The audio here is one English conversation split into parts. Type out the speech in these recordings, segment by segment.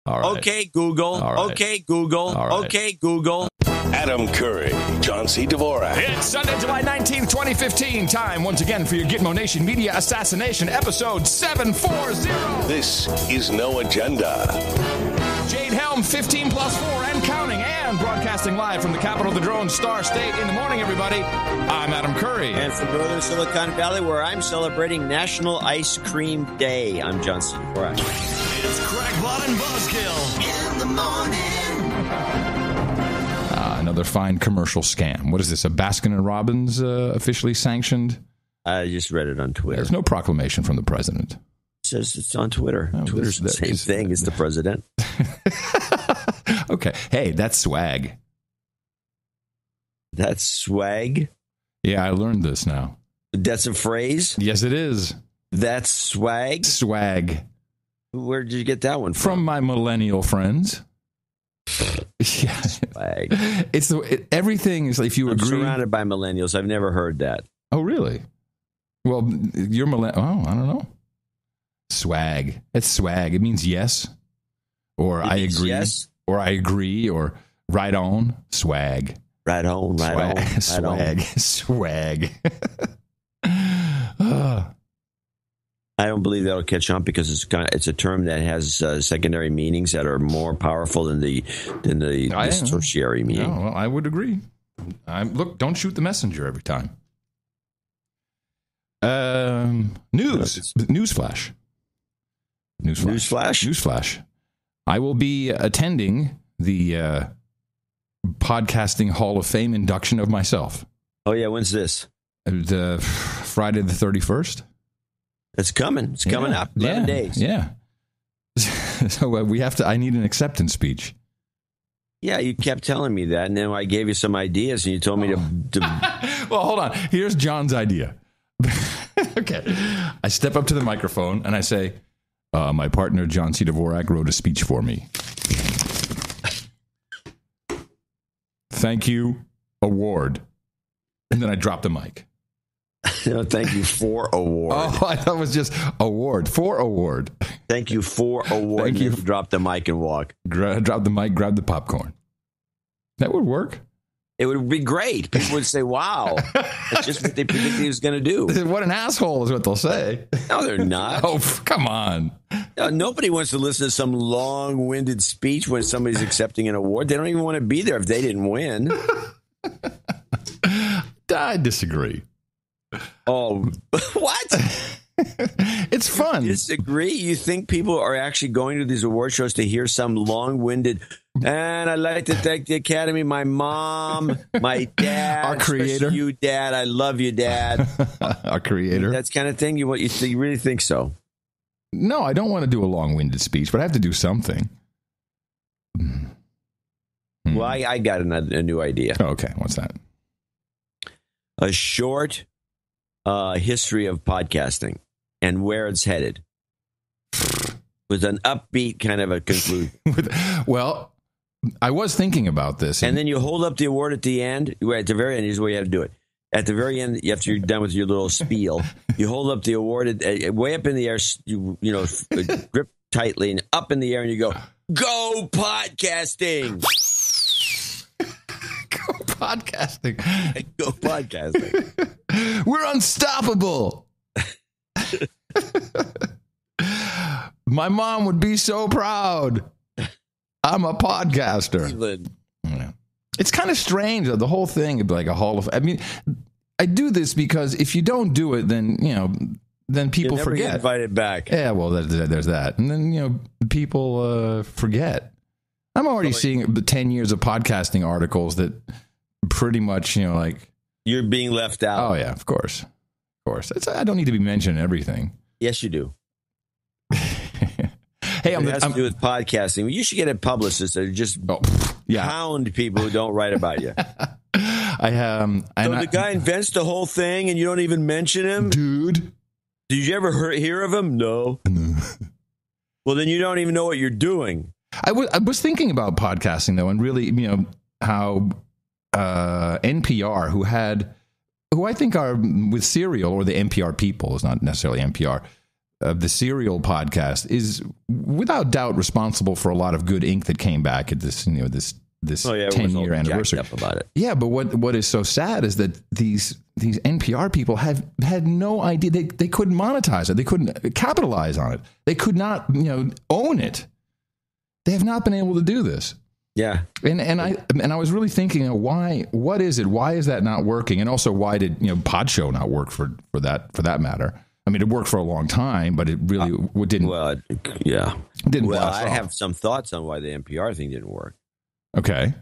All right. Okay, Google. All right. Okay, Google. All right. Okay, Google. Adam Curry, John C. Dvorak. It's Sunday, July 19th, 2015. Time once again for your Gitmo Nation Media Assassination, episode 740. This is No Agenda. Jade Helm, 15 plus 4 and counting, and broadcasting live from the capital of the drone, Star State. In the morning, everybody. I'm Adam Curry. And from northern Silicon Valley, where I'm celebrating National Ice Cream Day, I'm John C. Dvorak. It's Crackpot and Buzzkill in the morning. Another fine commercial scam. What is this, a Baskin & Robbins officially sanctioned? I just read it on Twitter. There's no proclamation from the president. It says it's on Twitter. Oh, Twitter's the same thing as the president. Okay. Hey, that's swag. That's swag? Yeah, I learned this now. That's a phrase? Yes, it is. That's swag? Swag. Where did you get that one From my millennial friends. Yeah. Swag. Everything is, if you I'm agree. surrounded by millennials. I've never heard that. Oh, really? Well, you're I don't know. Swag. It's swag. It means yes. Or I agree. Yes. Or I agree. Or right on. Swag. Right on, right on. Right swag. on. Swag. I don't believe that'll catch on because it's a term that has secondary meanings that are more powerful than the tertiary meaning. No, well, I would agree. Look, don't shoot the messenger every time. Newsflash. I will be attending the Podcasting Hall of Fame induction of myself. Oh yeah, when's this? Friday the 31st. It's coming. It's coming up. 11 days. Yeah. So I need an acceptance speech. Yeah, you kept telling me that, and then I gave you some ideas, and you told me to... Well, hold on. Here's John's idea. Okay. I step up to the microphone, and I say, my partner, John C. Dvorak, wrote a speech for me. Thank you, award. And then I drop the mic. No, thank you for award. Oh, I thought it was just award. For award. Thank you for award. Thank you. Drop the mic and walk. Drop the mic, grab the popcorn. That would work. It would be great. People would say, wow. That's just what they predicted he was going to do. What an asshole is what they'll say. No, they're not. Oh, come on. No, nobody wants to listen to some long-winded speech when somebody's accepting an award. They don't even want to be there if they didn't win. I disagree. Oh, what? It's fun. Disagree? You think people are actually going to these award shows to hear some long-winded, and I'd like to thank the Academy, my mom, my dad, our creator, you, Dad. I love you, Dad. Our creator. That's kind of thing. You really think so? No, I don't want to do a long-winded speech, but I have to do something. Well, I got a new idea. Oh, okay, what's that? A short history of podcasting and where it's headed, with an upbeat kind of a conclusion. Well, I was thinking about this. And then you hold up the award at the end. At the very end, here's the way you have to do it. At the very end, after you're done with your little spiel, you hold up the award way up in the air, grip tightly, and up in the air, and you go, "Go podcasting! Go podcasting! Go podcasting! We're unstoppable!" My mom would be so proud. I'm a podcaster. Yeah. It's kind of strange, though, the whole thing would be like a hall of... I mean, I do this because if you don't do it, then, then people You'll never forget. Get invited back. Yeah, well, there's that. And then, people forget. I'm already seeing the 10 years of podcasting articles that pretty much, You're being left out. Oh, yeah, of course. Of course. I don't need to be mentioning everything. Yes, you do. Hey, it has to do with podcasting. You should get a publicist that just hound people who don't write about you. The guy invents the whole thing and you don't even mention him? Dude. Did you ever hear of him? No. Well, then you don't even know what you're doing. I was thinking about podcasting, though, and really, how NPR, who I think are with Serial, or the NPR people, is not necessarily NPR, the Serial podcast is without doubt responsible for a lot of good ink that came back at this 10-year anniversary. Up about it. Yeah, but what is so sad is that these NPR people have had no idea. They couldn't monetize it. They couldn't capitalize on it. They could not own it. They have not been able to do this. Yeah, and I was really thinking, why? What is it? Why is that not working? And also, why did Podshow not work for that matter? I mean, it worked for a long time, but it really didn't. Well, yeah, didn't. Well, I have some thoughts on why the NPR thing didn't work. Okay.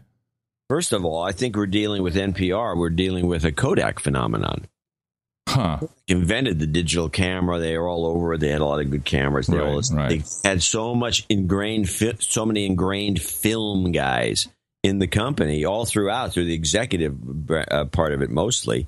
First of all, I think we're dealing with NPR. We're dealing with a Kodak phenomenon. Huh. Invented the digital camera. They were all over it. They had a lot of good cameras. They had so many ingrained film guys in the company all through the executive part of it mostly,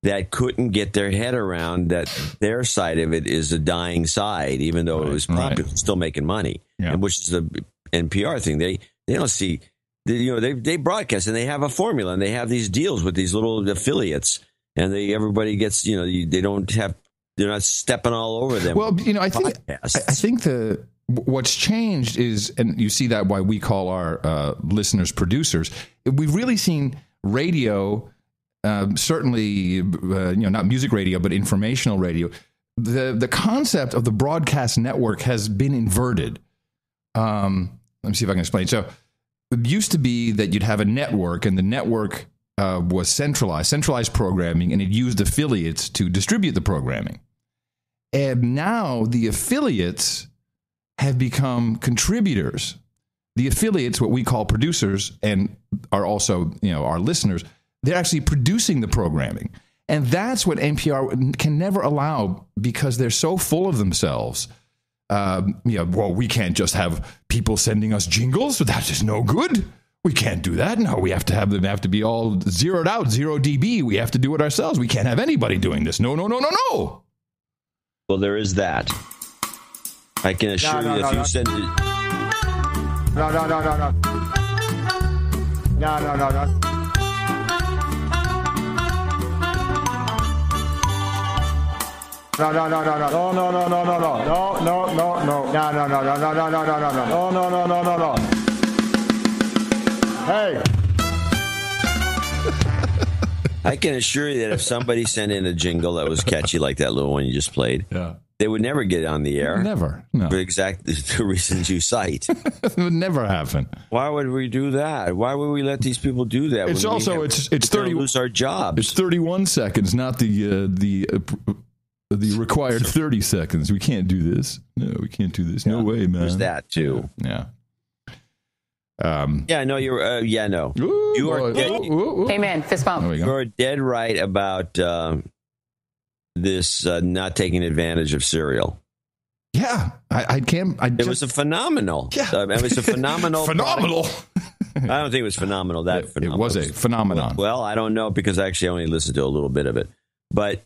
that couldn't get their head around that their side of it is a dying side, even though it was popular, still making money. Yeah. And which is the NPR thing. They don't see, they broadcast and they have a formula and they have these deals with these little affiliates. And everybody gets, they're not stepping all over them. Well, I think what's changed is, and you see that why we call our listeners producers. We've really seen radio, certainly, not music radio, but informational radio. The concept of the broadcast network has been inverted. Let me see if I can explain. So it used to be that you'd have a network, and the network was centralized programming, and it used affiliates to distribute the programming. And now the affiliates have become contributors. The affiliates, what we call producers, and are also, our listeners, they're actually producing the programming. And that's what NPR can never allow, because they're so full of themselves. Well, we can't just have people sending us jingles. That is no good. We can't do that. No, we have to have them have to be all zeroed out, 0 dB. We have to do it ourselves. We can't have anybody doing this. No. Well, there is that. I can assure you if you send it. No. Hey. I can assure you that if somebody sent in a jingle that was catchy like that little one you just played, they would never get on the air. Never. No. For exactly the reasons you cite. It would never happen. Why would we do that? Why would we let these people do that? It's also it's 30 lose our jobs. It's 31 seconds, not the required 30 seconds. We can't do this. No, we can't do this. No way, man. There's that too. Yeah. No, you're. No. Ooh, you are. Amen. Fist bump. You're dead right about this not taking advantage of Serial. Yeah, I can't. It was a phenomenal. Yeah, it was a phenomenal. Phenomenal. I don't think it was phenomenal. It was a phenomenon. Well, I don't know, because I actually only listened to a little bit of it, but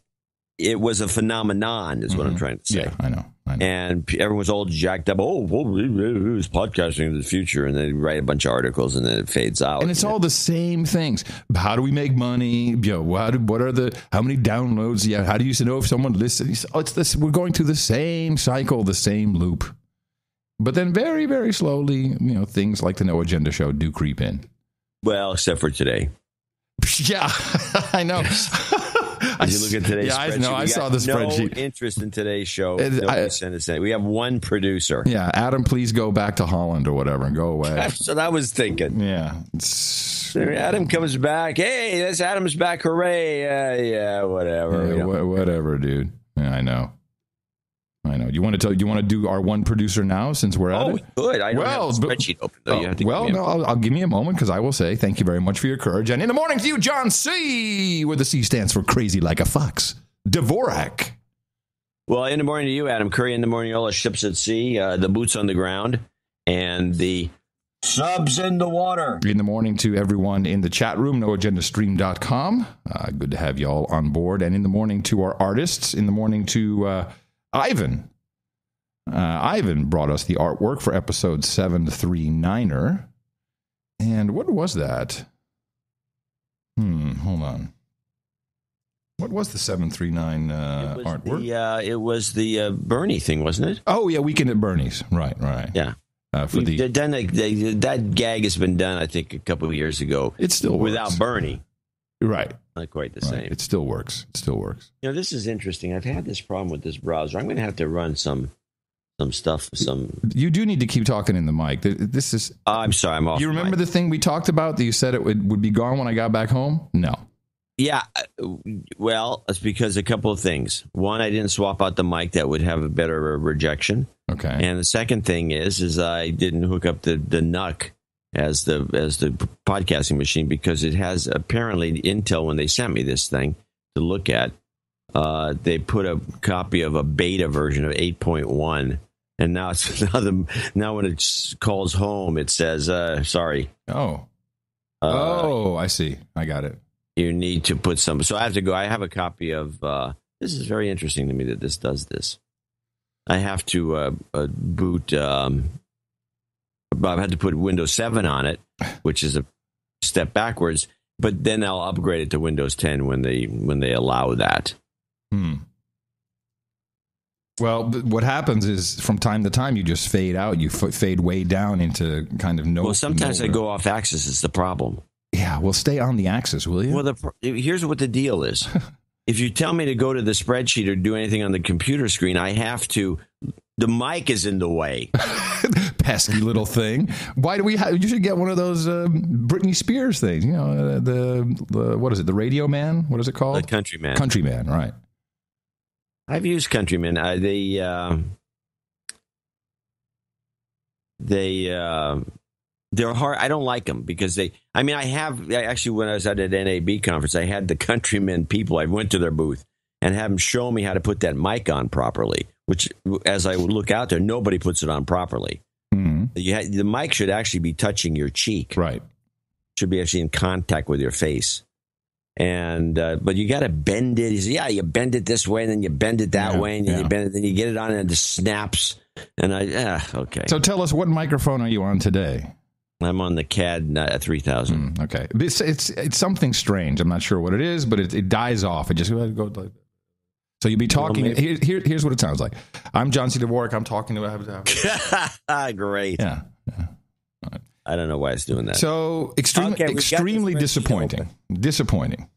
it was a phenomenon, is what I'm trying to say. Yeah, I know. And everyone's all jacked up. Oh, it's podcasting in the future. And they write a bunch of articles, and then it fades out. And it's all the same things. How do we make money? What are how many downloads? Yeah. How do you know if someone listens? Oh, it's this. We're going through the same cycle, the same loop. But then very, very slowly, things like the No Agenda Show do creep in. Well, except for today. Yeah, I know. Did you look at today's spreadsheet? No, I saw the spreadsheet. No interest in today's show. Nobody sent us in. We have one producer. Yeah, Adam, please go back to Holland or whatever and go away. That's what I was thinking. Yeah. Adam comes back. Hey, this Adam's back. Hooray. Yeah, whatever. Yeah, whatever, dude. Yeah, I know. You want to do our one producer now, since we're at it? Oh, good. I don't have the spreadsheet open, though. You have to I'll give me a moment, because I will say thank you very much for your courage. And in the morning to you, John C., where the C stands for crazy like a fox, Dvorak. Well, in the morning to you, Adam Curry. In the morning, all the ships at sea, the boots on the ground, and the subs in the water. In the morning to everyone in the chat room, noagendastream.com. Good to have you all on board. And in the morning to our artists. In the morning to Ivan. Ivan brought us the artwork for episode 739er. And what was that? Hold on. What was the 739 artwork? It was the Bernie thing, wasn't it? Oh, yeah, Weekend at Bernie's. Right. Yeah. They've done that gag has been done, I think, a couple of years ago. It still works. Without Bernie. Right. Not quite the same. It still works. This is interesting. I've had this problem with this browser. I'm going to have to run some stuff. You do need to keep talking in the mic. This is. I'm sorry. I'm off. You remember the thing we talked about that you said it would be gone when I got back home? No. Yeah. Well, it's because a couple of things. One, I didn't swap out the mic. That would have a better rejection. Okay. And the second thing is I didn't hook up the NUC as the podcasting machine because it has apparently Intel, when they sent me this thing to look at, they put a copy of a beta version of 8.1, and now when it calls home, it says sorry. Oh, I see. I got it. You need to put some. So I have to go. I have a copy of. This is very interesting to me that this does this. I have to boot. I had to put Windows 7 on it, which is a step backwards. But then I'll upgrade it to Windows 10 when they allow that. Well, what happens is from time to time you just fade out. You fade way down into kind of no. Well, sometimes I go off axis. Is the problem. Yeah, well, stay on the axis, will you? Well, here's what the deal is. If you tell me to go to the spreadsheet or do anything on the computer screen, I have to. The mic is in the way. Pesky little thing. Why do we have? You should get one of those Britney Spears things. You know, the what is it? The Radio Man? What is it called? The Countryman. Countryman, right? I've used Countryman. They're hard. I don't like them because when I was at an NAB conference, I had the Countrymen people. I went to their booth and had them show me how to put that mic on properly, which as I look out there, nobody puts it on properly. Mm-hmm. The mic should actually be touching your cheek. Right. Should be actually in contact with your face. And but you got to bend it. He said, you bend it this way, and then you bend it that way, and then you bend it, then you get it on, and it just snaps. And okay. So tell us, what microphone are you on today? I'm on the CAD 3000. Okay, it's something strange. I'm not sure what it is, but it dies off. It just goes like. So you'll be talking. Well, here's what it sounds like. I'm John C. Dvorak. I'm talking to. Great. Yeah. I don't know why it's doing that. So extremely disappointing. Disappointing.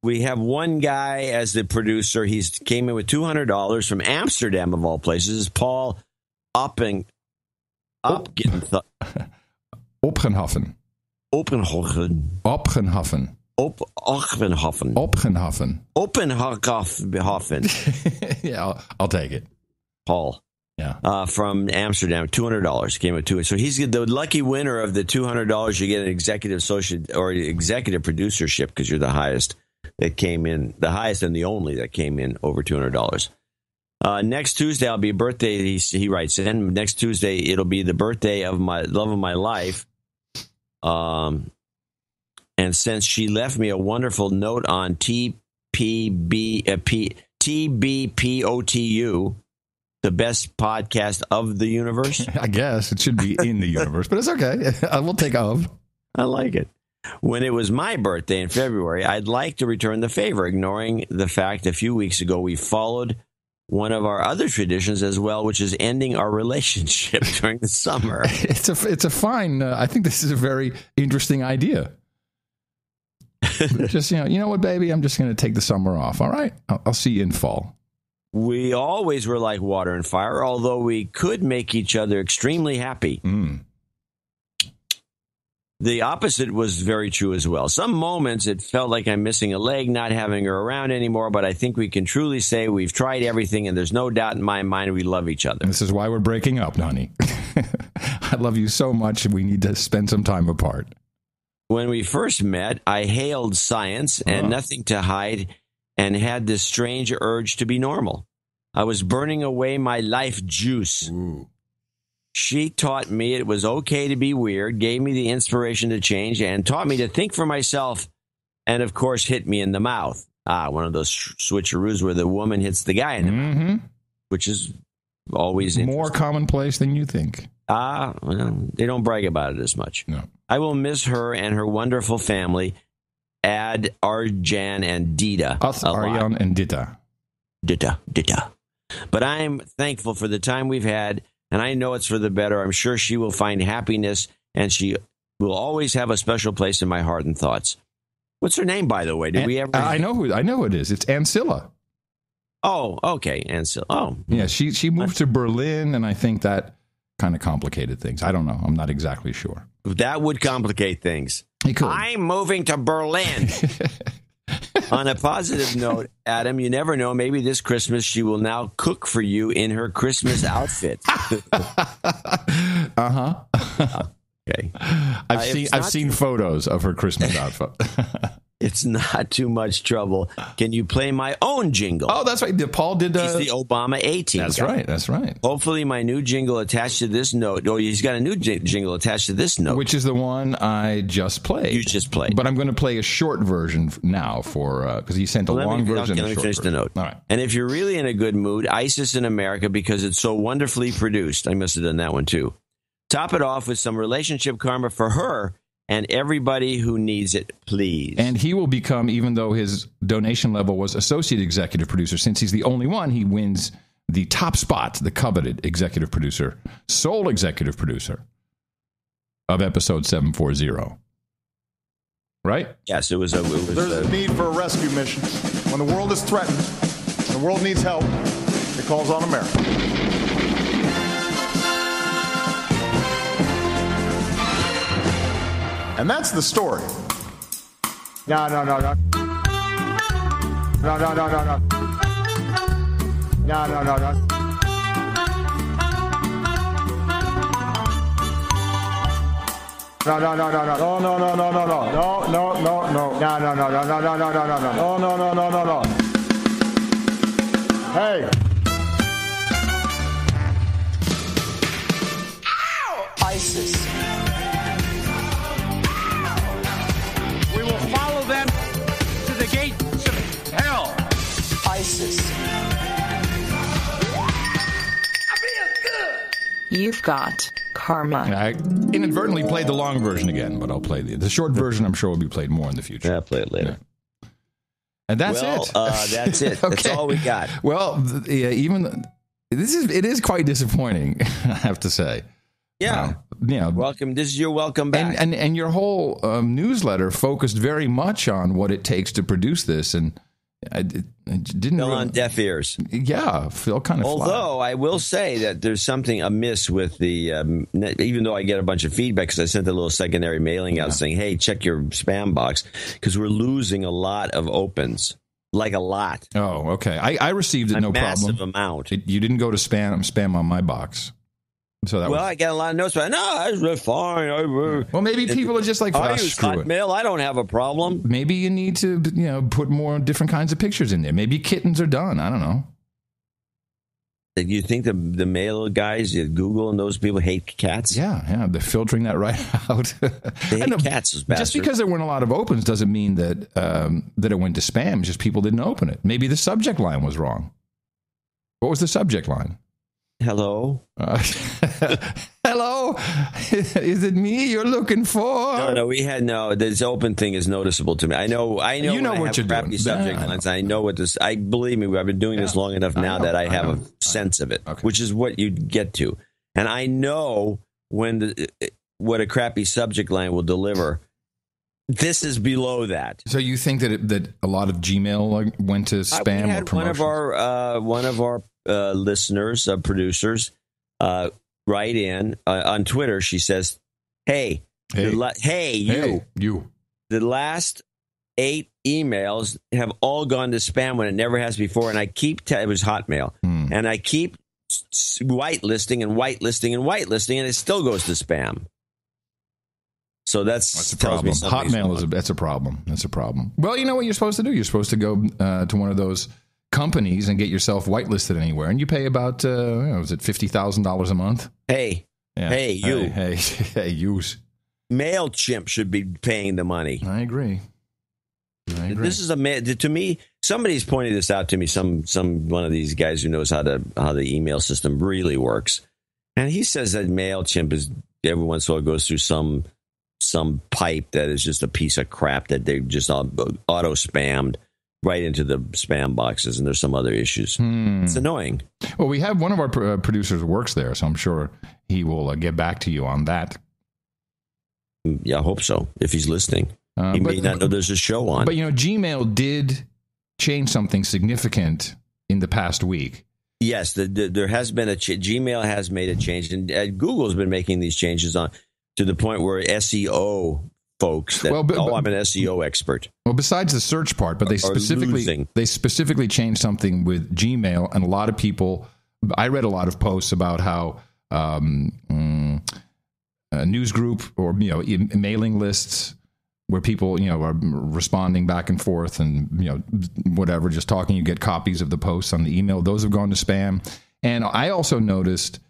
We have one guy as the producer. He came in with $200 from Amsterdam, of all places. Paul Oppenhofen. Oppenhofen. Yeah, I'll take it. Paul. Yeah. From Amsterdam, $200 came with $200. So he's the lucky winner of the $200. You get an executive associate or executive producership because you're the highest that came in, the highest and the only that came in over $200. Next Tuesday, I'll be a birthday. He writes in. Next Tuesday, it'll be the birthday of my love of my life. And since she left me a wonderful note on TBPOTU, the best podcast of the universe. I guess it should be in the universe, but it's okay. I will take of. I like it. When it was my birthday in February, I'd like to return the favor, ignoring the fact a few weeks ago we followed one of our other traditions as well, which is ending our relationship during the summer. It's a fine. I think this is a very interesting idea. Just you know what, baby, I'm just going to take the summer off. All right, I'll see you in fall. We always were like water and fire, although we could make each other extremely happy. The opposite was very true as well. Some moments it felt like I'm missing a leg, not having her around anymore, but I think we can truly say we've tried everything, and there's no doubt in my mind we love each other. This is why we're breaking up, honey. I love you so much, we need to spend some time apart. When we first met, I hailed science and nothing to hide, and had this strange urge to be normal. I was burning away my life juice. Ooh. She taught me it was okay to be weird, gave me the inspiration to change, and taught me to think for myself, and, of course, hit me in the mouth. One of those switcheroos where the woman hits the guy in the mouth, which is always more commonplace than you think. Well, they don't brag about it as much. No. I will miss her and her wonderful family. add Arjan and Dita. Us, Arjan and Dita. Dita. But I'm thankful for the time we've had, and I know it's for the better. I'm sure she will find happiness, and she will always have a special place in my heart and thoughts. What's her name, by the way? Did we ever? I know who it is. It's Ancilla. Oh, okay, Ancilla. Oh, yeah. She moved to Berlin, and I think that kind of complicated things. I don't know. I'm not exactly sure. That would complicate things. It could. I'm moving to Berlin. On a positive note, Adam, you never know. Maybe this Christmas she will now cook for you in her Christmas outfit. Okay. I've seen photos of her Christmas outfit. It's not too much trouble. Can you play my own jingle? Oh, that's right. Paul did. He's the Obama A-Team. That's right. That's right. Hopefully, my new jingle attached to this note. Oh, he's got a new jingle attached to this note, which is the one I just played. You just played, but I'm going to play a short version now for because he sent a long version. Let me finish the note. All right. And if you're really in a good mood, ISIS in America because it's so wonderfully produced. I must have done that one too. Top it off with some relationship karma for her and everybody who needs it, please. And he will become, even though his donation level was associate executive producer, since he's the only one, he wins the top spot, the coveted executive producer, sole executive producer of episode 740. Right? Yes, it was a need for a rescue mission. When the world is threatened, the world needs help, it calls on America. And that's the story. No. No. No. Hey. ISIS. We will follow them to the gates of hell. ISIS. I feel good. You've got karma. I inadvertently played the long version again, but I'll play the short version. I'm sure will be played more in the future. Yeah, I'll play it later. Yeah. And that's it. That's it. That's all we got. Well, it is quite disappointing, I have to say. Yeah. Welcome. This is your welcome back. And your whole newsletter focused very much on what it takes to produce this, and it didn't fell on deaf ears. Yeah, feel kind of. Although flat. I will say that there's something amiss with the. Even though I get a bunch of feedback because I sent a little secondary mailing out saying, "Hey, check your spam box," because we're losing a lot of opens. Like a lot. Oh, okay. I received it, no problem. A massive amount. You didn't go to spam on my box. So that I get a lot of notes, but no, that's fine. Well, maybe people are just like, I use Hotmail. I don't have a problem. Maybe you need to, put more different kinds of pictures in there. Maybe kittens are done. I don't know. You think the mail guys at Google and those people hate cats? Yeah, they're filtering that right out. They hate cats as bastards. Just because there weren't a lot of opens doesn't mean that it went to spam. It's just people didn't open it. Maybe the subject line was wrong. What was the subject line? Hello? Hello? Is it me you're looking for? No, this open thing is noticeable to me. I know you know what you're doing. Subject lines. I know what this, believe me, I've been doing this long enough now that I have a sense of it, which is what you get to. And I know what a crappy subject line will deliver. This is below that. So you think that a lot of Gmail went to spam? We had one of our listeners, producers, write in on Twitter. She says, "Hey, you. The last 8 emails have all gone to spam when it never has before, and I keep it was Hotmail, and I keep whitelisting, and it still goes to spam." So that's a problem. Hotmail that's a problem. That's a problem. Well, you know what you're supposed to do? You're supposed to go to one of those companies and get yourself whitelisted anywhere, and you pay about was it $50,000 a month? Hey, you. MailChimp should be paying the money. I agree. This is to me. Somebody's pointed this out to me. Some one of these guys who knows how the email system really works, and he says that MailChimp is every once in a while goes through some some pipe that is just a piece of crap that they just auto spammed right into the spam boxes, and there's some other issues. It's annoying. Well, we have one of our producers works there, so I'm sure he will get back to you on that. Yeah, I hope so. If he's listening, he may not know there's a show on. But Gmail did change something significant in the past week. Yes, there has been Gmail has made a change, and Google's been making these changes to the point where SEO folks I'm an SEO expert. Well, besides the search part, but they specifically changed something with Gmail, and a lot of people. I read a lot of posts about how a news group or mailing lists where people are responding back and forth and whatever, just talking. You get copies of the posts on the email; those have gone to spam. And I also noticed.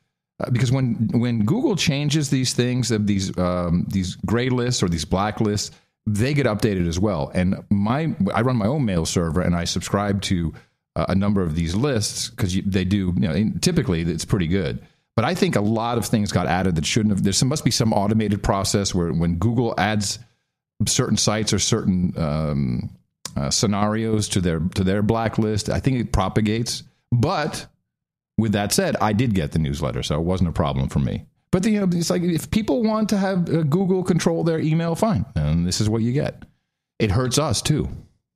Because when Google changes these things, these gray lists or these black lists, they get updated as well. And I run my own mail server, and I subscribe to a number of these lists because they do. Typically, it's pretty good. But I think a lot of things got added that shouldn't have. There must be some automated process where when Google adds certain sites or certain scenarios to their blacklist, I think it propagates. But with that said, I did get the newsletter, so it wasn't a problem for me. But it's like if people want to have Google control their email, fine, and this is what you get. It hurts us too,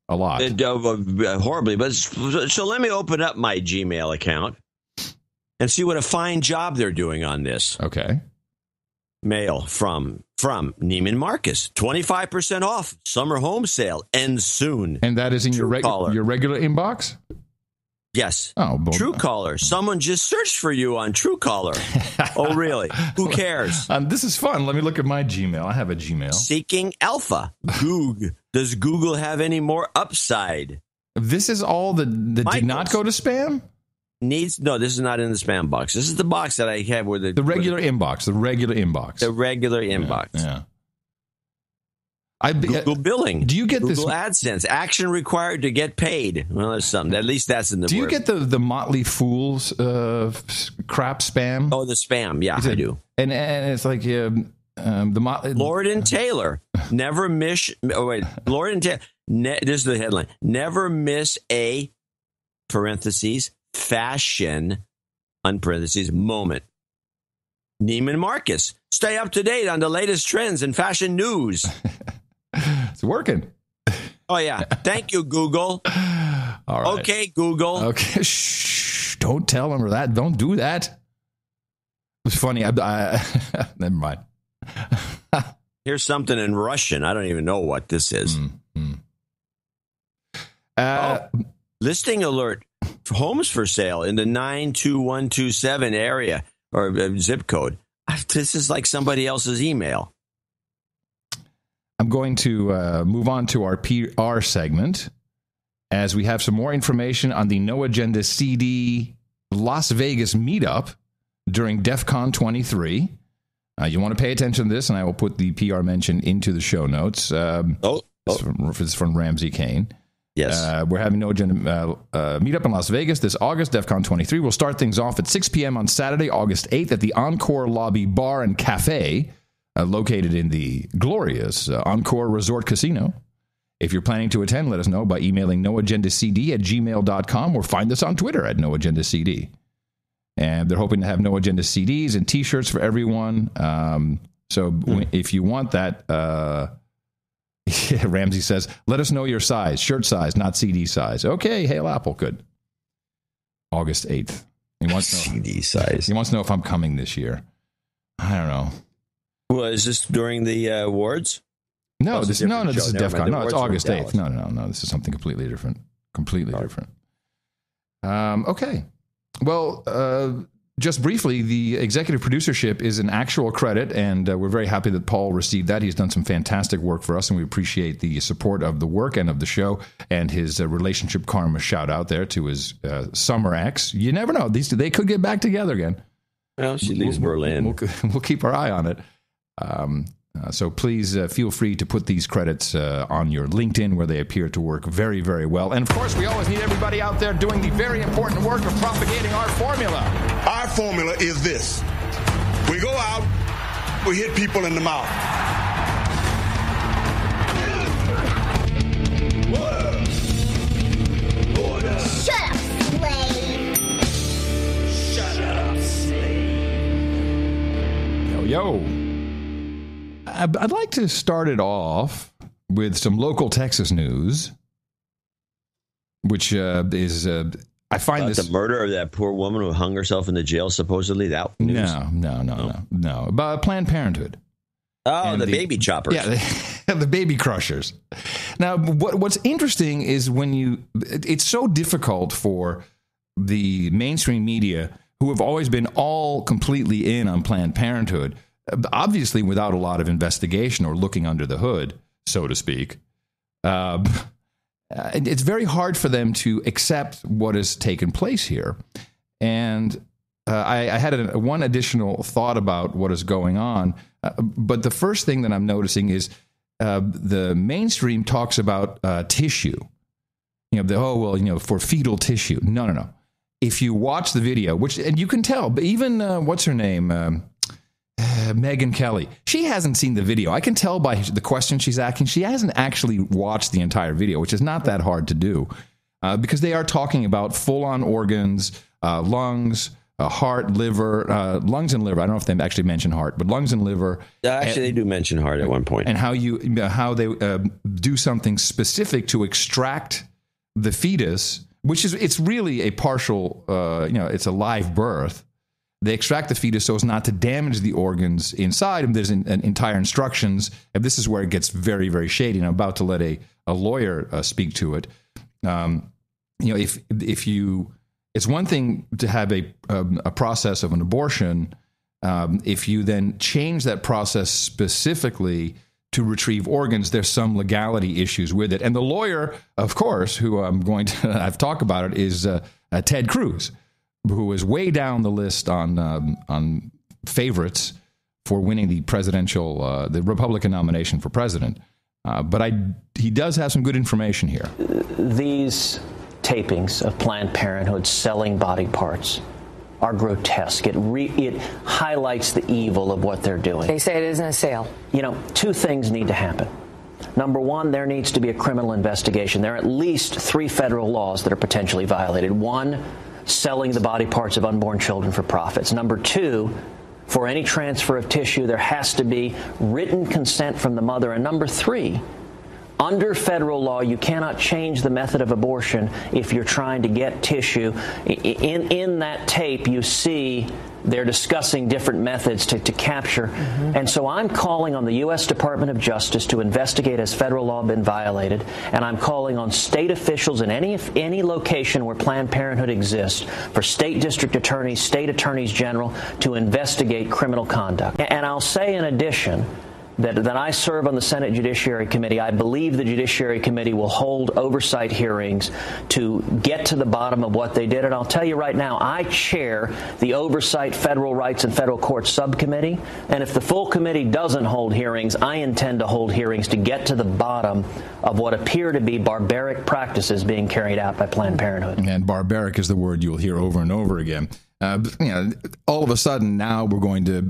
a lot. Horribly. But so let me open up my Gmail account and see what a fine job they're doing on this. Okay. Mail from Neiman Marcus, 25% off summer home sale ends soon. And that is in your regular inbox? Yes. Oh, Truecaller. Someone just searched for you on Truecaller. Oh, really? Who cares? This is fun. Let me look at my Gmail. I have a Gmail. Seeking Alpha. Does Google have any more upside? This is all that did not go to spam? No, this is not in the spam box. This is the box that I have where the regular inbox. The regular inbox. The regular inbox. Yeah. Google billing. Do you get Google AdSense? Action required to get paid. Well, there's something. At least that's in the. Do you get the Motley Fools crap spam? Oh, the spam. Yeah, I do. And it's like the Motley. Lord and Taylor never miss. Oh wait, Lord and Taylor. This is the headline. Never miss a parentheses fashion unparentheses moment. Neiman Marcus. Stay up to date on the latest trends and fashion news. It's working. Oh, yeah. Thank you, Google. All right. Okay, Google. Okay. Shh. Don't tell them that. Don't do that. It's funny. Never mind. Here's something in Russian. I don't even know what this is. Listing alert. Homes for sale in the 92127 area or zip code. This is like somebody else's email. I'm going to move on to our PR segment as we have some more information on the No Agenda CD Las Vegas meetup during DEF CON 23. You want to pay attention to this, and I will put the PR mention into the show notes. It's from Ramsey Kane. Yes. We're having No Agenda meetup in Las Vegas this August, DEF CON 23. We'll start things off at 6 p.m. on Saturday, August 8th at the Encore Lobby Bar and Cafe, located in the glorious Encore Resort Casino. If you're planning to attend, let us know by emailing noagendacd@gmail.com or find us on Twitter at noagendacd. And they're hoping to have No Agenda CDs and T-shirts for everyone. If you want that... Ramsey says, let us know your size, shirt size, not CD size. Okay, Hail Apple, good. August 8th. He wants to know, CD size. He wants to know if I'm coming this year. I don't know. Well, is this during the awards? No, this is DEF CON. No, it's August 8th. No. This is something completely different. Different. Okay. Well, just briefly, the executive producership is an actual credit, and we're very happy that Paul received that. He's done some fantastic work for us, and we appreciate the support of the work and of the show, and his relationship karma shout out there to his summer ex. You never know. They could get back together again. Well, she leaves Berlin. We'll keep our eye on it. So please feel free to put these credits on your LinkedIn, where they appear to work very, very well. And, of course, we always need everybody out there doing the very important work of propagating our formula. Our formula is this. We go out, we hit people in the mouth. Yo. I'd like to start it off with some local Texas news, which is, I find about this... the murder of that poor woman who hung herself in the jail, supposedly? That news? No. About Planned Parenthood. Oh, the baby choppers. Yeah, the baby crushers. Now, what's interesting is it's so difficult for the mainstream media, who have always been all completely in on Planned Parenthood, obviously without a lot of investigation or looking under the hood, so to speak. It's very hard for them to accept what has taken place here. And I had one additional thought about what is going on. But the first thing that I'm noticing is the mainstream talks about tissue. For fetal tissue. No. If you watch the video, and you can tell, but even, what's her name? Megyn Kelly. She hasn't seen the video. I can tell by the question she's asking. She hasn't actually watched the entire video, which is not that hard to do, because they are talking about full-on organs, lungs, heart, liver, lungs and liver. I don't know if they actually mention heart, but lungs and liver. Actually, they do mention heart at one point. And how they do something specific to extract the fetus, it's really a partial, it's a live birth. They extract the fetus so as not to damage the organs inside. And there's entire instructions. And this is where it gets very, very shady. And I'm about to let a lawyer speak to it. It's one thing to have a process of an abortion. If you then change that process specifically to retrieve organs, there's some legality issues with it. And the lawyer, of course, who I've talked about it, is Ted Cruz, who is way down the list on favorites for winning the Republican nomination for president. But he does have some good information here. These tapings of Planned Parenthood selling body parts are grotesque. It highlights the evil of what they're doing. They say it isn't a sale. Two things need to happen. Number one, there needs to be a criminal investigation. There are at least 3 federal laws that are potentially violated. One, selling the body parts of unborn children for profits. Number 2, for any transfer of tissue, there has to be written consent from the mother. And number 3, under federal law, you cannot change the method of abortion if you're trying to get tissue. In that tape, you see they're discussing different methods to capture. Mm-hmm. And so I'm calling on the U.S. Department of Justice to investigate has federal law been violated. And I'm calling on state officials in any location where Planned Parenthood exists for state district attorneys, state attorneys general to investigate criminal conduct. And I'll say in addition, that I serve on the Senate Judiciary Committee. I believe the Judiciary Committee will hold oversight hearings to get to the bottom of what they did. And I'll tell you right now, I chair the Oversight, Federal Rights, and Federal Courts Subcommittee. And if the full committee doesn't hold hearings, I intend to hold hearings to get to the bottom of what appear to be barbaric practices being carried out by Planned Parenthood. And barbaric is the word you'll hear over and over again. All of a sudden now we're going to,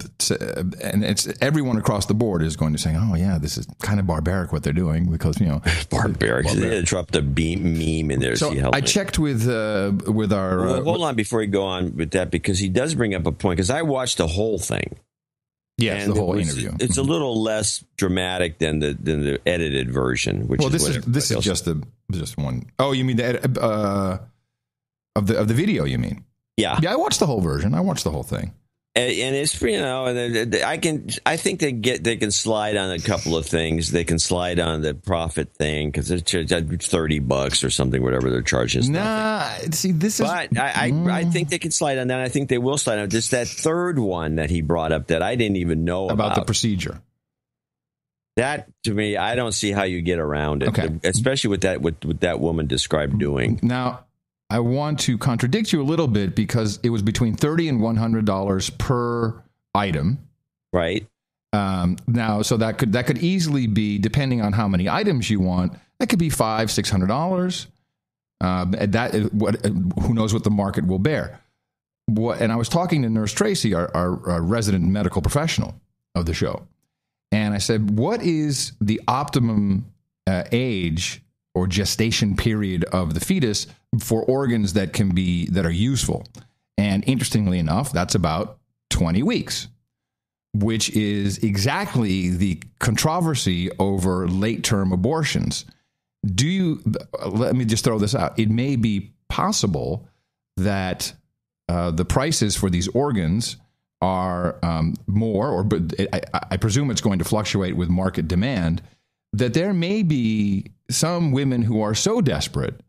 and it's everyone across the board is going to say, oh yeah, this is kind of barbaric what they're doing because barbaric. They dropped a meme in there. So I checked with our. Well, hold on before you go on with that, because he does bring up a point. Because I watched the whole thing. Yes, the whole interview. It's a little less dramatic than the edited version. Which this is just one. Oh, you mean the edit of the video? You mean? Yeah, I watched the whole version. I watched the whole thing, and it's I think they can slide on a couple of things. They can slide on the profit thing because it's $30 or something, whatever they're charging. See, this is. But I think they can slide on that. I think they will slide on just that third one that he brought up that I didn't even know about the procedure. That, to me, I don't see how you get around it, okay. Especially with that woman described doing. Now, I want to contradict you a little bit because it was between $30 and $100 per item. Right. Now, so that could easily be, depending on how many items you want, that could be $500-$600. Who knows what the market will bear. And I was talking to Nurse Tracy, our resident medical professional of the show. And I said, what is the optimum age or gestation period of the fetus for organs that are useful? And interestingly enough, that's about 20 weeks. which is exactly the controversy over late-term abortions. Let me just throw this out. It may be possible that the prices for these organs are more, but I presume it's going to fluctuate with market demand, that there may be some women who are so desperate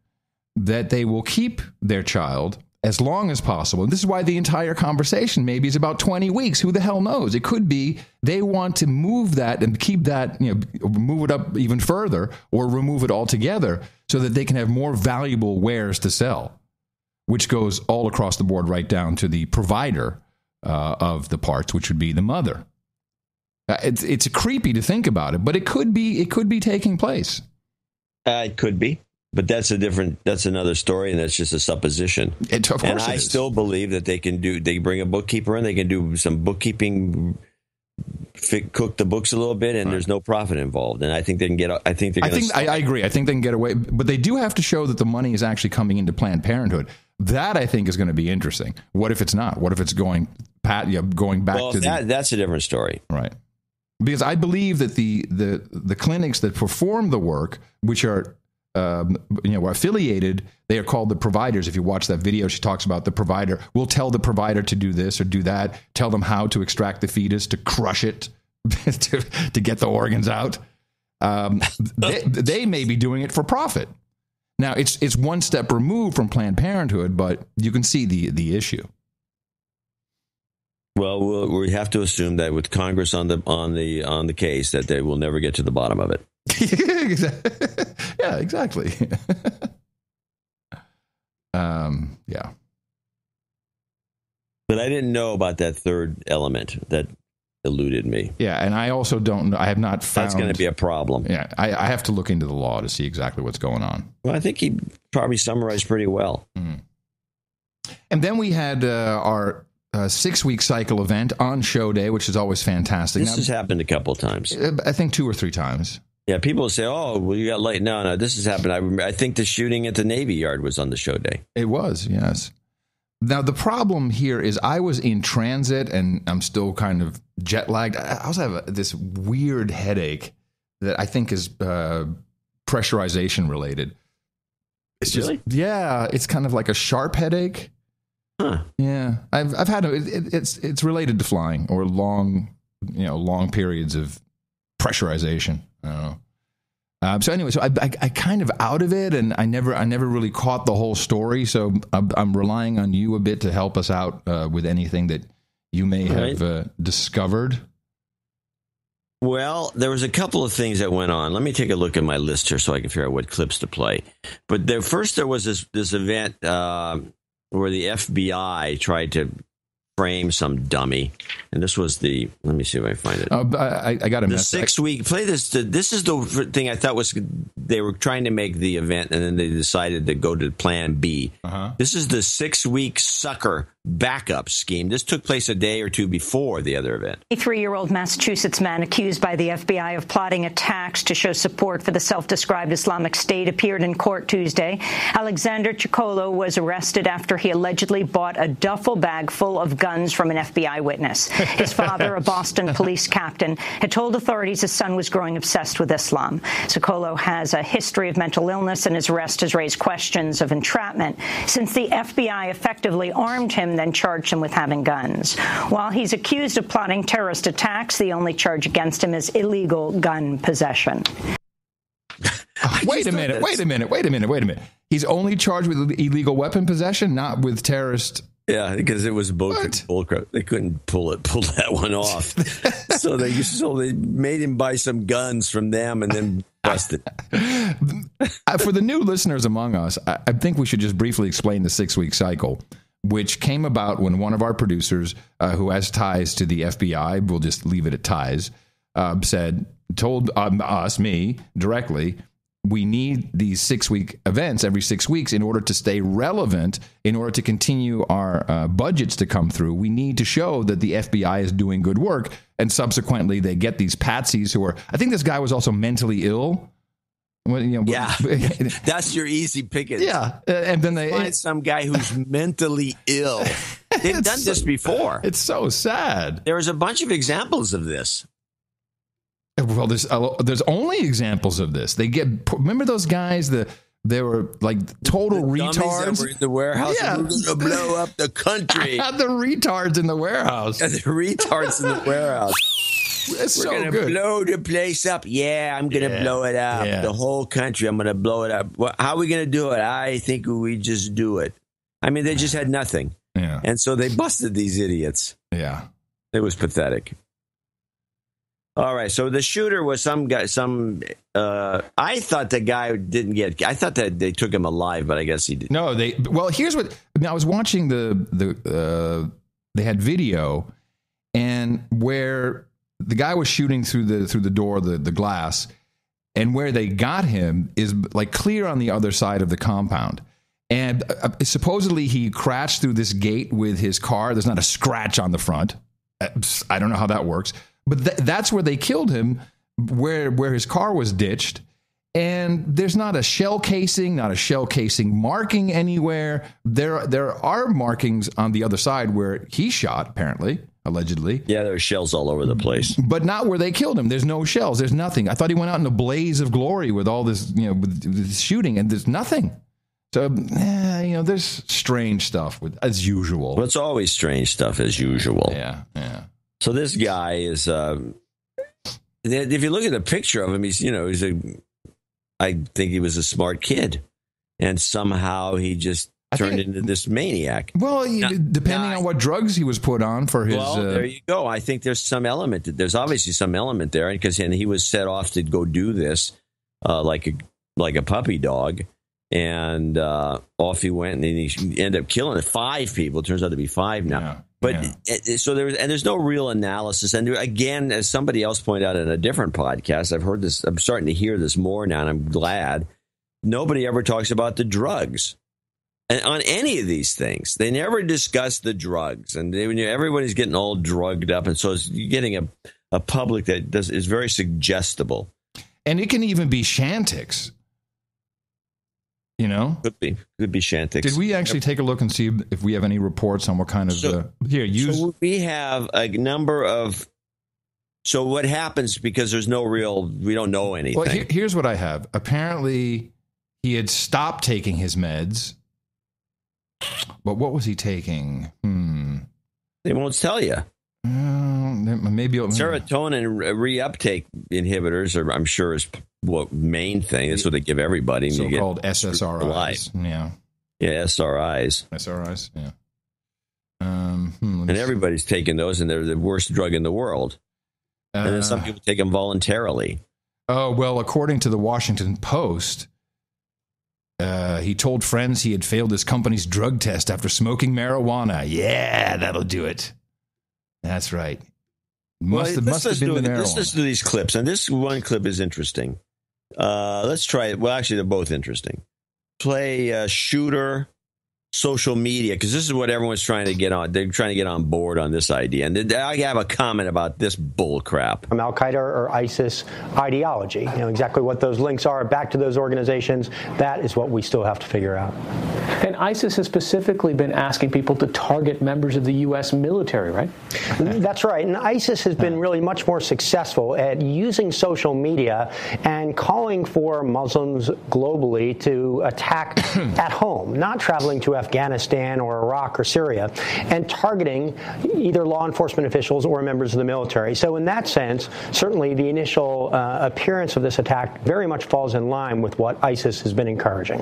that they will keep their child as long as possible. And this is why the entire conversation maybe is about 20 weeks. Who the hell knows? It could be they want to move that and keep that, move it up even further or remove it altogether so that they can have more valuable wares to sell, which goes all across the board right down to the provider of the parts, which would be the mother. It's creepy to think about it, but it could be taking place. It could be. But that's another story, and that's just a supposition. Of course, and I still believe that they bring a bookkeeper in, they can do some bookkeeping, cook the books a little bit, and there's no profit involved. And I think they can get. I agree. I think they can get away, but they do have to show that the money is actually coming into Planned Parenthood. That I think is going to be interesting. What if it's not? What if it's going back to that's a different story, right? Because I believe that the clinics that perform the work, which are affiliated, they are called the providers. If you watch that video, she talks about the provider. We'll tell the provider to do this or do that, tell them how to extract the fetus, to crush it, to get the organs out. They may be doing it for profit. Now, it's one step removed from Planned Parenthood, but you can see the issue. Well, we have to assume that with Congress on the case, that they will never get to the bottom of it. Yeah, exactly. Yeah. But I didn't know about that third element that eluded me. Yeah, and I also don't know. I have not found. That's going to be a problem. Yeah, I have to look into the law to see exactly what's going on. Well, I think he probably summarized pretty well. Mm. And then we had our 6-week cycle event on show day, which is always fantastic. This has happened a couple of times. I think 2 or 3 times. Yeah, people say, "Oh, well, you got late." No, this has happened. I think the shooting at the Navy Yard was on the show day. It was, yes. Now, the problem here is I was in transit, and I'm still kind of jet lagged. I also have this weird headache that I think is pressurization related. It's just, really? Yeah, it's kind of like a sharp headache. Huh. Yeah, I've had it's related to flying or long periods of pressurization. I don't know. So anyway, I kind of out of it, and I never really caught the whole story. So I'm relying on you a bit to help us out with anything that you may have discovered. Well, there was a couple of things that went on. Let me take a look at my list here so I can figure out what clips to play. But there was this event where the FBI tried to frame some dummy, and this was let me see if I find it. I got a message. 6-week play this. This is the thing I thought was they were trying to make the event, and then they decided to go to Plan B. Uh-huh. This is the 6-week sucker backup scheme. This took place a day or two before the other event. A 3-year-old Massachusetts man accused by the FBI of plotting attacks to show support for the self-described Islamic State appeared in court Tuesday. Alexander Chikolo was arrested after he allegedly bought a duffel bag full of guns from an FBI witness. His father, a Boston police captain, had told authorities his son was growing obsessed with Islam. Chikolo has a history of mental illness, and his arrest has raised questions of entrapment since the FBI effectively armed him, then charged him with having guns. While he's accused of plotting terrorist attacks, the only charge against him is illegal gun possession. Wait a minute. He's only charged with illegal weapon possession, not with terrorist. Yeah, because it was bullcrap. They couldn't pull that one off. so they made him buy some guns from them and then busted. For the new listeners among us, I think we should just briefly explain the 6-week cycle, which came about when one of our producers, who has ties to the FBI, we'll just leave it at ties, told me directly, we need these 6-week events every 6 weeks in order to stay relevant, in order to continue our budgets to come through. We need to show that the FBI is doing good work. And subsequently, they get these patsies who are, I think this guy was also mentally ill. Well, that's your easy pickings. Yeah, and then they find some guy who's mentally ill. They've done this before. It's so sad. There's a bunch of examples of this. Well, there's only examples of this. Remember those guys they were like total retards. That were in the warehouse. Yeah. We're going to blow up the country. The retards in the warehouse. The retards in the warehouse. It's We're going to blow the place up. Yeah, I'm going to blow it up. Yeah. The whole country, I'm going to blow it up. Well, how are we going to do it? I think we just do it. I mean, they just had nothing. Yeah. And so they busted these idiots. Yeah. It was pathetic. All right, so the shooter was some guy. I thought the guy didn't get. I thought that they took him alive, but I guess he did. No, Well, here's what. I was watching they had video, and where the guy was shooting through the door, the glass, and where they got him is like clear on the other side of the compound. And supposedly he crashed through this gate with his car. There's not a scratch on the front. I don't know how that works. But that's where they killed him, where his car was ditched. And there's not a shell casing marking anywhere. There are markings on the other side where he shot, apparently, allegedly. Yeah, there were shells all over the place. But not where they killed him. There's no shells. There's nothing. I thought he went out in a blaze of glory with all this, with this shooting, and there's nothing. So, there's strange stuff as usual. Well, it's always strange stuff as usual. Yeah. So this guy is, if you look at the picture of him, I think he was a smart kid. And somehow he just turned into this maniac. Well, depending on what drugs he was put on for his... Well, there you go. I think there's some element. There's obviously some element there. Because he was set off to go do this like a puppy dog. And off he went, and he ended up killing 5 people. It turns out to be 5 now. Yeah. But so there's no real analysis. And again, as somebody else pointed out in a different podcast, I've heard this. I'm starting to hear this more now, and I'm glad. Nobody ever talks about the drugs, and on any of these things, they never discuss the drugs. And everybody's getting all drugged up, and so you're getting a public that is very suggestible. And it can even be Chantix. Could be Chantix. Did we actually take a look and see if we have any reports on what kind of So we have a number of. So what happens because there's we don't know anything. Well, here's what I have. Apparently, he had stopped taking his meds. But what was he taking? They won't tell you. Maybe serotonin reuptake inhibitors are, I'm sure, is what main thing. That's what they give everybody. So-called SSRIs. Yeah, SRIs. Yeah. And everybody's taking those, and they're the worst drug in the world. And then some people take them voluntarily. Oh, well, according to the Washington Post, he told friends he had failed his company's drug test after smoking marijuana. Yeah, that'll do it. That's right. Must have been the marijuana. Let's listen to these clips. And this one clip is interesting. Let's try it. Well, actually, they're both interesting. Play shooter social media, because this is what everyone's trying to get on. They're trying to get on board on this idea. And I have a comment about this bull crap. From Al-Qaeda or ISIS ideology. Exactly what those links are back to those organizations, that is what we still have to figure out. And ISIS has specifically been asking people to target members of the U.S. military, right? That's right. And ISIS has been really much more successful at using social media and calling for Muslims globally to attack at home, not traveling to Afghanistan or Iraq or Syria, and targeting either law enforcement officials or members of the military. So in that sense, certainly the initial appearance of this attack very much falls in line with what ISIS has been encouraging.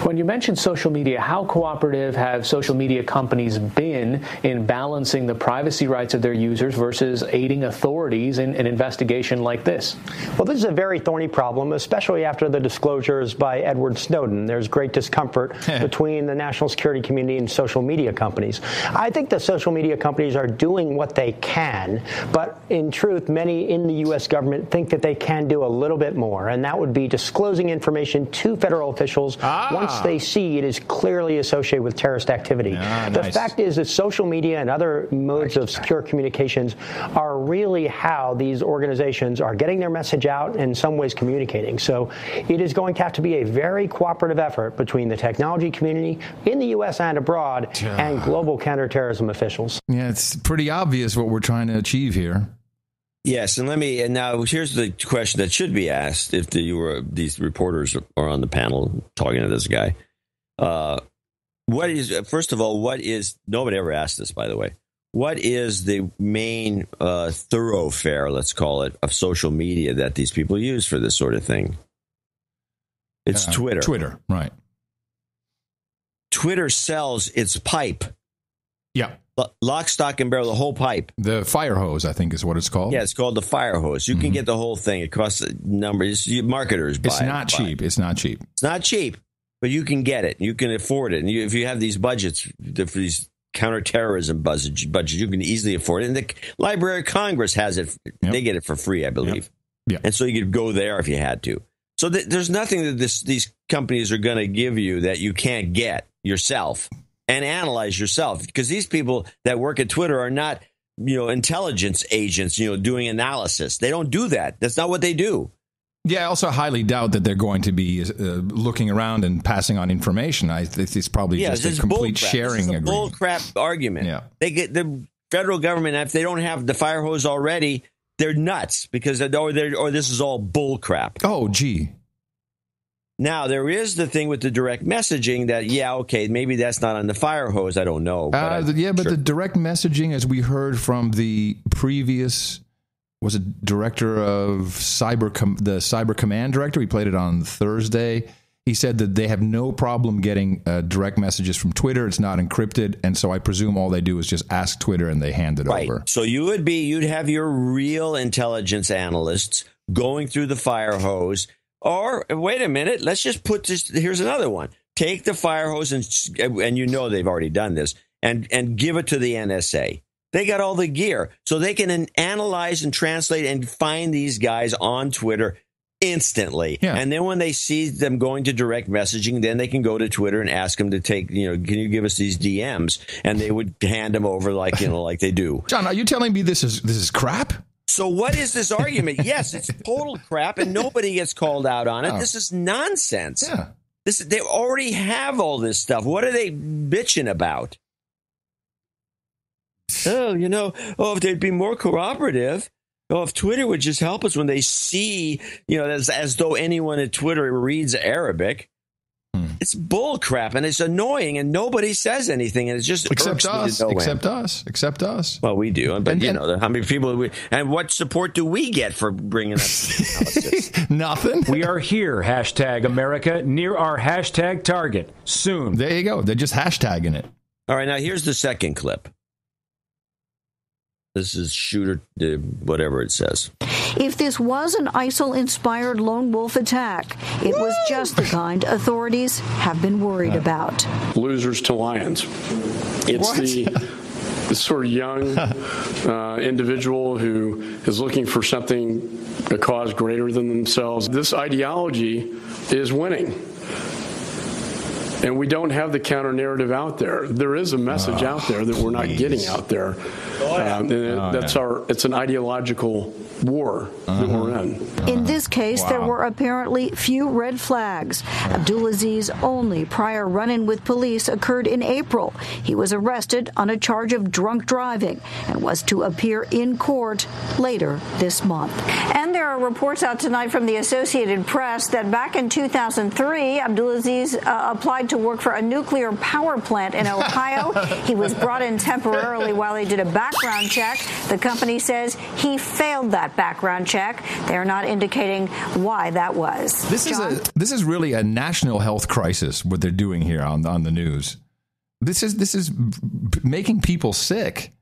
When you mentioned social media, how cooperative have social media companies been in balancing the privacy rights of their users versus aiding authorities in an investigation like this? Well, this is a very thorny problem, especially after the disclosures by Edward Snowden. There's great discomfort between the National national security community and social media companies. I think the social media companies are doing what they can, but in truth, many in the U.S. government think that they can do a little bit more, and that would be disclosing information to federal officials once they see it is clearly associated with terrorist activity. The fact is that social media and other modes of secure communications are really how these organizations are getting their message out and in some ways communicating. So it is going to have to be a very cooperative effort between the technology community in the U.S. and abroad and global counterterrorism officials. Yeah, it's pretty obvious what we're trying to achieve here. Yes, and now here's the question that should be asked if these reporters are on the panel talking to this guy. First of all, nobody ever asked this, by the way, what is the main thoroughfare, let's call it, of social media that these people use for this sort of thing? It's Twitter. Twitter, right. Twitter sells its pipe. Yeah. Lock, stock, and barrel, the whole pipe. The fire hose, I think, is what it's called. Yeah, it's called the fire hose. You can get the whole thing. It costs numbers. Marketers buy it. It's not cheap. It's not cheap. It's not cheap, but you can get it. You can afford it. And if you have these budgets for these counterterrorism budgets, you can easily afford it. And the Library of Congress has it. Yep. They get it for free, I believe. Yep. And so you could go there if you had to. So there's nothing that these companies are going to give you that you can't get yourself and analyze yourself, because these people that work at Twitter are not, intelligence agents, doing analysis. They don't do that. That's not what they do. Yeah, I also highly doubt that they're going to be looking around and passing on information. I think it's probably just a complete sharing agreement. Bull crap argument. Yeah. They get the federal government, if they don't have the fire hose already, they're nuts because or this is all bull crap. Oh, gee. Now, there is the thing with the direct messaging that, maybe that's not on the fire hose. I don't know. But the direct messaging, as we heard from the previous, was it director of the Cyber Command director? He played it on Thursday. He said that they have no problem getting direct messages from Twitter. It's not encrypted. And so I presume all they do is just ask Twitter and they hand it over. So you'd have your real intelligence analysts going through the fire hose. Or, wait a minute, let's just put this, here's another one. Take the fire hose, and they've already done this, and give it to the NSA. They got all the gear. So they can analyze and translate and find these guys on Twitter instantly. Yeah. And then when they see them going to direct messaging, then they can go to Twitter and ask them to take, can you give us these DMs? And they would hand them over like they do. John, are you telling me this is crap? So what is this argument? Yes, it's total crap, and nobody gets called out on it. This is nonsense. Yeah. They already have all this stuff. What are they bitching about? If they'd be more cooperative. If Twitter would just help us when they see, as though anyone at Twitter reads Arabic. It's bull crap, and it's annoying, and nobody says anything, and it's just except us. Well, we do, but how many people and what support do we get for bringing up analysis? Nothing. We are here, #America, near our hashtag target. Soon. There you go. They're just hashtagging it. All right, now here's the second clip. This is shooter, whatever it says. If this was an ISIL-inspired lone wolf attack, it was just the kind authorities have been worried about. Losers to lions. It's the sort of young individual who is looking for something, a cause greater than themselves. This ideology is winning. And we don't have the counter narrative out there. There is a message out there that we're not getting out there. It's an ideological war that we're in. In this case, there were apparently few red flags. Abdulaziz's only prior run-in with police occurred in April. He was arrested on a charge of drunk driving and was to appear in court later this month. And there are reports out tonight from the Associated Press that back in 2003, Abdulaziz applied to work for a nuclear power plant in Ohio. He was brought in temporarily while they did a background check. The company says he failed that background check. They are not indicating why that was. This is really a national health crisis, what they're doing here on the news. This is making people sick.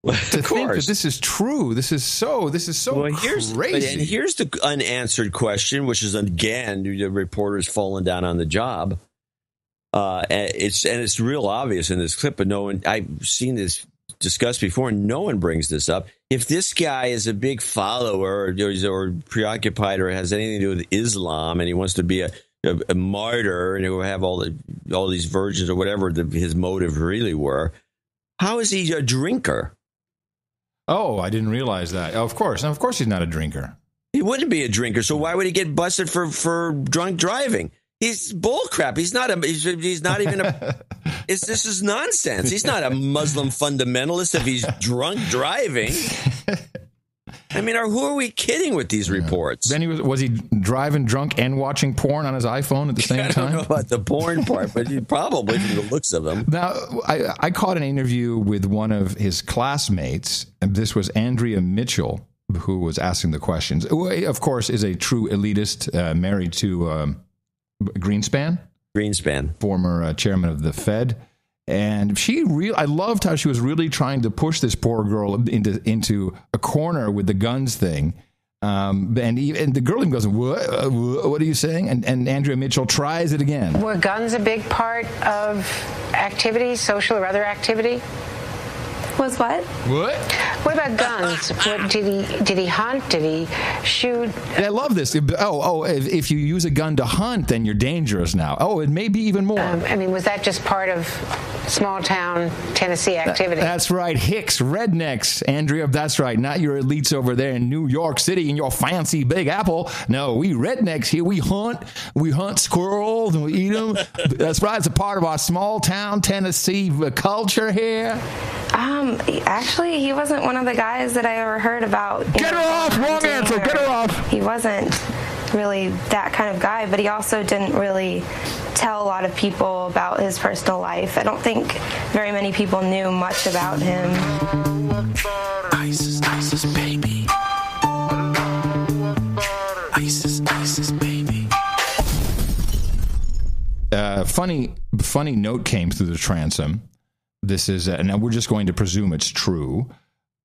To think that this is true. This is so crazy. Here's the unanswered question, which is, again, the reporters falling down on the job. It's real obvious in this clip, but no one, I've seen this discussed before, and no one brings this up. If this guy is a big follower or preoccupied or has anything to do with Islam, and he wants to be a martyr and he'll have all these virgins or whatever his motive really were, how is he a drinker? Oh, I didn't realize that. Oh, of course he's not a drinker. He wouldn't be a drinker, so why would he get busted for drunk driving? He's bullcrap. He's not even a. This is nonsense. He's not a Muslim fundamentalist if he's drunk driving. I mean, who are we kidding with these reports? Then was he driving drunk and watching porn on his iPhone at the same time? I don't know about the porn part, but he probably from the looks of him. Now, I caught an interview with one of his classmates, and this was Andrea Mitchell, who was asking the questions. Who, of course, is a true elitist, married to Greenspan, former chairman of the Fed. And I loved how she was really trying to push this poor girl into a corner with the guns thing. And the girl even goes, what are you saying? And Andrea Mitchell tries it again. Were guns a big part of activity, social or other activity? Was what? What? What about guns? Did he hunt? Did he shoot? I love this. If you use a gun to hunt, then you're dangerous now. Oh, it may be even more. Was that just part of small town Tennessee activity? That's right. Hicks, rednecks, Andrea. That's right. Not your elites over there in New York City in your fancy Big Apple. No, we rednecks here. We hunt squirrels and we eat them. That's right. It's a part of our small town Tennessee culture here. Actually, he wasn't one of the guys that I ever heard about. Get her off! Wrong answer! Get her off! He wasn't really that kind of guy, but he also didn't really tell a lot of people about his personal life. I don't think very many people knew much about him. ISIS, ISIS, baby. ISIS, ISIS, baby. Funny note came through the transom. This is, and now we're just going to presume it's true.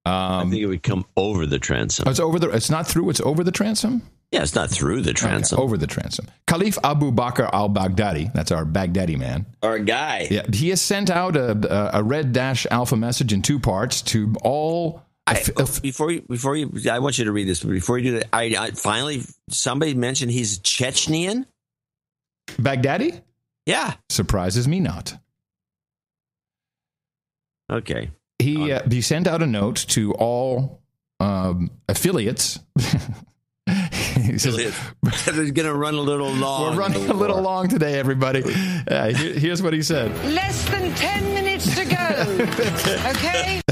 I think it would come over the transom. It's not through. It's over the transom. Yeah, it's not through the transom. Okay, over the transom. Khalif Abu Bakr al-Baghdadi, that's our Baghdadi man. Our guy. Yeah, he has sent out a red dash alpha message in 2 parts to all. Before you, I want you to read this. But before you do that, I finally somebody mentioned he's Chechnyan. Baghdadi? Yeah, surprises me not. Okay. He sent out a note to all affiliates. He says, it's going to run a little long. We're running a little long today, everybody. Here's what he said. Less than 10 minutes to go. Okay?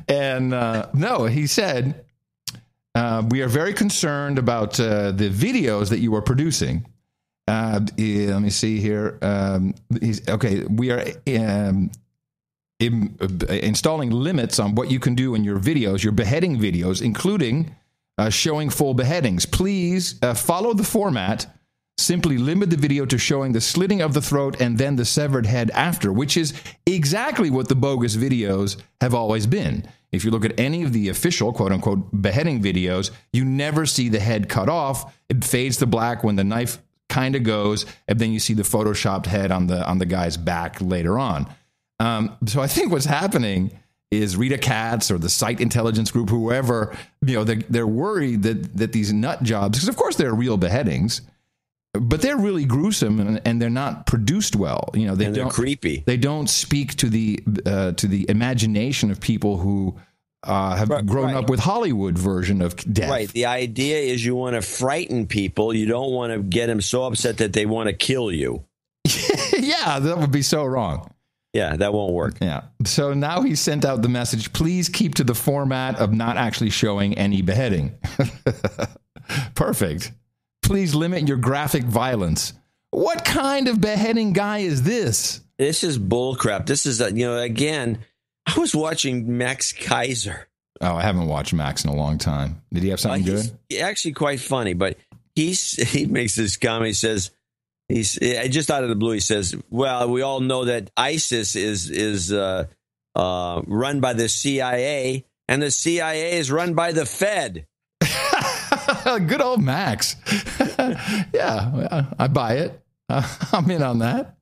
And no, he said, we are very concerned about the videos that you are producing. Let me see here. We are installing limits on what you can do in your videos, your beheading videos, including showing full beheadings. Please follow the format. Simply limit the video to showing the slitting of the throat and then the severed head after, which is exactly what the bogus videos have always been. If you look at any of the official, quote-unquote, beheading videos, you never see the head cut off. It fades to black when the knife kind of goes, and then you see the photoshopped head on the guy's back later on. So I think what's happening is Rita Katz or the Site Intelligence Group, whoever, they're worried that these nut jobs, because of course they're real beheadings, but they're really gruesome and they're not produced well. They're creepy. They don't speak to the imagination of people who have grown up with Hollywood version of death. Right. The idea is you want to frighten people. You don't want to get them so upset that they want to kill you. Yeah, that would be so wrong. Yeah, that won't work. Yeah. So now he sent out the message, please keep to the format of not actually showing any beheading. Perfect. Please limit your graphic violence. What kind of beheading guy is this? This is bullcrap. This is, again, I was watching Max Kaiser. Oh, I haven't watched Max in a long time. Did he have something good? Actually quite funny, but he makes this comment. He says, just out of the blue, he says, well, we all know that ISIS is run by the CIA, and the CIA is run by the Fed. Good old Max. Yeah, I buy it. I'm in on that.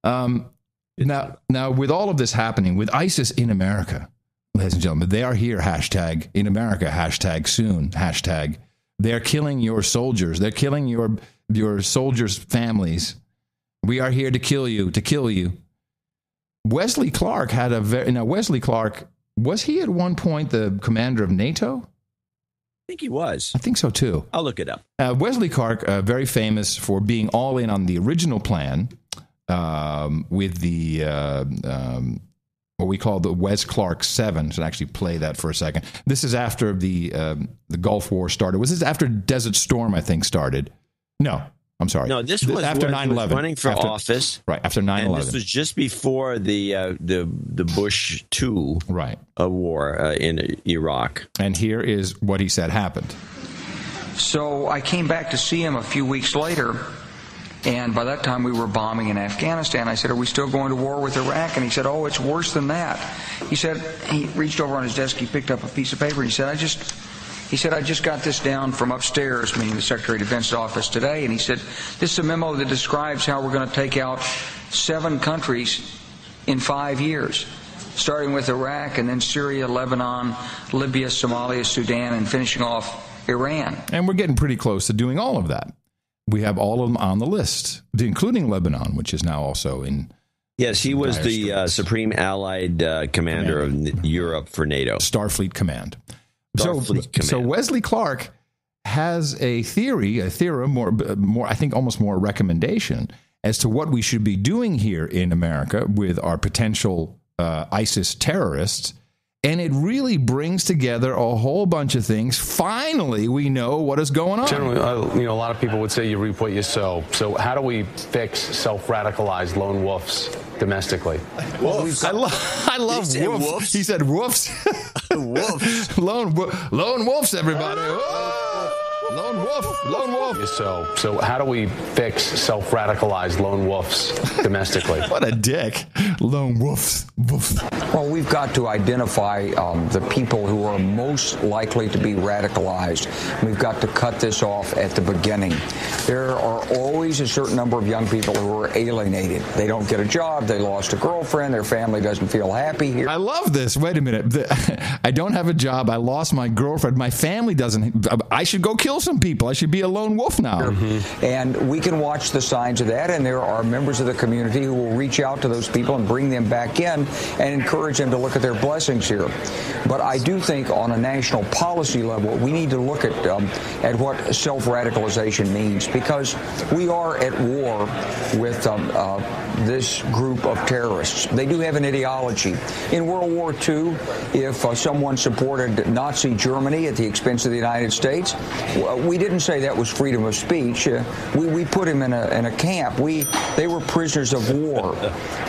Now, with all of this happening, with ISIS in America, ladies and gentlemen, they are here, hashtag in America, hashtag soon, hashtag. They're killing your soldiers. They're killing your soldiers' families. We are here to kill you, to kill you. Wesley Clark had Wesley Clark, was he at one point the commander of NATO? I think he was. I think so, too. I'll look it up. Wesley Clark, very famous for being all in on the original plan with the what we call the Wes Clark 7. Should actually play that for a second. This is after the Gulf War started. Was this after Desert Storm, I think, started? No. I'm sorry. No, this was after 9/11. Running for office, right after 9/11. And this was just before the Bush II war in Iraq. And here is what he said happened. So I came back to see him a few weeks later, and by that time we were bombing in Afghanistan. I said, "Are we still going to war with Iraq?" And he said, "Oh, it's worse than that." He said he reached over on his desk, he picked up a piece of paper, and he said, I just got this down from upstairs, meaning the Secretary of Defense's office today, and he said, this is a memo that describes how we're going to take out 7 countries in 5 years, starting with Iraq and then Syria, Lebanon, Libya, Somalia, Sudan, and finishing off Iran. And we're getting pretty close to doing all of that. We have all of them on the list, including Lebanon, which is now also in... Yes, he was the Supreme Allied Commander of Europe for NATO. Starfleet Command. So Wesley Clark has a theorem, more I think almost more a recommendation as to what we should be doing here in America with our potential ISIS terrorists. And it really brings together a whole bunch of things. Finally, we know what is going on. Generally, a lot of people would say you reap what you sow. So how do we fix self-radicalized lone wolves domestically? Wolves. I love wolves. He said wolves. Wolves. Lone wolves, everybody. Lone wolf. So how do we fix self-radicalized lone wolves domestically? What a dick. Lone wolves. Well, we've got to identify the people who are most likely to be radicalized. We've got to cut this off at the beginning. There are always a certain number of young people who are alienated. They don't get a job. They lost a girlfriend. Their family doesn't feel happy here. I love this. Wait a minute. I don't have a job. I lost my girlfriend. My family doesn't. I should go kill some people. I should be a lone wolf now. Mm-hmm. And we can watch the signs of that, and there are members of the community who will reach out to those people and bring them back in and encourage them to look at their blessings here. But I do think on a national policy level, we need to look at what self-radicalization means, because we are at war with this group of terrorists. They do have an ideology. In World War II, if someone supported Nazi Germany at the expense of the United States, we didn't say that was freedom of speech. We put him in a camp. They were prisoners of war.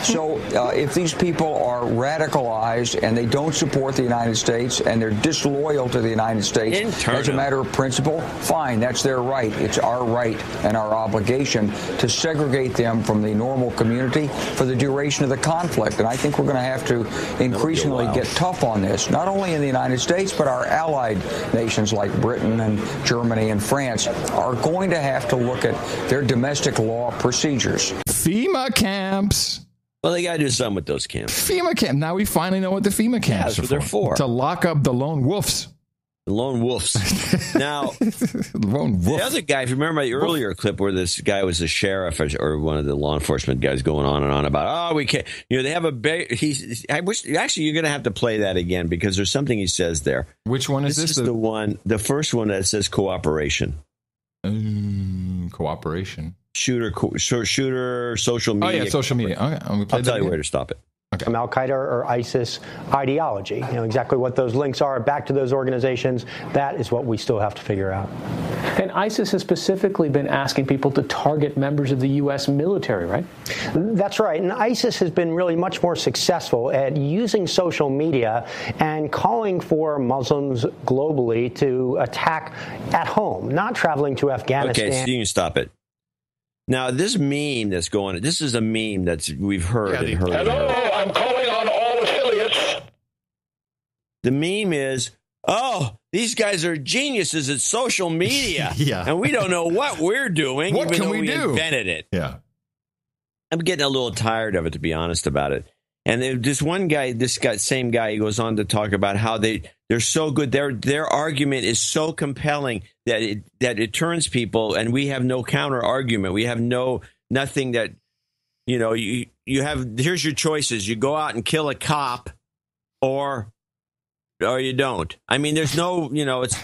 So if these people are radicalized and they don't support the United States and they're disloyal to the United States as a matter of principle, fine, that's their right. It's our right and our obligation to segregate them from the normal community for the duration of the conflict. And I think we're going to have to increasingly get tough on this, not only in the United States, but our allied nations like Britain and Germany and France are going to have to look at their domestic law procedures. FEMA camps. Well, they got to do something with those camps. FEMA camp. Now we finally know what the FEMA camps are they're for. To lock up the lone wolves. The lone wolves. Now, lone wolf. The other guy, if you remember my earlier clip where this guy was a sheriff or one of the law enforcement guys going on and on about, we can't, they have I wish, actually, you're going to have to play that again because there's something he says there. Which one is this? This is the first one that says cooperation. Cooperation. Shooter, social media. Oh, yeah, social media. Okay, I'll tell you where to stop it. Okay. Al-Qaeda or ISIS ideology. Exactly what those links are back to those organizations. That is what we still have to figure out. And ISIS has specifically been asking people to target members of the U.S. military, right? That's right. And ISIS has been really much more successful at using social media and calling for Muslims globally to attack at home, not traveling to Afghanistan. Okay, so you can stop it. Now, this meme that's going on, this is a meme that we've heard and heard. Hello, I'm calling on all affiliates. The meme is, these guys are geniuses at social media. Yeah. And we don't know what we're doing, what even can though we do? Invented it. Yeah. I'm getting a little tired of it, to be honest about it. And this one guy, same guy, he goes on to talk about how they're so good. Their argument is so compelling that it turns people, and we have no counter argument. We have nothing that, you have. Here's your choices: you go out and kill a cop, or you don't. I mean, there's no, it's.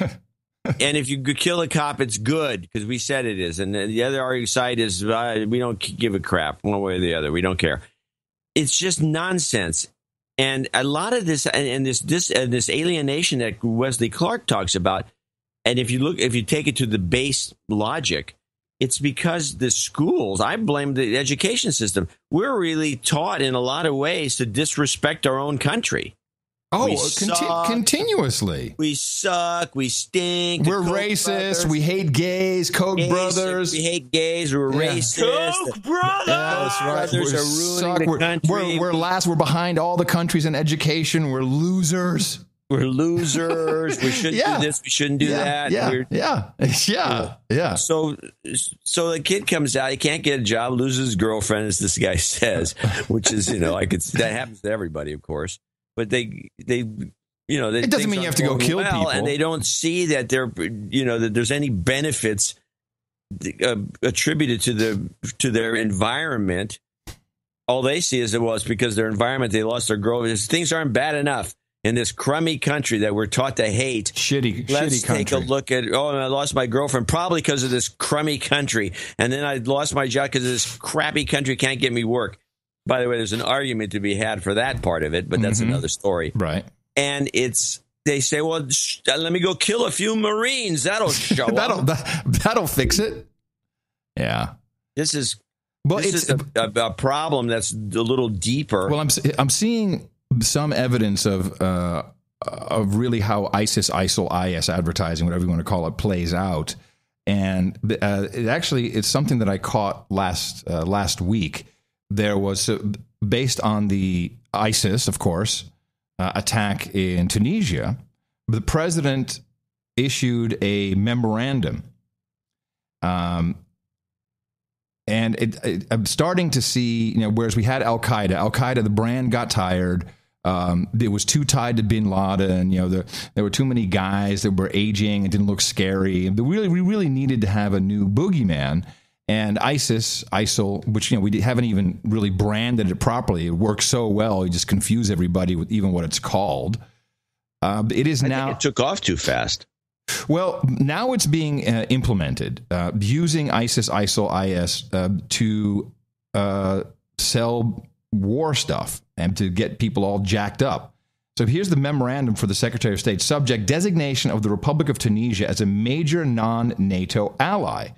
And if you kill a cop, it's good because we said it is. And the other side is we don't give a crap one way or the other. We don't care. It's just nonsense. And a lot of this and this alienation that Wesley Clark talks about. And if you take it to the base logic, it's because the schools, I blame the education system. We're really taught in a lot of ways to disrespect our own country. Continuously. We suck. We stink. We're racist. We hate gays. Koch brothers. We hate gays. We're racist. Koch brothers. That's right. Brothers are ruining the country. We're last. We're behind all the countries in education. We're losers. We're losers. We shouldn't do this. We shouldn't do that. Yeah. So the kid comes out. He can't get a job. Loses his girlfriend, as this guy says, which is that happens to everybody, of course. But they it doesn't mean you have to go kill people, and they don't see that that there's any benefits attributed to their environment. All they see is it's because their environment, they lost their girlfriend. Things aren't bad enough in this crummy country that we're taught to hate. Let's take a look at, I lost my girlfriend probably because of this crummy country, and then I lost my job because this crappy country can't get me work. By the way, there's an argument to be had for that part of it, but that's another story. Right. And they say, well, let me go kill a few Marines. That'll show up. That'll fix it. Yeah. This is a problem that's a little deeper. Well, I'm seeing some evidence of really how ISIS, ISIL, IS advertising, whatever you want to call it, plays out. And it's something that I caught last week. There was, based on the ISIS, of course, attack in Tunisia, the president issued a memorandum. And I'm starting to see, whereas we had Al-Qaeda, the brand got tired. It was too tied to bin Laden. There were too many guys that were aging. It didn't look scary. We really needed to have a new boogeyman. And ISIS, ISIL, which we haven't even really branded it properly. It works so well, you just confuse everybody with even what it's called. It is now. I think it took off too fast. Well, now it's being implemented using ISIS, ISIL, IS to sell war stuff and to get people all jacked up. So here's the memorandum for the Secretary of State. Subject: designation of the Republic of Tunisia as a major non-NATO ally.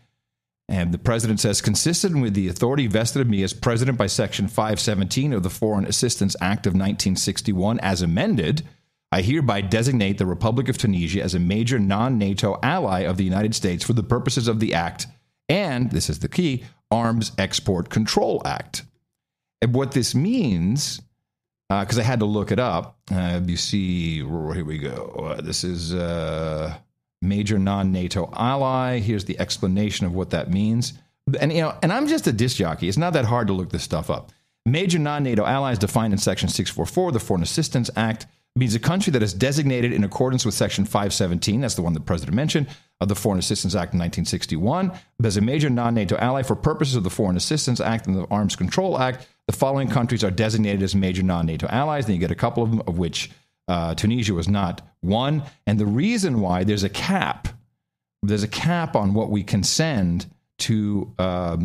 And the president says, consistent with the authority vested in me as president by Section 517 of the Foreign Assistance Act of 1961, as amended, I hereby designate the Republic of Tunisia as a major non-NATO ally of the United States for the purposes of the Act and, this is the key, Arms Export Control Act. And what this means, because I had to look it up, you see, here we go. This is major non-NATO ally. Here's the explanation of what that means. And I'm just a disc jockey. It's not that hard to look this stuff up. Major non-NATO ally is defined in Section 644 of the Foreign Assistance Act. Means a country that is designated in accordance with Section 517, that's the one the president mentioned, of the Foreign Assistance Act of 1961, as a major non-NATO ally for purposes of the Foreign Assistance Act and the Arms Control Act. The following countries are designated as major non-NATO allies. Then you get a couple of them, of which Tunisia was not one. And the reason why there's a cap on what we can send to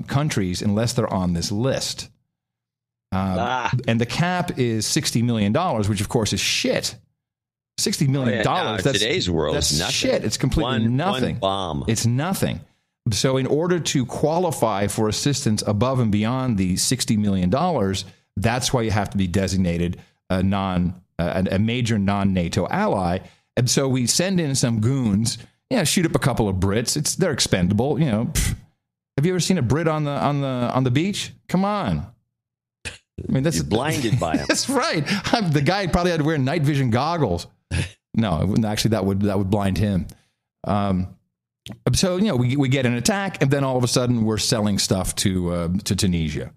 countries unless they're on this list. And the cap is $60 million, which of course is shit. $60 million. That's today's world. That's is nothing. Shit. It's completely nothing. One bomb. It's nothing. So in order to qualify for assistance above and beyond the $60 million, that's why you have to be designated a major non-NATO ally. And so we send in some goons, shoot up a couple of Brits. They're expendable. Have you ever seen a Brit on the beach? Come on. I mean, you're blinded by him. That's right. The guy probably had to wear night vision goggles. No, actually, that would blind him. So we get an attack, and then all of a sudden we're selling stuff to Tunisia.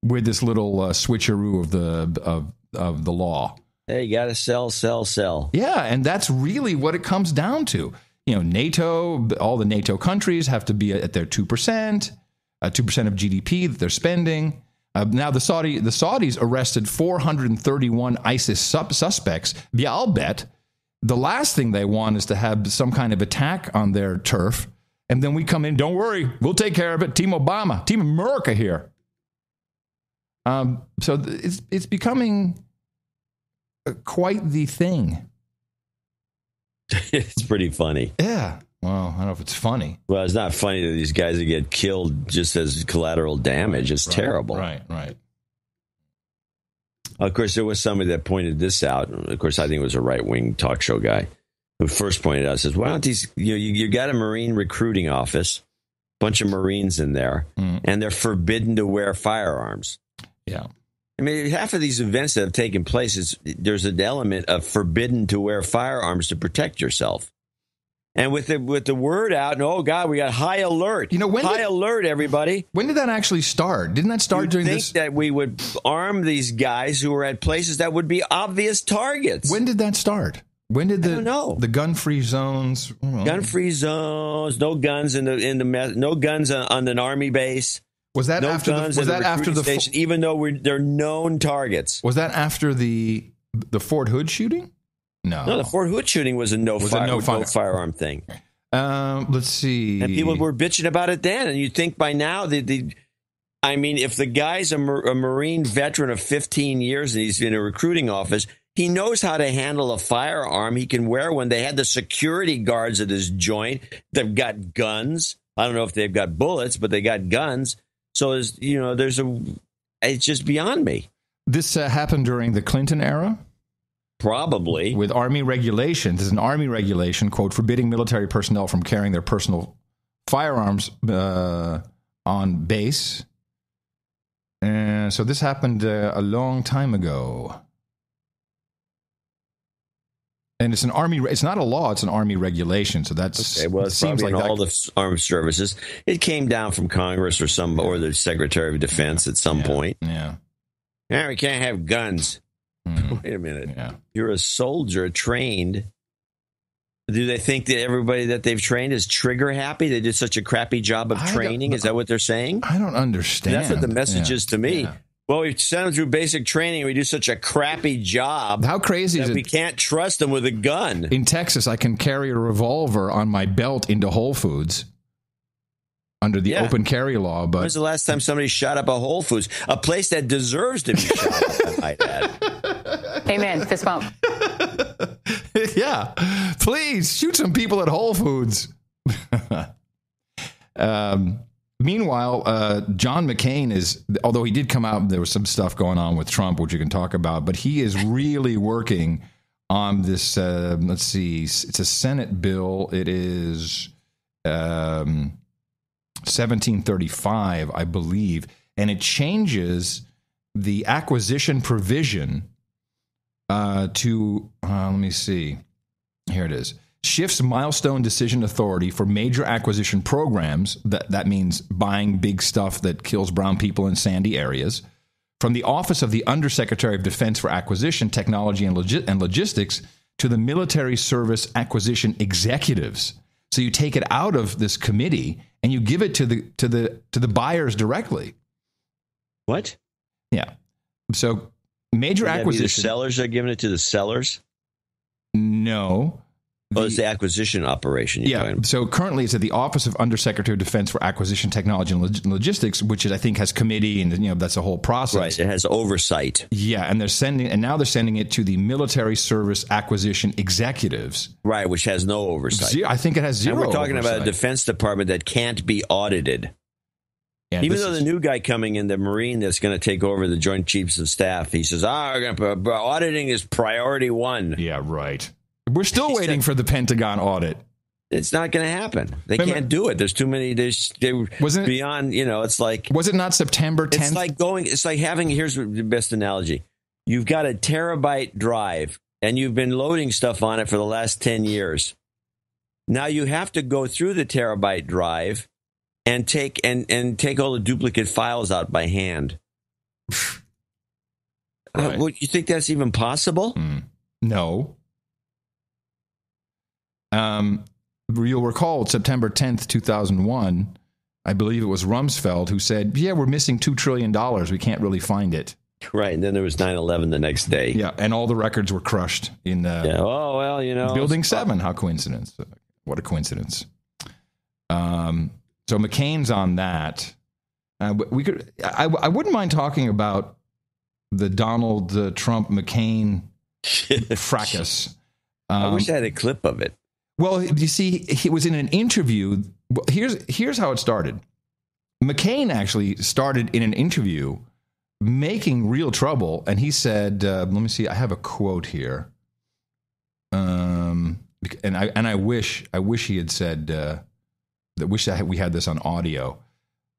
with this little switcheroo of the law. Hey, you got to sell. Yeah, and that's really what it comes down to. NATO, all the NATO countries have to be at their 2%, 2% of GDP that they're spending. Now, the Saudis arrested 431 ISIS suspects. Yeah, I'll bet the last thing they want is to have some kind of attack on their turf. And then we come in, don't worry, we'll take care of it. Team Obama, Team America here. So it's becoming quite the thing. It's pretty funny. Yeah. Well, I don't know if it's funny. Well, it's not funny that these guys that get killed just as collateral damage. It's terrible. Right. Of course, there was somebody that pointed this out. Of course, I think it was a right-wing talk show guy who first pointed out, says, why don't these, you got a Marine recruiting office, bunch of Marines in there, and they're forbidden to wear firearms. Yeah. I mean, half of these events that have taken place, there's an element of forbidden to wear firearms to protect yourself. And with the word out, and oh God, we got high alert. High alert, everybody. When did that actually start? Didn't that start during this? That we would arm these guys who were at places that would be obvious targets. When did that start? When did I don't know. The gun-free zones? Gun-free zones, no guns no guns on an army base. Was that after the station, even though they're known targets? Was that after the Fort Hood shooting? No, the Fort Hood shooting was a no firearm thing. Let's see. And people were bitching about it then. And you'd think by now, if the guy's a Marine veteran of 15 years and he's in a recruiting office, he knows how to handle a firearm he can wear. When they had the security guards at his joint, they've got guns. I don't know if they've got bullets, but they got guns. So it's just beyond me. This happened during the Clinton era? Probably. With Army regulations. There's an Army regulation, quote, forbidding military personnel from carrying their personal firearms on base. And so this happened a long time ago. And it's an Army. It's not a law. It's an Army regulation. So that's okay. Well, it seems like all the armed services. It came down from Congress or the Secretary of Defense at some point. Yeah. Yeah, we can't have guns. Wait a minute. Yeah. You're a soldier trained. Do they think that everybody that they've trained is trigger happy? They did such a crappy job of training. Is that what they're saying? I don't understand. That's what the message is to me. Yeah. Well, we send them through basic training. And we do such a crappy job. How crazy is it? We can't trust them with a gun. In Texas, I can carry a revolver on my belt into Whole Foods under the open carry law. But when's the last time somebody shot up a Whole Foods? A place that deserves to be shot up, I might add. Amen. Fist bump. Yeah. Please shoot some people at Whole Foods. Meanwhile, John McCain is, although he did come out, there was some stuff going on with Trump, which you can talk about, but he is really working on this, let's see, it's a Senate bill. It is 1735, I believe, and it changes the acquisition provision to, let me see, here it is. Shifts milestone decision authority for major acquisition programs, that means buying big stuff that kills brown people in sandy areas, from the Office of the Undersecretary of Defense for Acquisition, Technology, and Logistics to the Military Service Acquisition Executives. So you take it out of this committee and you give it to the buyers directly. What? Yeah. So major acquisition. The sellers are giving it to the sellers? No. It's the acquisition operation. So currently it's at the Office of Undersecretary of Defense for Acquisition, Technology, and Logistics, which I think has committee, and that's a whole process. Right, it has oversight. Yeah, and now they're sending it to the Military Service Acquisition Executives. Right, which has no oversight. I think it has zero. And we're talking oversight. about a Defense Department that can't be audited. Yeah, even though the new guy coming in, the Marine that's going to take over the Joint Chiefs of Staff, he says, auditing is priority one. Yeah, right. We're still waiting for the Pentagon audit. It's not going to happen. They can't do it. There's too many. Wasn't beyond, it's like. Was it not September 10th? It's like having, here's the best analogy. You've got a terabyte drive and you've been loading stuff on it for the last 10 years. Now you have to go through the terabyte drive and take all the duplicate files out by hand. Right. Well, you think that's even possible? No. You'll recall September 10th, 2001, I believe it was Rumsfeld who said, yeah, we're missing $2 trillion. We can't really find it. Right, and then there was 9/11 the next day. Yeah, and all the records were crushed in Building 7. How coincidence. What a coincidence. So McCain's on that. I wouldn't mind talking about the Donald Trump McCain fracas. I wish I had a clip of it. Well, you see, he was in an interview. Here's how it started. McCain actually started in an interview making real trouble, and he said, let me see, I have a quote here. And I wish he had said that we had this on audio.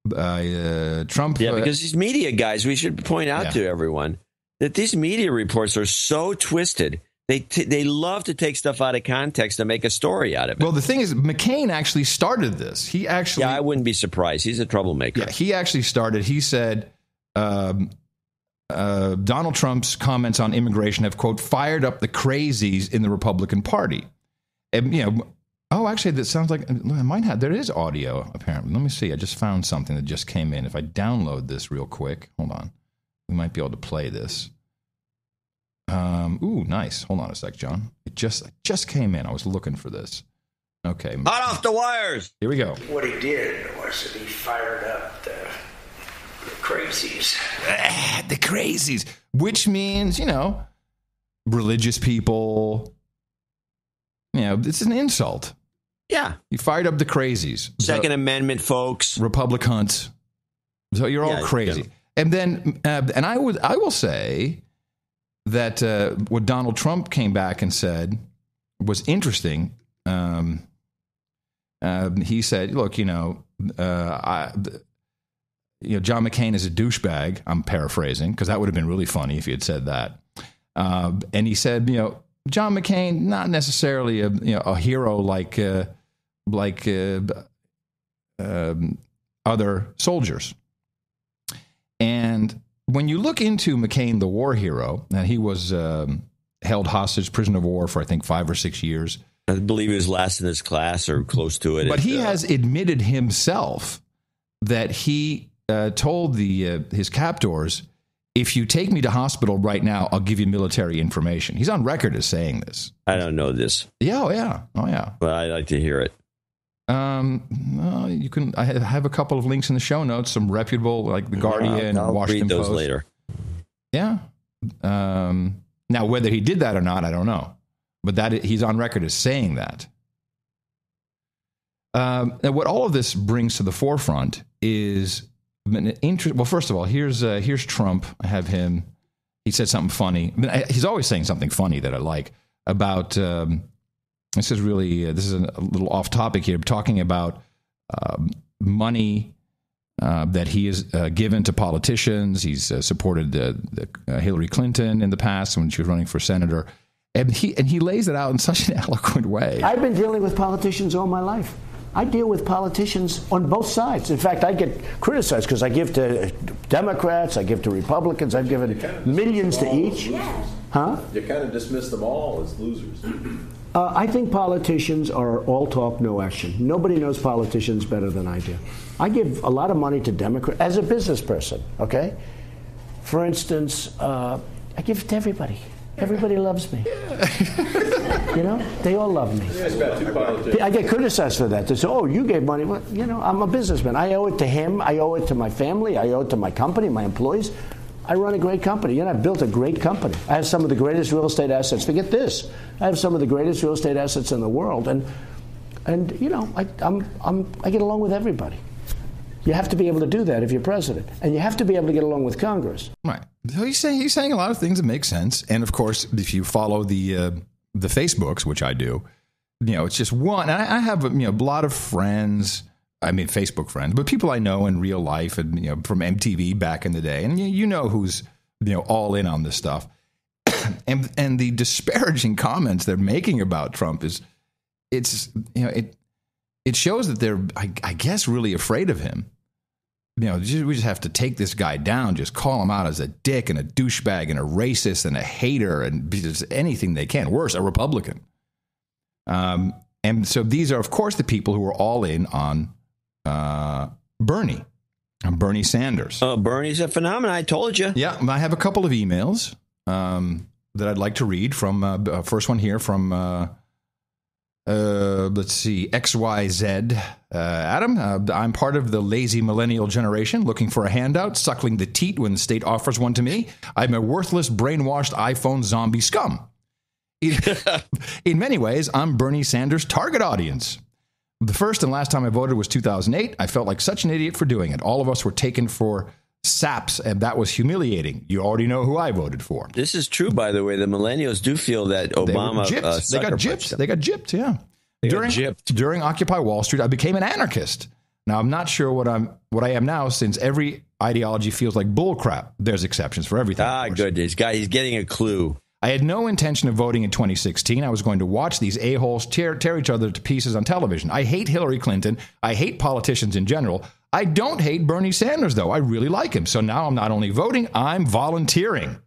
Trump. Yeah, because these media guys, we should point out to everyone that these media reports are so twisted. They love to take stuff out of context and make a story out of it. Well, the thing is, McCain actually started this. I wouldn't be surprised. He's a troublemaker. Yeah, he actually started. He said Donald Trump's comments on immigration have, quote, fired up the crazies in the Republican Party. And, actually, that sounds like there is audio, apparently. Let me see. I just found something that just came in. If I download this real quick, hold on. We might be able to play this. Nice. Hold on a sec, John. It just came in. I was looking for this. Okay. Hot off the wires. Here we go. What he did was that he fired up the crazies. The crazies. Which means, religious people. It's an insult. Yeah. He fired up the crazies. Second Amendment folks. Republicans. So you're all crazy. Yeah. And then, and I will say that what Donald Trump came back and said was interesting. He said, look, John McCain is a douchebag. I'm paraphrasing because that would have been really funny if he had said that. And he said, John McCain, not necessarily a hero like other soldiers. And when you look into McCain, the war hero, and he was held hostage, prisoner of war for, I think, 5 or 6 years. I believe he was last in his class or close to it. But he has admitted himself that he told his captors, if you take me to hospital right now, I'll give you military information. He's on record as saying this. I don't know this. Yeah, oh yeah. But I'd like to hear it. You can. I have a couple of links in the show notes. Some reputable, like the Guardian, I'll Washington read those Post. later. Yeah. Now, whether he did that or not, I don't know. But he's on record as saying that. And what all of this brings to the forefront is well, first of all, here's Trump. I have him. He said something funny. He's always saying something funny that I like about. This is a little off topic here, talking about money that he has given to politicians. He's supported Hillary Clinton in the past when she was running for senator. And he lays it out in such an eloquent way. I've been dealing with politicians all my life. I deal with politicians on both sides. In fact, I get criticized because I give to Democrats, I give to Republicans, I've given millions to each. Huh? You kind of dismiss them all as losers. I think politicians are all talk, no action. Nobody knows politicians better than I do. I give a lot of money to Democrats as a business person, okay? For instance, I give it to everybody. Everybody loves me. They all love me. I get criticized for that. They say, oh, you gave money. Well, I'm a businessman. I owe it to him. I owe it to my family. I owe it to my company, my employees. I run a great company. I've built a great company. I have some of the greatest real estate assets. Forget this. I have some of the greatest real estate assets in the world. And I get along with everybody. You have to be able to do that if you're president. And you have to be able to get along with Congress. Right. So he's saying a lot of things that make sense. And of course, if you follow the Facebooks, which I do, it's just one. And I have a lot of friends. I mean, Facebook friends, but people I know in real life and, from MTV back in the day. And who's, all in on this stuff. and the disparaging comments they're making about Trump it shows that they're, I guess, really afraid of him. we just have to take this guy down, just call him out as a dick and a douchebag and a racist and a hater and just anything they can. Worse, a Republican. And so these are, of course, the people who are all in on Bernie. Bernie Sanders. Oh, Bernie's a phenomenon. I told you. Yeah, I have a couple of emails that I'd like to read from. First one here from, let's see, XYZ. Adam, I'm part of the lazy millennial generation looking for a handout, suckling the teat when the state offers one to me. I'm a worthless, brainwashed iPhone zombie scum. In many ways, I'm Bernie Sanders' target audience. The first and last time I voted was 2008. I felt like such an idiot for doing it. All of us were taken for saps, and that was humiliating. You already know who I voted for. This is true, by the way. The millennials do feel that Obama... They got gypped, yeah. During Occupy Wall Street, I became an anarchist. Now, I'm not sure what I am now, since every ideology feels like bullcrap. There's exceptions for everything. Good. He's getting a clue. I had no intention of voting in 2016. I was going to watch these a-holes tear each other to pieces on television. I hate Hillary Clinton. I hate politicians in general. I don't hate Bernie Sanders, though. I really like him. So now I'm not only voting, I'm volunteering.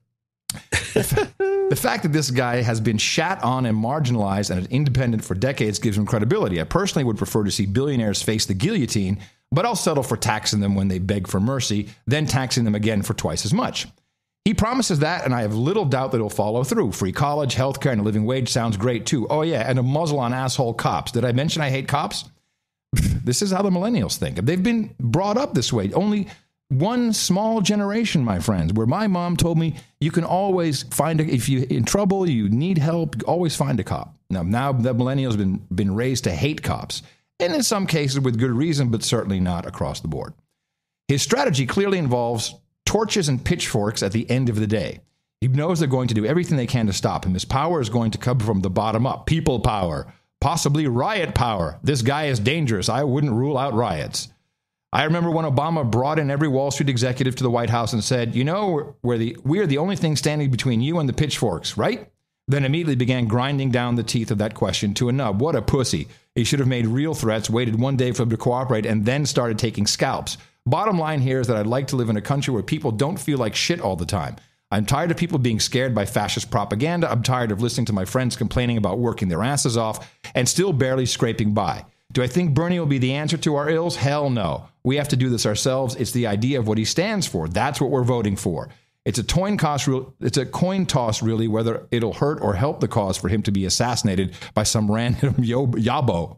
The fact that this guy has been shat on and marginalized and is independent for decades gives him credibility. I personally would prefer to see billionaires face the guillotine, but I'll settle for taxing them when they beg for mercy, then taxing them again for twice as much. He promises that, and I have little doubt that he'll follow through. Free college, healthcare, and a living wage sounds great, too. Oh, yeah, and a muzzle on asshole cops. Did I mention I hate cops? This is how the millennials think. They've been brought up this way. Only one small generation, my friends, where my mom told me you can always find if you're in trouble, you need help, always find a cop. Now the millennials have been raised to hate cops, and in some cases with good reason, but certainly not across the board. His strategy clearly involves torches and pitchforks at the end of the day. He knows they're going to do everything they can to stop him. His power is going to come from the bottom up. People power, possibly riot power. This guy is dangerous. I wouldn't rule out riots. I remember when Obama brought in every Wall Street executive to the White House and said, you know, we're the only thing standing between you and the pitchforks, right? Then immediately began grinding down the teeth of that question to a nub. What a pussy. He should have made real threats, waited one day for him to cooperate, and then started taking scalps. Bottom line here is that I'd like to live in a country where people don't feel like shit all the time. I'm tired of people being scared by fascist propaganda. I'm tired of listening to my friends complaining about working their asses off and still barely scraping by. Do I think Bernie will be the answer to our ills? Hell no. We have to do this ourselves. It's the idea of what he stands for. That's what we're voting for. It's a coin toss, really, whether it'll hurt or help the cause for him to be assassinated by some random yabo.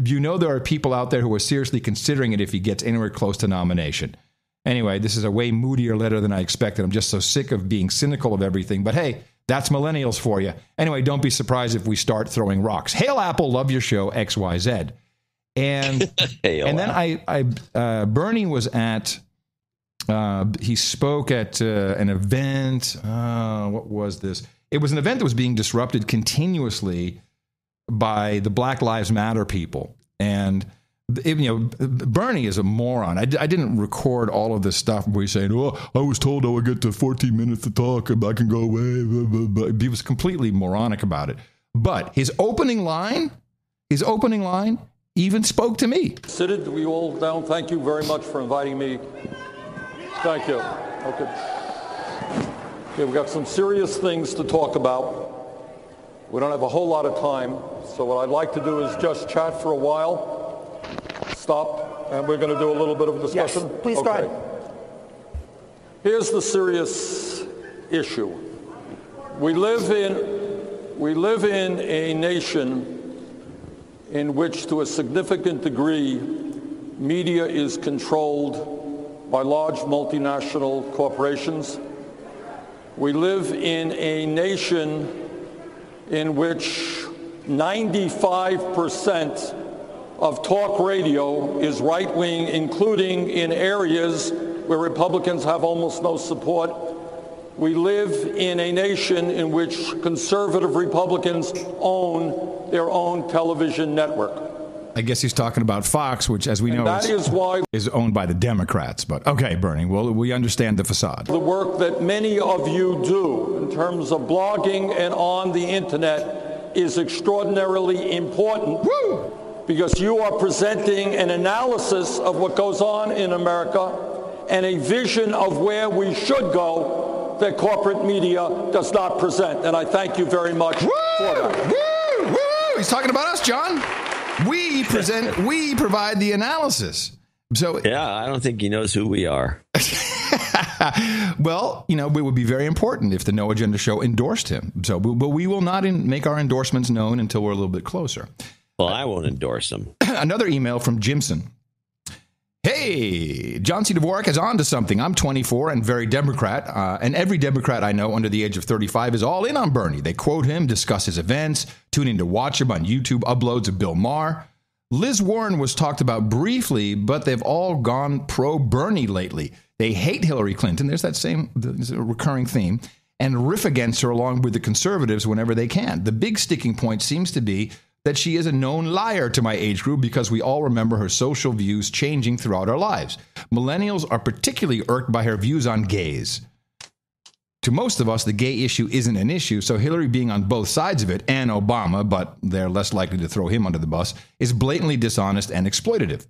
You know there are people out there who are seriously considering it if he gets anywhere close to nomination. Anyway, this is a way moodier letter than I expected. I'm just so sick of being cynical of everything. But hey, that's millennials for you. Anyway, don't be surprised if we start throwing rocks. Hail Apple, love your show, XYZ. And then Bernie was at... he spoke at an event. What was this? It was an event that was being disrupted continuously by the Black Lives Matter people. And, Bernie is a moron. I didn't record all of this stuff where he's saying, oh, I was told I would get to 14 minutes to talk and I can go away. But he was completely moronic about it. But his opening line even spoke to me. Seated, we all down. Thank you very much for inviting me. Thank you. Okay, we've got some serious things to talk about. We don't have a whole lot of time, so what I'd like to do is just chat for a while, stop, and we're going to do a little bit of a discussion. Yes, please go ahead. Here's the serious issue. We live in a nation in which, to a significant degree, media is controlled by large multinational corporations. We live in a nation in which 95% of talk radio is right-wing, including in areas where Republicans have almost no support. We live in a nation in which conservative Republicans own their own television network. I guess he's talking about Fox, which, as we know, is owned by the Democrats. But okay, Bernie, well, we understand the facade. The work that many of you do in terms of blogging and on the internet is extraordinarily important. Woo! because you are presenting an analysis of what goes on in America and a vision of where we should go that corporate media does not present. And I thank you very much for that. Woo! Woo! He's talking about us, John. We provide the analysis. So yeah, I don't think he knows who we are. Well, it would be very important if the No Agenda Show endorsed him. So, but we will not make our endorsements known until we're a little bit closer. Well, I won't endorse him. Another email from Jimson. Hey, John C. Dvorak is on to something. I'm 24 and very Democrat, and every Democrat I know under the age of 35 is all in on Bernie. They quote him, discuss his events, tune in to watch him on YouTube, uploads of Bill Maher. Liz Warren was talked about briefly, but they've all gone pro-Bernie lately. They hate Hillary Clinton. There's that same recurring theme, and riff against her along with the conservatives whenever they can. The big sticking point seems to be that she is a known liar to my age group because we all remember her social views changing throughout our lives. Millennials are particularly irked by her views on gays. To most of us, the gay issue isn't an issue, so Hillary being on both sides of it, and Obama, but they're less likely to throw him under the bus, is blatantly dishonest and exploitative.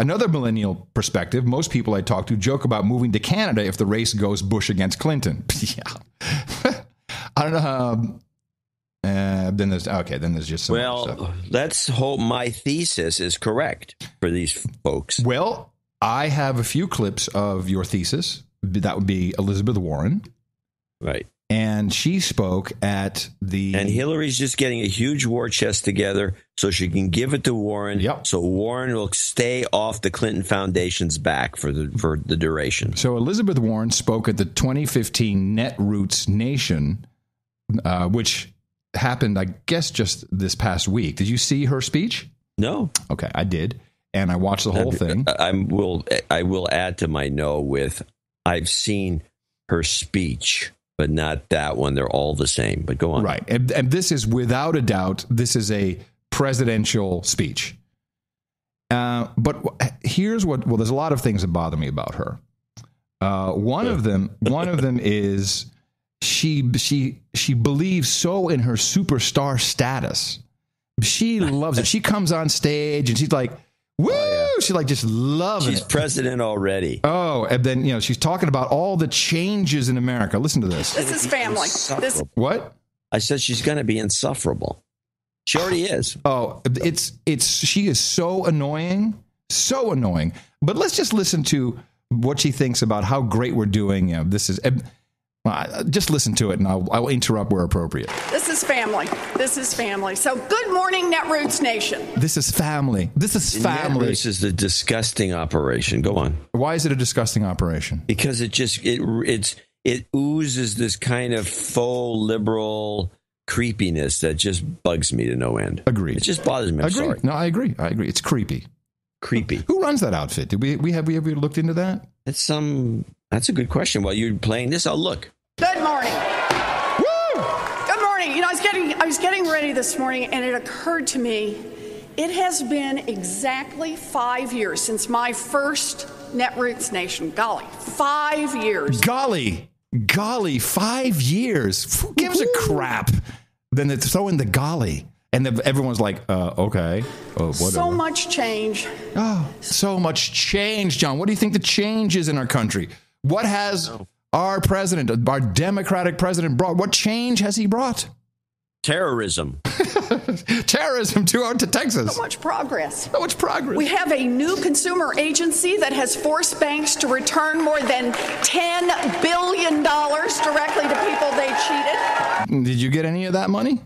Another millennial perspective, most people I talk to joke about moving to Canada if the race goes Bush against Clinton. Yeah. I don't know. Then there's just some Well, let's hope my thesis is correct for these folks. Well, I have a few clips of your thesis. That would be Elizabeth Warren. Right. And she spoke at the... And Hillary's just getting a huge war chest together so she can give it to Warren. Yep. So Warren will stay off the Clinton Foundation's back for the duration. So Elizabeth Warren spoke at the 2015 Netroots Nation, which happened, I guess, just this past week. Did you see her speech? No. Okay, I did. And I watched the whole thing. I will add to my no with I've seen her speech, but not that one. They're all the same. But go on. Right. And this is, without a doubt, this is a presidential speech. But here's what, well, there's a lot of things that bother me about her. One of them is she believes so in her superstar status. She loves it. She comes on stage and she's like, woo! Oh, yeah. She like just loves it. She's president already. Oh, and then, she's talking about all the changes in America. Listen to this. This is family. What? I said she's going to be insufferable. She already is. Oh, she is so annoying. So annoying. But let's just listen to what she thinks about how great we're doing. This is... just listen to it, and I'll interrupt where appropriate. This is family. This is family. So good morning, Netroots Nation. This is family. This is family. Netroots is the disgusting operation. Go on. Why is it a disgusting operation? Because it oozes this kind of faux liberal creepiness that just bugs me to no end. Agreed. It just bothers me. I'm sorry. No, I agree. It's creepy. Creepy. Who runs that outfit? Did we have looked into that? That's a good question. While you're playing this, I'll look. Good morning. Woo! Good morning. I was getting ready this morning, and it occurred to me, it has been exactly 5 years since my first Netroots Nation. Golly, 5 years. Golly, 5 years. Who gives a crap? Then they throw in the golly. And then everyone's like, okay. Oh, whatever. So much change. Oh, so much change, John. What do you think the change is in our country? What has our president, our Democratic president, brought? What change has he brought? Terrorism. Terrorism to Texas. So much progress. So much progress. We have a new consumer agency that has forced banks to return more than $10 billion directly to people they cheated. Did you get any of that money?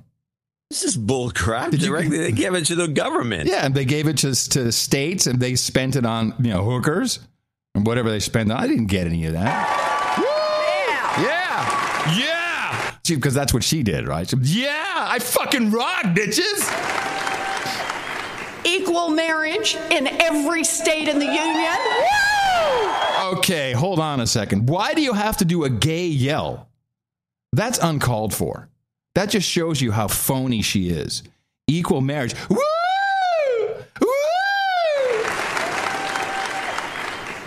This is bull crap. They gave it to the government. Yeah, and they gave it to states, and they spent it on hookers and whatever they spend on. I didn't get any of that. Yeah. See, because that's what she did, right? So, yeah, I fucking rock, bitches. Equal marriage in every state in the union. Woo! Okay, hold on a second. Why do you have to do a gay yell? That's uncalled for. That just shows you how phony she is. Equal marriage. Woo! Woo!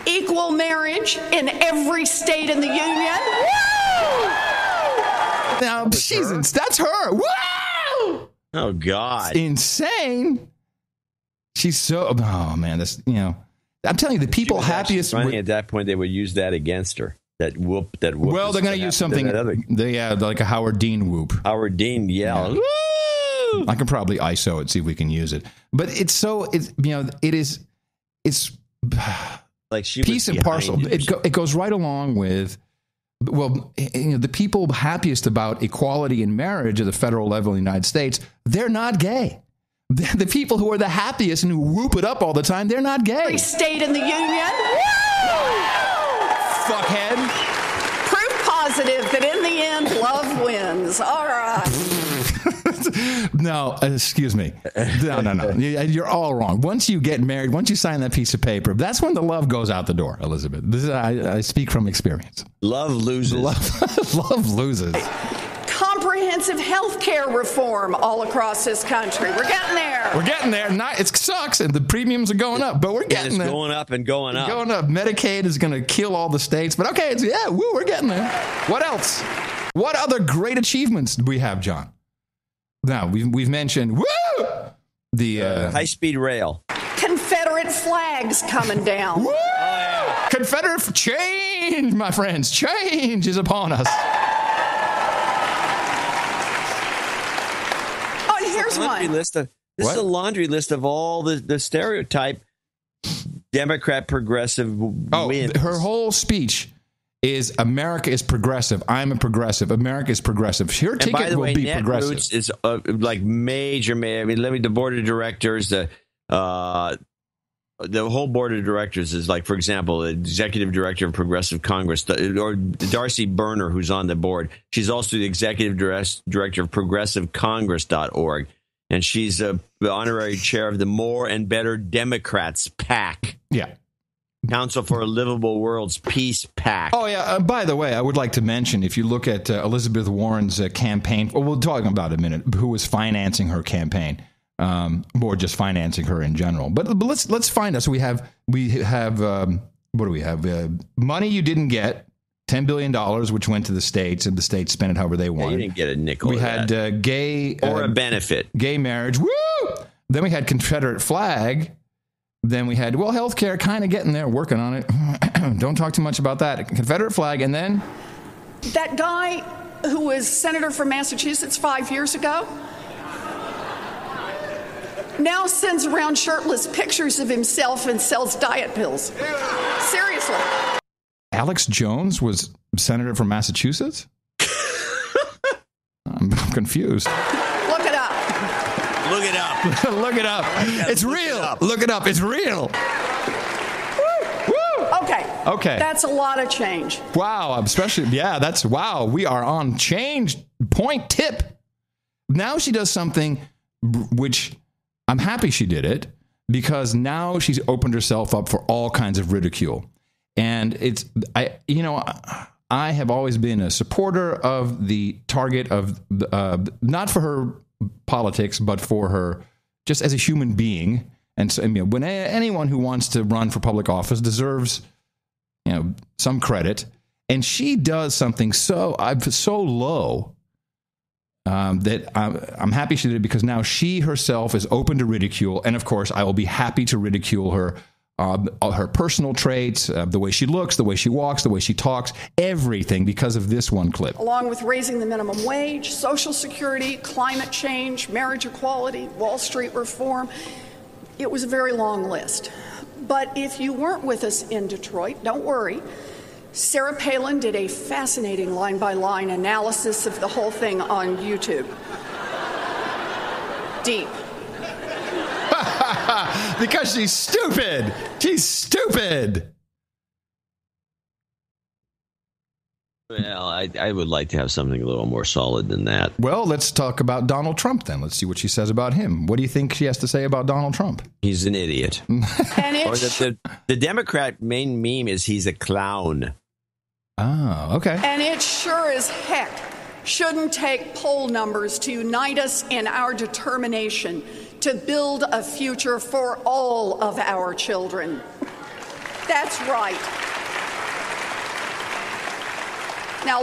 Equal marriage in every state in the union. Woo! Now, that's her. Woo! Oh, God. It's insane. She's so, oh man, this, I'm telling you, the people happiest. At that point, they would use that against her. That whoop. Well, they're going to use something. Like a Howard Dean whoop. Howard Dean yell. Yeah. I can probably ISO it, see if we can use it. But it's like she piece and parcel. It goes right along with, the people happiest about equality in marriage at the federal level in the United States, they're not gay. The people who are the happiest and who whoop it up all the time, they're not gay. Every state in the union. Fuckhead. Proof positive that in the end, love wins. All right. No, excuse me. No. You're all wrong. Once you get married, once you sign that piece of paper, that's when the love goes out the door, Elizabeth. I speak from experience. Love loses. Love loses. Comprehensive health care reform all across this country. We're getting there. We're getting there. It sucks, and the premiums are going up, but we're getting there. Going up and going up. Going up. Medicaid is going to kill all the states, but okay, we're getting there. What else? What other great achievements do we have, John? Now, we've mentioned, the high-speed rail. Confederate flags coming down. Woo! Oh, yeah. Confederate change, my friends. Change is upon us. Oh, and here's one. This is a laundry list of all the stereotype Democrat progressive wins. Her whole speech is America is progressive. I'm a progressive. America is progressive. Her ticket will be progressive. Roots is like major. I mean, the board of directors, the whole board of directors is like, for example, the executive director of Progressive Congress, or Darcy Berner, who's on the board. She's also the executive director of ProgressiveCongress.org, and she's the honorary chair of the More and Better Democrats PAC. Yeah. Council for a Livable World's Peace PAC. Oh, yeah. By the way, I would like to mention, if you look at Elizabeth Warren's campaign, we'll talk about it in a minute, who was financing her campaign, or just financing her in general. But let's find out. So we have what do we have? Money you didn't get, $10 billion, which went to the states, and the states spent it however they wanted. You didn't get a nickel. We had gay or a benefit, gay marriage. Woo! Then we had Confederate flag. Then we had, healthcare, kind of getting there, working on it. Don't talk too much about that. Confederate flag, and then? That guy who was senator from Massachusetts 5 years ago now sends around shirtless pictures of himself and sells diet pills. Seriously. Alex Jones was senator from Massachusetts? I'm confused. Look it up. Look it up. Look it up. It's real. Look it up. It's real. Woo! Okay. That's a lot of change. Wow. Especially, wow. We are on change point tip. Now she does something which I'm happy she did it, because now she's opened herself up for all kinds of ridicule. And I have always been a supporter of the target of, not for her politics, but for her just as a human being. And so, when anyone who wants to run for public office deserves, some credit, and she does something so low that I'm happy she did it, because now she herself is open to ridicule, and of course I will be happy to ridicule her. Her personal traits, the way she looks, the way she walks, the way she talks, everything, because of this one clip. Along with raising the minimum wage, Social Security, climate change, marriage equality, Wall Street reform, it was a very long list. But if you weren't with us in Detroit, don't worry. Sarah Palin did a fascinating line-by-line analysis of the whole thing on YouTube. Deep. Because she's stupid. She's stupid. Well, I would like to have something a little more solid than that. Well, let's talk about Donald Trump then. Let's see what she says about him. What do you think she has to say about Donald Trump? He's an idiot. And or the Democrat main meme is he's a clown. Oh, okay. And it sure as heck shouldn't take poll numbers to unite us in our determination to build a future for all of our children. That's right. Now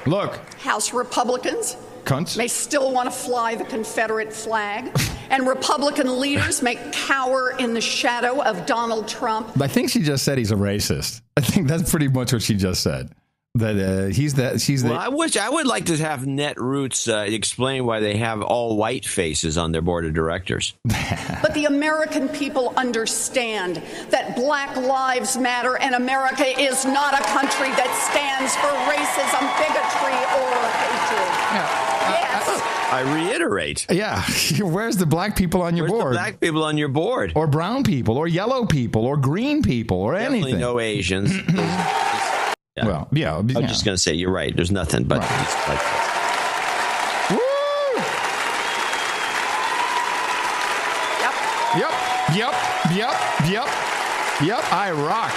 look. House Republicans Cunts. may still want to fly the Confederate flag, and Republican leaders may cower in the shadow of Donald Trump. I think she just said he's a racist. I think that's pretty much what she just said. That she's I would like to have Netroots explain why they have all white faces on their board of directors. But the American people understand that Black Lives Matter, and America is not a country that stands for racism, bigotry, or hatred. Yes. I reiterate. Yeah. Where's the black people on your board? Where's the black people on your board? Or brown people, or yellow people, or green people, or Definitely anything. no Asians. Yeah. Well, yeah. I'm just going to say you're right. There's nothing but just like this. Yep. I rock.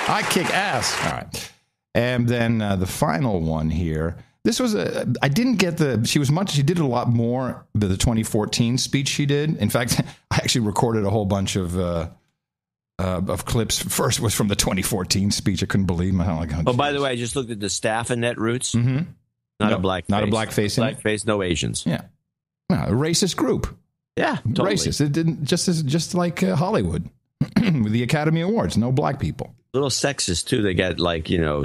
I kick ass. All right. And then the final one here. This was I didn't get she did a lot more the 2014 speech she did. In fact, I actually recorded a whole bunch of clips. First was from the 2014 speech. I couldn't believe it. Oh, by the way, I just looked at the staff in Netroots. Mm-hmm. Not a black face. Black face, no Asians. Yeah. No, a racist group. Yeah, totally. Racist. It didn't just like Hollywood with the Academy Awards. No black people. A little sexist too. They got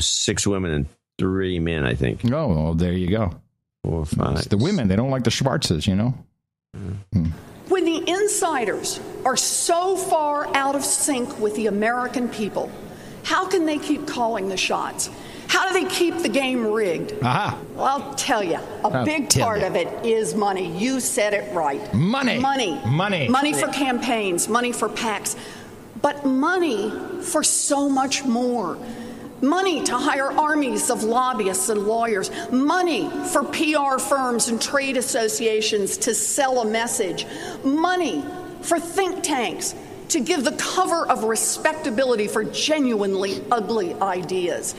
6 women and 3 men, I think. Oh, well, there you go. 4 or 5. It's the women. They don't like the Schwarzes, When the insiders are so far out of sync with the American people, how can they keep calling the shots? How do they keep the game rigged? Aha. Well, I'll tell you, a big part of it is money. You said it right. Money. Money for campaigns, money for PACs, but money for so much more. Money to hire armies of lobbyists and lawyers. Money for PR firms and trade associations to sell a message. Money for think tanks to give the cover of respectability for genuinely ugly ideas.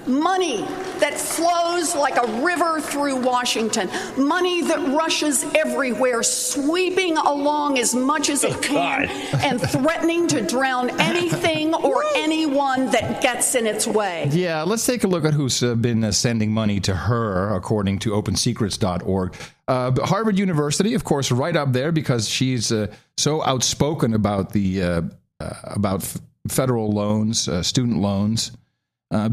Money that flows like a river through Washington. Money that rushes everywhere, sweeping along as much as it can and threatening to drown anything or anyone that gets in its way. Yeah, let's take a look at who's been sending money to her, according to OpenSecrets.org. Harvard University, of course, right up there because she's so outspoken about about federal loans, student loans.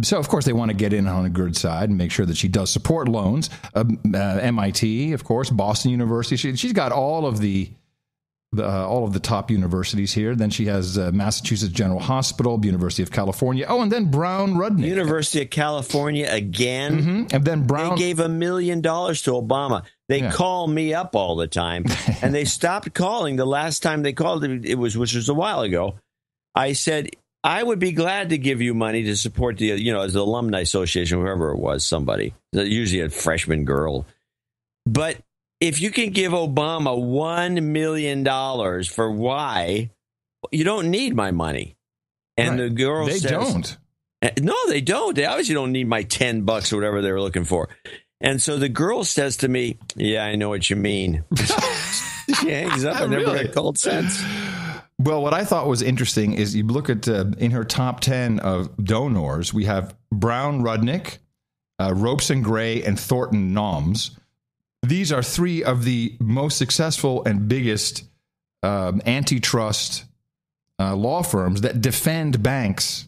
So, of course, they want to get in on a good side and make sure that she does support loans. MIT, of course, Boston University. She's got all of the top universities here. Then she has Massachusetts General Hospital, University of California. Oh, and then Brown Rudnick. University of California again. Mm-hmm. And then Brown. They gave $1 million to Obama. They call me up all the time, and they stopped calling. The last time they called, which was a while ago. I said, I would be glad to give you money to support the, as the Alumni Association, whoever it was, somebody, usually a freshman girl. But if you can give Obama $1 million for why, you don't need my money. And the girl says, they don't. No, they don't. They obviously don't need my $10 or whatever they were looking for. And so the girl says to me, yeah, I know what you mean. She hangs up. I never had cold sense. Well, what I thought was interesting is you look at in her top 10 of donors, we have Brown Rudnick, Robeson Gray, and Thornton Noms. These are 3 of the most successful and biggest antitrust law firms that defend banks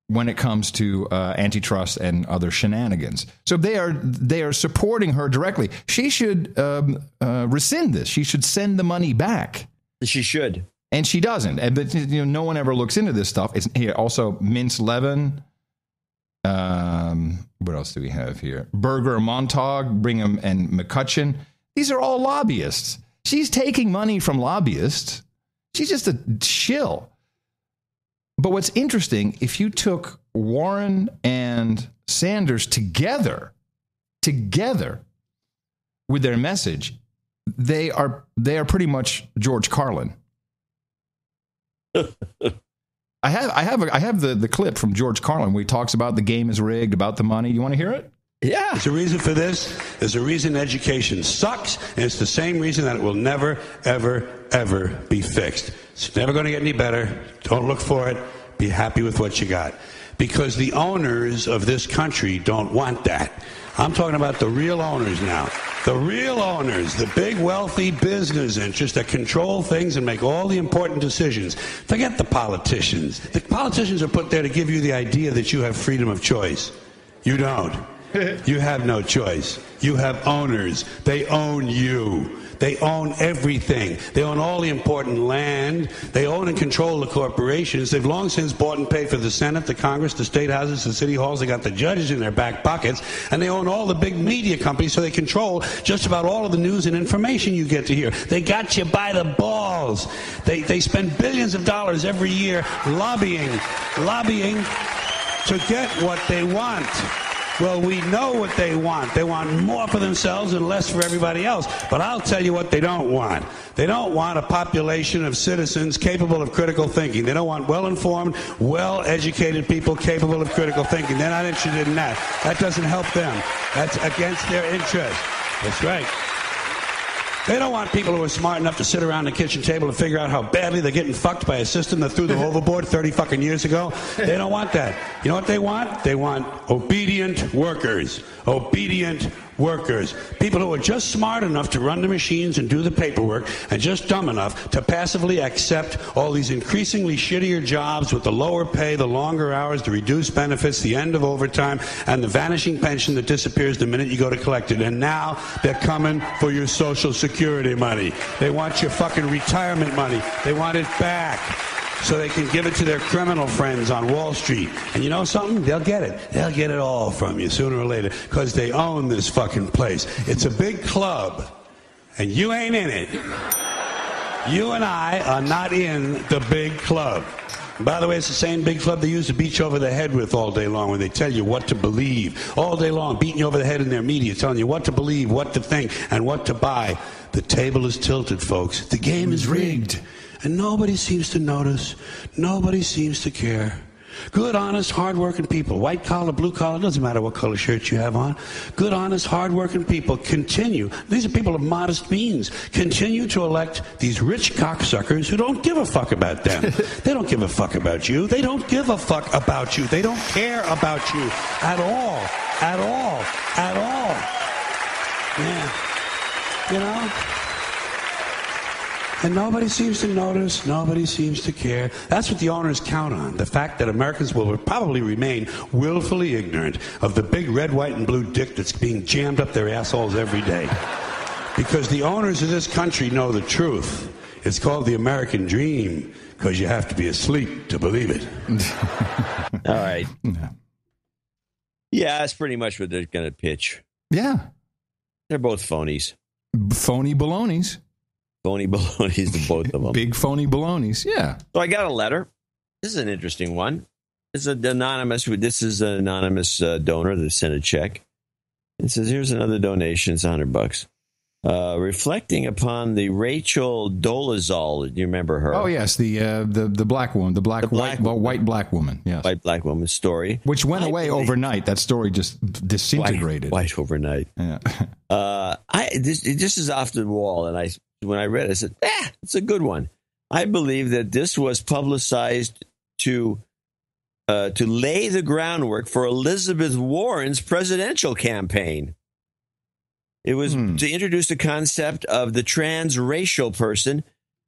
when it comes to antitrust and other shenanigans. So they are supporting her directly. She should rescind this. She should send the money back. She should. And she doesn't. But no one ever looks into this stuff. It's here also Mintz Levin. What else do we have here? Berger, Montag, Brigham, and McCutcheon. These are all lobbyists. She's taking money from lobbyists. She's just a shill. But what's interesting, if you took Warren and Sanders together with their message, they are pretty much George Carlin. I have the clip from George Carlin where he talks about the game is rigged, about the money. You want to hear it? Yeah. There's a reason for this. There's a reason education sucks, and it's the same reason that it will never, ever, ever be fixed. It's never going to get any better. Don't look for it. Be happy with what you got. Because the owners of this country don't want that. I'm talking about the real owners now. The real owners, the big wealthy business interests that control things and make all the important decisions. Forget the politicians. The politicians are put there to give you the idea that you have freedom of choice. You don't. You have no choice. You have owners. They own you. They own everything. They own all the important land. They own and control the corporations. They've long since bought and paid for the Senate, the Congress, the state houses, the city halls. They got the judges in their back pockets. And they own all the big media companies, so they control just about all of the news and information you get to hear. They got you by the balls. They spend billions of dollars every year lobbying to get what they want. Well, we know what they want. They want more for themselves and less for everybody else. But I'll tell you what they don't want. They don't want a population of citizens capable of critical thinking. They don't want well-informed, well-educated people capable of critical thinking. They're not interested in that. That doesn't help them. That's against their interest. That's right. They don't want people who are smart enough to sit around the kitchen table and figure out how badly they're getting fucked by a system that threw them overboard 30 fucking years ago. They don't want that. You know what they want? They want obedient workers. Obedient workers. People who are just smart enough to run the machines and do the paperwork and just dumb enough to passively accept all these increasingly shittier jobs with the lower pay, the longer hours, the reduced benefits, the end of overtime, and the vanishing pension that disappears the minute you go to collect it. And now they're coming for your Social Security money. They want your fucking retirement money. They want it back, so they can give it to their criminal friends on Wall Street. And you know something? They'll get it. They'll get it all from you sooner or later, because they own this fucking place. It's a big club, and you ain't in it. You and I are not in the big club. And by the way, it's the same big club they use to beat you over the head with all day long when they tell you what to believe. All day long, beating you over the head in their media, telling you what to believe, what to think, and what to buy. The table is tilted, folks. The game is rigged. And nobody seems to notice. Nobody seems to care. Good, honest, hard-working people, white collar, blue collar, doesn't matter what color shirt you have on. Good, honest, hard-working people continue. These are people of modest means. Continue to elect these rich cocksuckers who don't give a fuck about them. They don't give a fuck about you. They don't give a fuck about you. They don't care about you at all. At all. At all. Yeah. You know? And nobody seems to notice, nobody seems to care. That's what the owners count on, the fact that Americans will probably remain willfully ignorant of the big red, white, and blue dick that's being jammed up their assholes every day. Because the owners of this country know the truth. It's called the American dream, because you have to be asleep to believe it. All right. Yeah, that's pretty much what they're going to pitch. Yeah. They're both phonies. Phony balonies. Phony balonies, the both of them. Big phony balonies, yeah. So I got a letter. This is an interesting one. This is an anonymous donor that sent a check. It says, here's another donation. It's $100. Reflecting upon the Rachel Dolezal. Do you remember her? Oh, yes, the black woman, white black woman. Yes. White black woman story. Which went away overnight. That story just disintegrated. White overnight. Yeah. This is off the wall, and when I read it, I said, it's a good one. I believe that this was publicized to lay the groundwork for Elizabeth Warren's presidential campaign. It was to introduce the concept of the transracial person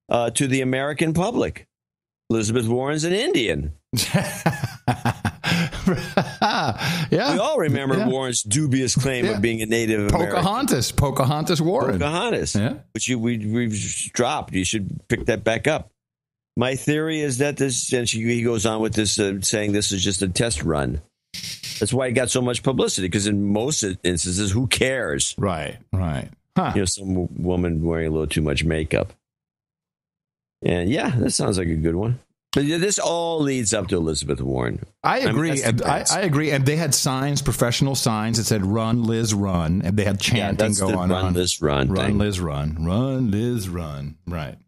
to the American public. Elizabeth Warren's an Indian. Yeah. We all remember Warren's dubious claim of being a Native American. Pocahontas Warren. Pocahontas, which we've dropped. You should pick that back up. My theory is that this, and he goes on with this, saying this is just a test run. That's why it got so much publicity, because in most instances, who cares? Right. Huh. Some woman wearing a little too much makeup. And yeah, that sounds like a good one. But this all leads up to Elizabeth Warren. I agree. I agree. And they had signs, professional signs that said, "Run, Liz, run." And they had chanting go on. Run, Liz, run. Run, Liz, run. Run, Liz, run. Right.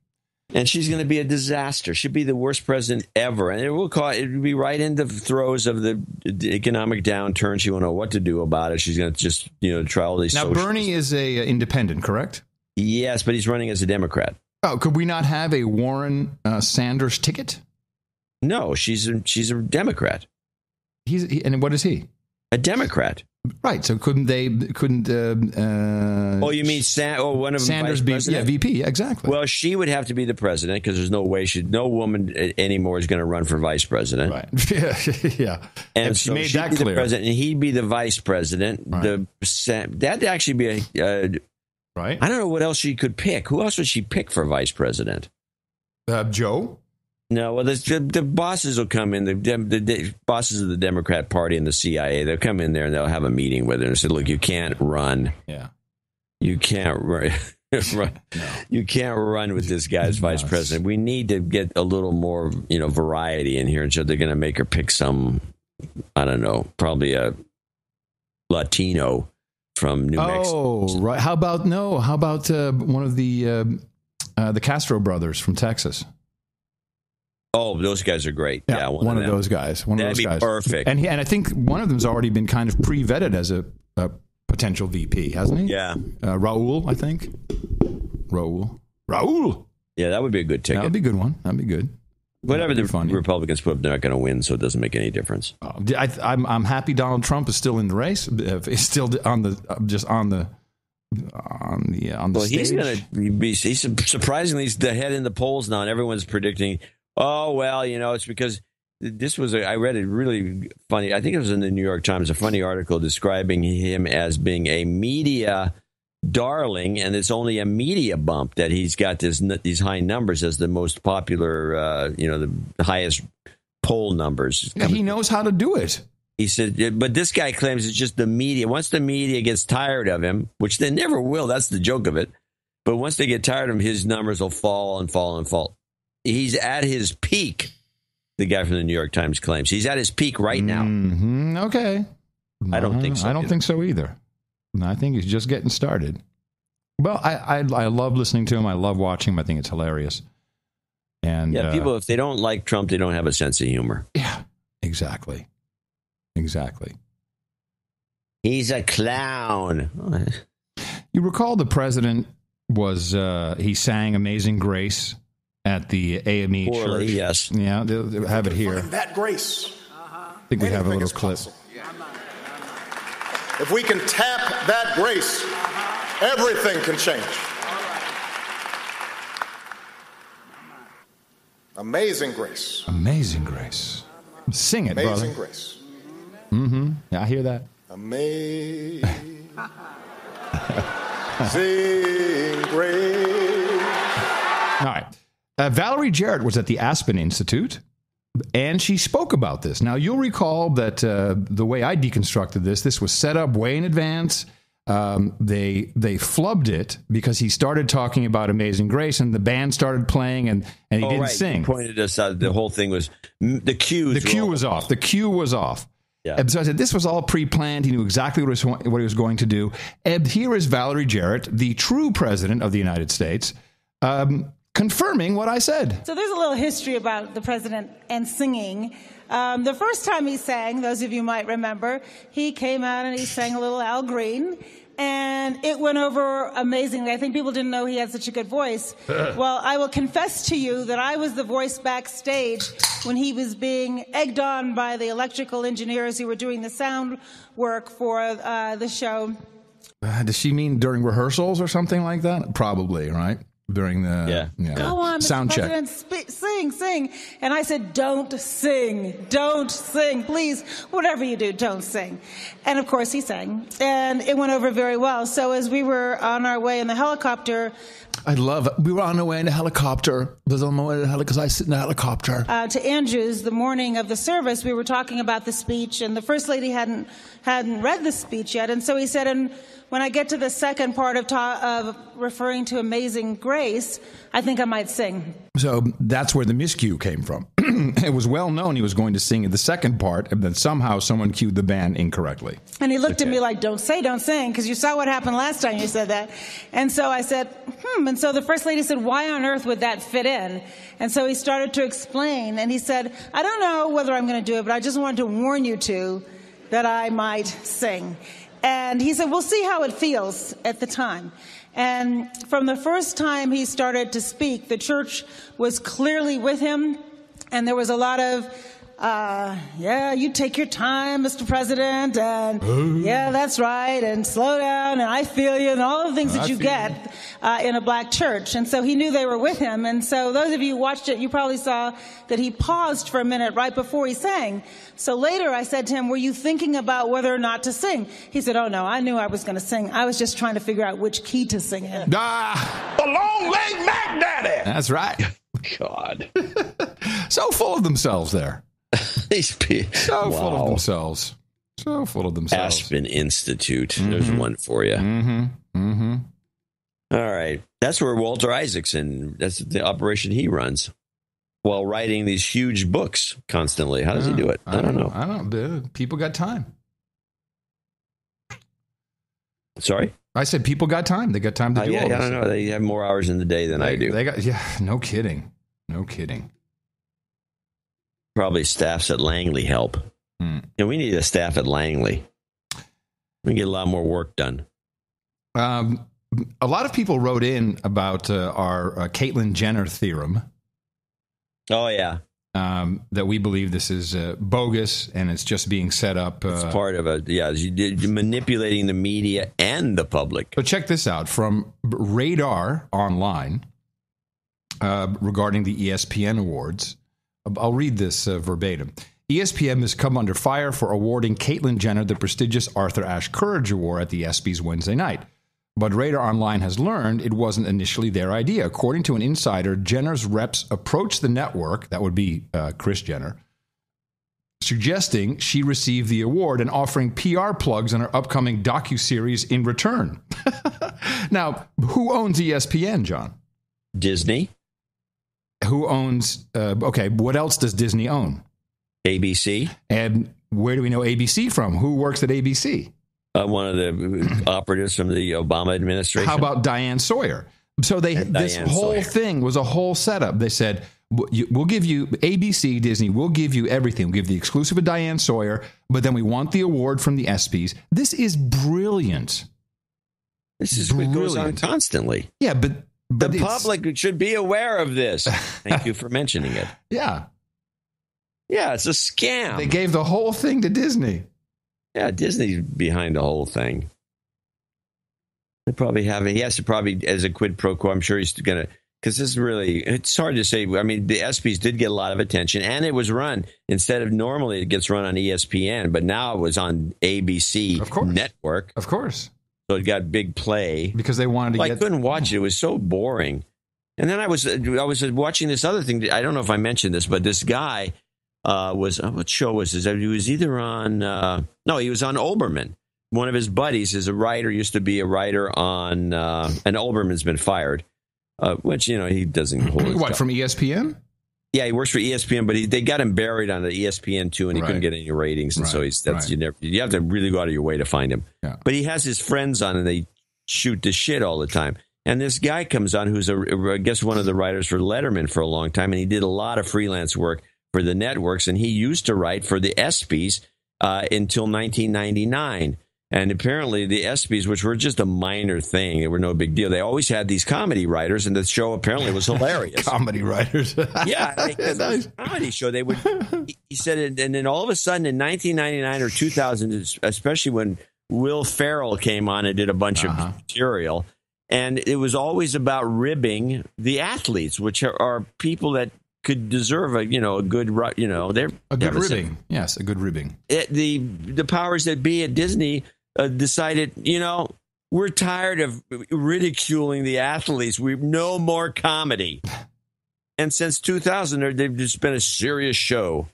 And she's going to be a disaster. She'd be the worst president ever. And it will be right in the throes of the economic downturn. She won't know what to do about it. She's going to just, try all these. Now, Bernie is a independent, correct? Yes, but he's running as a Democrat. Oh, could we not have a Warren Sanders ticket? No, she's a Democrat. And what is he? A Democrat. Right. So couldn't? Oh, you mean one of them? Sanders be VP? Yeah, exactly. Well, she would have to be the president because there's no way no woman anymore is going to run for vice president. Right. Yeah. And she so made she'd that be clear. the president, and he'd be the vice president. Right. That'd actually be right. I don't know what else she could pick. Who else would she pick for vice president? Joe. No, well, the bosses will come in. The bosses of the Democrat Party and the CIA, they'll come in there and they'll have a meeting with her and say, "Look, you can't run. Yeah, you can't run. You can't run with this guy as vice president. We need to get a little more, variety in here." And so they're going to make her pick some, I don't know, probably a Latino from New Mexico. Oh, right. How about one of the Castro brothers from Texas? Oh, those guys are great. Yeah, one of those guys. That'd be perfect. And I think one of them's already been kind of pre-vetted as a potential VP, hasn't he? Yeah. Raul, I think. Raul. Yeah, that would be a good ticket. That would be a good one. That'd be good. Whatever the Republicans put up, they're not going to win, so it doesn't make any difference. I'm happy Donald Trump is still in the race. Is still on the stage. He's surprisingly he's the head in the polls now, and everyone's predicting. Oh, well, it's because this was I read it really funny. I think it was in the New York Times, a funny article describing him as being a media darling, and it's only a media bump that he's got these high numbers as the most popular, the highest poll numbers. Yeah, he knows how to do it. He said, but this guy claims it's just the media. Once the media gets tired of him, which they never will, that's the joke of it. But once they get tired of him, his numbers will fall and fall and fall. He's at his peak, the guy from the New York Times claims. He's at his peak right now. Mm-hmm. Okay. I don't think so. I don't think so either. I think he's just getting started. Well, I love listening to him. I love watching him. I think it's hilarious. And people, if they don't like Trump, they don't have a sense of humor. Yeah, exactly. He's a clown. You recall the president was, he sang Amazing Grace at the AME church. Yes. Yeah, they'll have it here. That grace. I think we have a little clip. If we can tap that grace, everything can change. Amazing grace. Amazing grace. Sing it, brother. Amazing grace. Mm-hmm. Yeah, I hear that. Amazing grace. All right. Valerie Jarrett was at the Aspen Institute, and she spoke about this. Now, you'll recall that the way I deconstructed this was set up way in advance. They flubbed it because he started talking about Amazing Grace, and the band started playing, and he didn't sing. You pointed us out. The whole thing was the cue. The cue was off. The cue was off. Yeah. And so I said, this was all pre-planned. He knew exactly what he was going to do. And here is Valerie Jarrett, the true president of the United States, confirming what I said. So there's a little history about the president and singing. The first time he sang, those of you might remember, he came out and he sang a little Al Green, and it went over amazingly. I think people didn't know he had such a good voice. Well, I will confess to you that I was the voice backstage when he was being egged on by the electrical engineers who were doing the sound work for the show. Does she mean during rehearsals or something like that? Probably, right? During the Go on, sound Mr. check. President, sing. And I said, don't sing, please, whatever you do, don't sing. And of course he sang, and it went over very well. So as we were on our way in the helicopter, I love it. We were on our way in a helicopter. Because I sit in the helicopter. To Andrews, the morning of the service, we were talking about the speech, and the First Lady hadn't read the speech yet. And so he said, and when I get to the second part of referring to Amazing Grace, I think I might sing. So that's where the miscue came from. It was well known he was going to sing in the second part, and then somehow someone cued the band incorrectly. And he looked at me like, don't sing, because you saw what happened last time you said that. And so I said, And so the First Lady said, why on earth would that fit in? And so he started to explain, and he said, I don't know whether I'm going to do it, but I just wanted to warn you two that I might sing. And he said, we'll see how it feels at the time. And from the first time he started to speak, the church was clearly with him. And there was a lot of, yeah, you take your time, Mr. President, and yeah, that's right, and slow down, and I feel you, and all the things that you get in a black church. And so he knew they were with him. And so those of you who watched it, you probably saw that he paused for a minute right before he sang. So later I said to him, were you thinking about whether or not to sing? He said, oh no, I knew I was going to sing. I was just trying to figure out which key to sing in. The long leg Mac Daddy. That's right. God. So full of themselves there. So Wow. full of themselves. So full of themselves. Aspen Institute. There's one for you. All right. That's where Walter Isaacson, that's the operation he runs while writing these huge books constantly. How does he do it? I don't know. I don't know. People got time. Sorry? I said people got time. They got time to do all this. I don't know. They have more hours in the day than I do. They got, yeah, no kidding. No kidding. Probably staffs at Langley help. And we need a staff at Langley. We can get a lot more work done. A lot of people wrote in about our Caitlyn Jenner theorem. Oh, yeah. That we believe this is bogus and it's just being set up. It's part of you're manipulating the media and the public. So check this out from Radar Online regarding the ESPN awards. I'll read this verbatim. ESPN has come under fire for awarding Caitlyn Jenner the prestigious Arthur Ashe Courage Award at the ESPYs Wednesday night. But Radar Online has learned it wasn't initially their idea. According to an insider, Jenner's reps approached the network, that would be Kris Jenner, suggesting she receive the award and offering PR plugs on her upcoming docuseries in return. Now, who owns ESPN, John? Disney. Who owns, okay, what else does Disney own? ABC. And where do we know ABC from? Who works at ABC? One of the operatives from the Obama administration. How about Diane Sawyer? So this whole thing was a whole setup. They said, we'll give you ABC, Disney, we'll give you everything. We'll give the exclusive of Diane Sawyer, but then we want the award from the ESPYs. This is brilliant. This is what goes on constantly. Yeah, but the public should be aware of this. Thank you for mentioning it. Yeah. Yeah, it's a scam. They gave the whole thing to Disney. Yeah, Disney's behind the whole thing. They probably have it. He has to probably, as a quid pro quo, I'm sure he's going to, because this is really, it's hard to say. I mean, the ESPYs did get a lot of attention, and it was run, instead of normally it gets run on ESPN, but now it was on ABC network. Of course. So it got big play. Because they wanted to I couldn't watch it. It was so boring. And then I was watching this other thing. I don't know if I mentioned this, but this guy what show was this? He was either on, he was on Olbermann. One of his buddies is a writer, used to be a writer on, and Olbermann's been fired, which, he doesn't hold his What, from ESPN? Yeah, he works for ESPN, but they got him buried on the ESPN2, and he couldn't get any ratings, and so you have to really go out of your way to find him. Yeah. But he has his friends on, and they shoot the shit all the time. And this guy comes on who's, I guess, one of the writers for Letterman for a long time, and he did a lot of freelance work for the networks, and he used to write for the ESPYs until 1999. And apparently the ESPYs, which were just a minor thing, they were no big deal. They always had these comedy writers, and the show apparently was hilarious. Comedy writers. Yeah, it was a comedy show. They would. He said, and then all of a sudden in 1999 or 2000, especially when Will Ferrell came on and did a bunch of material, and it was always about ribbing the athletes, which are people that could deserve a good they're a good ribbing. Yes, a good ribbing. The powers that be at Disney decided, we're tired of ridiculing the athletes. We've no more comedy. And since 2000, they've just been a serious show.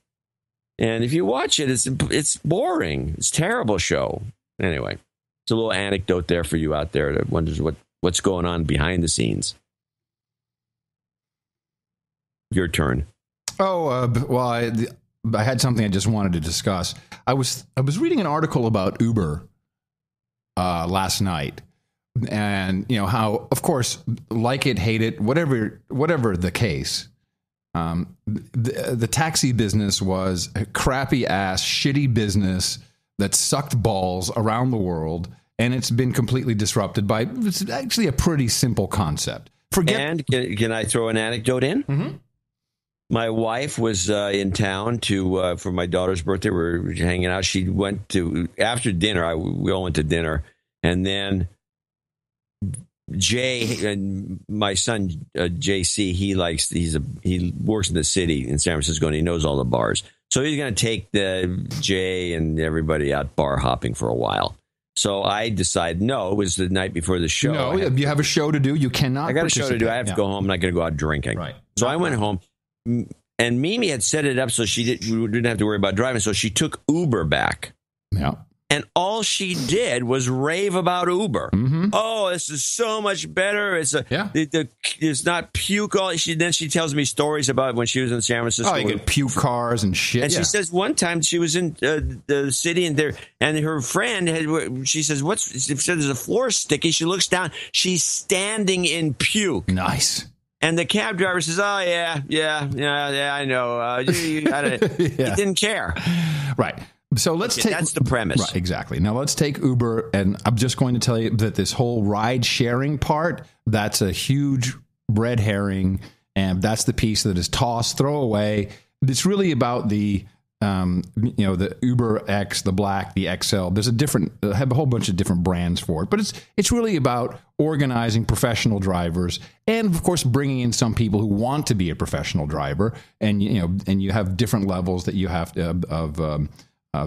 And if you watch it, it's boring. It's a terrible show. Anyway, it's a little anecdote there for you out there that wonders what's going on behind the scenes. Your turn. I had something I just wanted to discuss. I was reading an article about Uber last night, and how, of course, like it, hate it, whatever the case, the taxi business was a crappy ass, shitty business that sucked balls around the world, and it's been completely disrupted by. It's actually a pretty simple concept. And can I throw an anecdote in? Mm-hmm. My wife was in town for my daughter's birthday. We were hanging out. She went to, after dinner, we all went to dinner. And then Jay, and my son, JC, he works in the city in San Francisco, and he knows all the bars. So he's going to take Jay and everybody out bar hopping for a while. So I decided, no, it was the night before the show. No, you have a show to do. You cannot. I got a show to do. I have to go home. I'm not going to go out drinking. Right. So I went home, and Mimi had set it up so we didn't have to worry about driving. So she took Uber back. Yeah. And all she did was rave about Uber. Mm-hmm. Oh, this is so much better. It's not puke. Then she tells me stories about when she was in San Francisco. Oh, you get puke cars and shit. And she says one time she was in the city and her friend she says, she said there's a floor sticky. She looks down. She's standing in puke. Nice. And the cab driver says, "Oh yeah, I know. He didn't care." Right. So that's the premise. Right, exactly. Now let's take Uber, and I'm just going to tell you that this whole ride sharing part, that's a huge red herring, and that's the piece that is tossed, throw away. It's really about the Uber X, the Black, the XL. There's have a whole bunch of different brands for it, but it's really about organizing professional drivers, and of course bringing in some people who want to be a professional driver, and you have different levels that you have to, of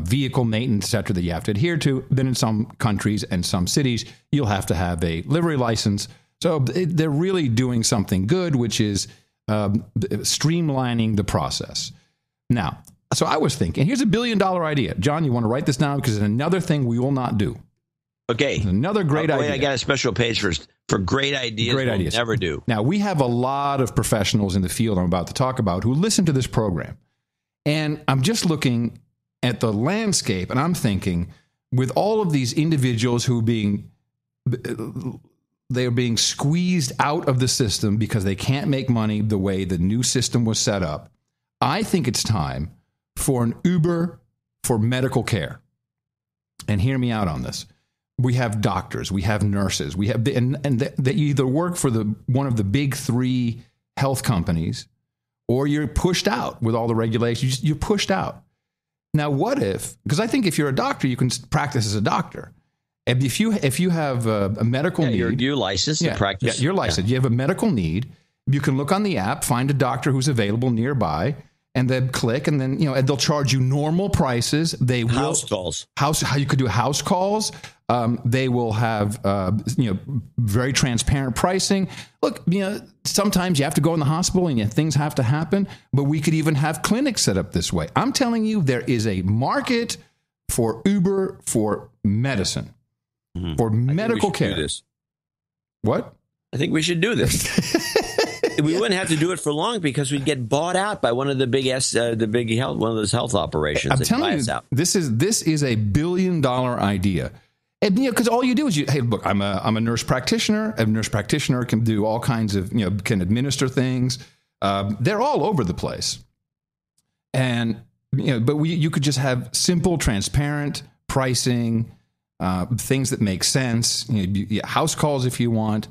vehicle maintenance, etc., that you have to adhere to. Then in some countries and some cities, you'll have to have a livery license. So they're really doing something good, which is streamlining the process. Now, so I was thinking, here's $1 billion idea. John, you want to write this down? Because it's another thing we will not do. Okay. It's another great idea. I got a special page for great ideas. Great ideas. Never do. Now, we have a lot of professionals in the field I'm about to talk about who listen to this program. And I'm just looking at the landscape, and I'm thinking, with all of these individuals who they're being squeezed out of the system because they can't make money the way the new system was set up, I think it's time for an Uber for medical care. And hear me out on this. We have doctors, we have nurses, we have, and they either work for one of the big three health companies, or you're pushed out with all the regulations. You're pushed out. Now, what if? Because I think if you're a doctor, you can practice as a doctor. And if you have a medical need, you're licensed to practice. Yeah, you're licensed. You have a medical need. You can look on the app, find a doctor who's available nearby, and then click, and then and they'll charge you normal prices. They will house calls. How you could do house calls. They will have very transparent pricing. Look, sometimes you have to go in the hospital and things have to happen, but we could even have clinics set up this way. I'm telling you, there is a market for Uber for medicine, for medical care. Do this. What? I think we should do this. We wouldn't have to do it for long because we'd get bought out by one of the big one of those health operations. I'm telling you, this is $1 billion idea. And because all you do is hey, look, I'm a nurse practitioner. A nurse practitioner can do all kinds of can administer things. They're all over the place, and but you could just have simple, transparent pricing, things that make sense. House calls if you want.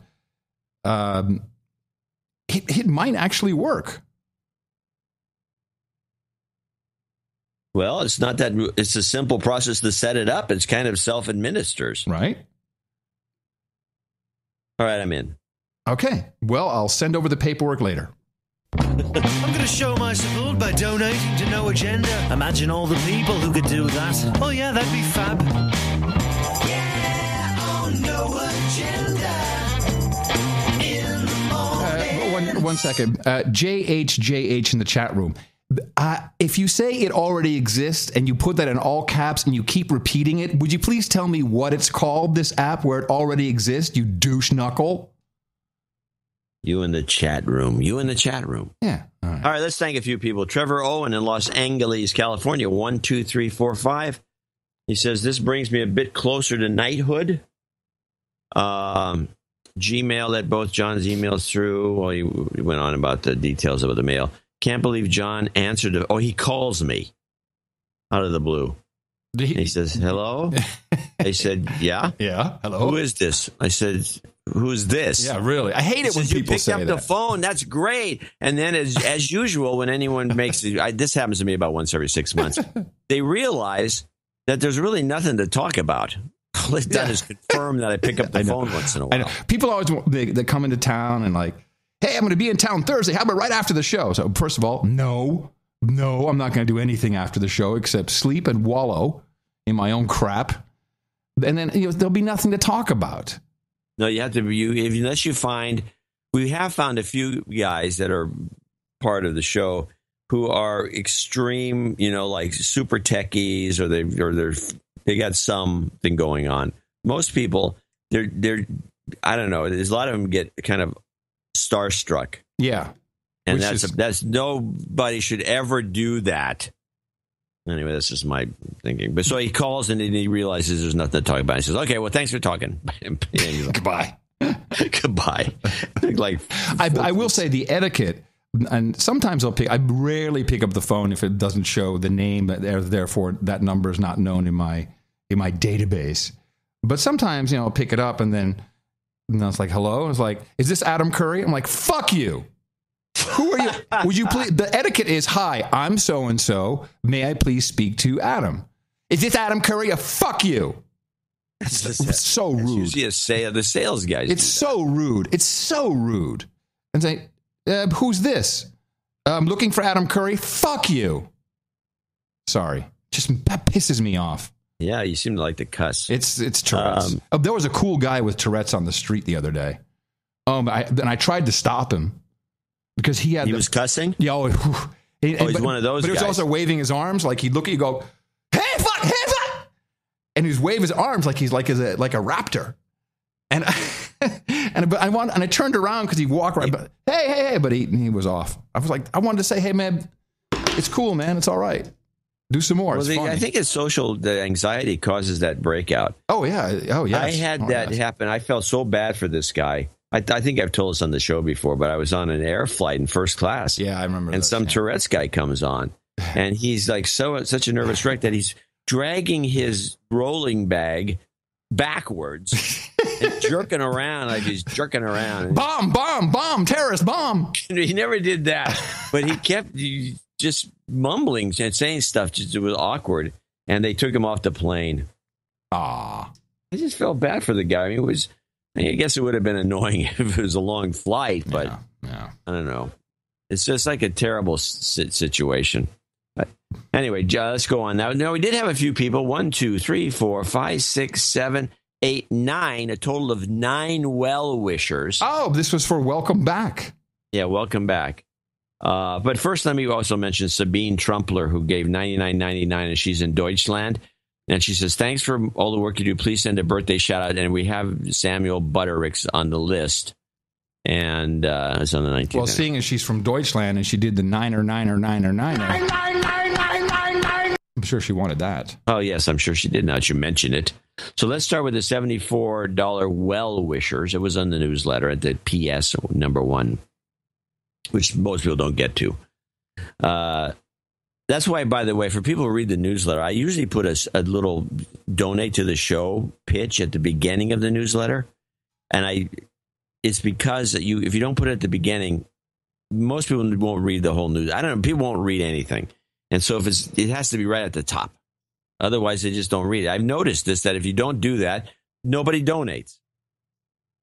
It might actually work. Well, it's not that. It's a simple process to set it up. It's kind of self-administers. Right. All right, I'm in. Okay. Well, I'll send over the paperwork later. I'm going to show my support by donating to No Agenda. Imagine all the people who could do that. Oh, yeah, that'd be fab. Yeah, on No Agenda. In the morning. One second. JH in the chat room. If you say it already exists and you put that in all caps and you keep repeating it, would you please tell me what it's called, this app where it already exists, you douche knuckle? You in the chat room. Yeah. All right, let's thank a few people. Trevor Owen in Los Angeles, California, 12345. He says, this brings me a bit closer to knighthood. Gmail let both John's emails through. Well, he went on about the details of the mail. Can't believe John answered. He calls me out of the blue. He says, hello? I said, yeah. Yeah, hello. Who is this? I said, who's this? Yeah, really. I hate it when people say that. You picked up the phone. That's great. And then, as usual, when anyone makes this happens to me about once every 6 months, they realize that there's really nothing to talk about. All they've done is confirm that I pick up the phone once in a while. I know. People always they come into town and like, hey, I'm going to be in town Thursday. How about right after the show? So first of all, no, I'm not going to do anything after the show except sleep and wallow in my own crap. And then there'll be nothing to talk about. No, you have to unless you find. We have found a few guys that are part of the show who are extreme, like super techies, or they got something going on. Most people, they're I don't know. There's a lot of them get kind of starstruck. Yeah, and that's nobody should ever do that. Anyway, that's just my thinking. But so he calls and then he realizes there's nothing to talk about. He says, "Okay, well, thanks for talking." Goodbye. Goodbye. I will say the etiquette, and sometimes I rarely pick up the phone if it doesn't show the name, therefore that number is not known in my database. But sometimes, I'll pick it up and then it's like, hello? It's like, is this Adam Curry? I'm like, fuck you. Who are you? Would you please? The etiquette is, hi, I'm so-and-so. May I please speak to Adam? Is this Adam Curry? Fuck you. It's so rude. It's usually the sales guys. It's so rude. It's so rude. And say, who's this? I'm looking for Adam Curry. Fuck you. Sorry. That pisses me off. Yeah, you seem to like to cuss. It's Tourette's. There was a cool guy with Tourette's on the street the other day. I tried to stop him because he was cussing? Yeah. He's one of those guys. But he was also waving his arms like he'd look at you, go, hey, fuck. And he'd wave his arms like he's like a raptor. And I turned around because he walked right. But hey, but he was off. I was like, I wanted to say, hey man, it's cool, man. It's all right. Do some more. Well, I think the anxiety causes that breakout. Oh yeah. I had that happen. I felt so bad for this guy. I think I've told this on the show before, but I was on an air flight in first class. Yeah, I remember. And some Tourette's guy comes on, and he's like such a nervous wreck that he's dragging his rolling bag backwards and jerking around like he's jerking around. Bomb, terrorist bomb. He never did that, but he kept just mumbling and saying stuff. It was awkward, and they took him off the plane. Ah, I just felt bad for the guy. I mean, I guess it would have been annoying if it was a long flight, but yeah. I don't know. It's just like a terrible situation. But anyway, let's go on now. No, we did have a few people. 1, 2, 3, 4, 5, 6, 7, 8, 9. A total of 9 well-wishers. Oh, this was for welcome back. Yeah, welcome back. But first, let me also mention Sabine Trumpler, who gave $99.99, and she's in Deutschland. And she says, thanks for all the work you do. Please send a birthday shout out. And we have Samuel Buttericks on the list. And it's on the 19th. Well, seeing as she's from Deutschland and she did the niner. I'm sure she wanted that. Oh, yes, I'm sure she did. Now that you mention it. So let's start with the $74 well-wishers. It was on the newsletter at the PS number 1, which most people don't get to. That's why, by the way, for people who read the newsletter, I usually put a little donate to the show pitch at the beginning of the newsletter. And it's because if you don't put it at the beginning, most people won't read the whole news. I don't know. People won't read anything. And so it has to be right at the top. Otherwise, they just don't read it. I've noticed this, that if you don't do that, nobody donates.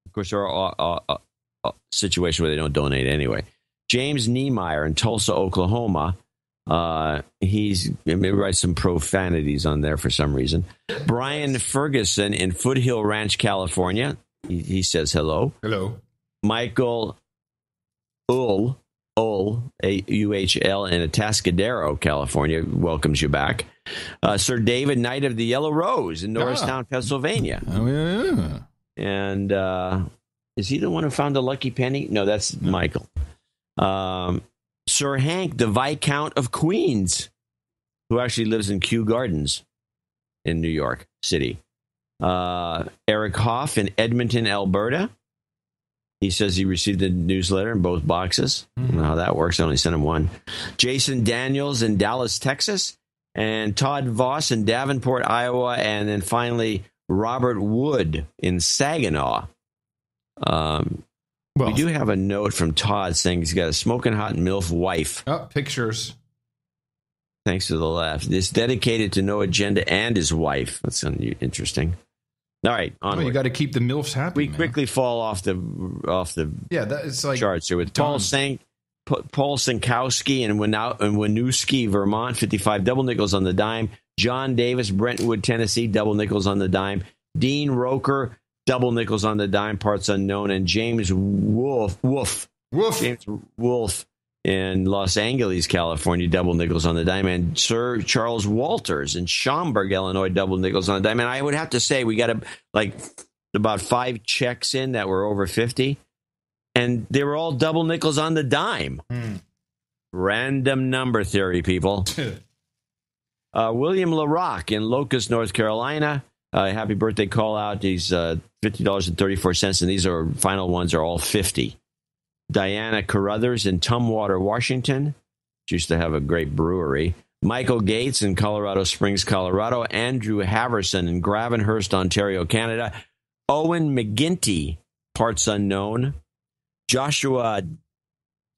Of course, there are situations where they don't donate anyway. James Niemeyer in Tulsa, Oklahoma. He writes some profanities on there for some reason. Brian Ferguson in Foothill Ranch, California. He says hello. Hello. Michael Uhl, A-U-H-L, in Atascadero, California, welcomes you back. Sir David, Knight of the Yellow Rose in Norristown, Pennsylvania. Oh, yeah. And is he the one who found the lucky penny? No, that's Michael. Sir Hank, the Viscount of Queens, who actually lives in Kew Gardens in New York City. Eric Hoff in Edmonton, Alberta. He says he received the newsletter in both boxes. I don't know how that works. I only sent him one. Jason Daniels in Dallas, Texas. And Todd Voss in Davenport, Iowa. And then finally, Robert Wood in Saginaw. We do have a note from Todd saying he's got a smoking hot MILF wife. Oh, pictures. Thanks to the left. It's dedicated to No Agenda and his wife. That's interesting. All right, onward. Well, you got to keep the MILFs happy. We quickly fall off the it's like charts here with Paul Sinkowski in Winooski, Vermont, 55 double nickels on the dime. John Davis, Brentwood, Tennessee, double nickels on the dime. Dean Roker, double nickels on the dime, parts unknown. And James Wolf. James Wolf in Los Angeles, California, double nickels on the dime. And Sir Charles Walters in Schaumburg, Illinois, double nickels on the dime. And I would have to say we got about 5 checks in that were over 50. And they were all double nickels on the dime. Random number theory, people. William LaRock in Locust, North Carolina. Happy birthday call out. He's $50.34, and these final ones are all 50. Diana Carruthers in Tumwater, Washington. She used to have a great brewery. Michael Gates in Colorado Springs, Colorado. Andrew Haverson in Gravenhurst, Ontario, Canada. Owen McGinty, parts unknown. Joshua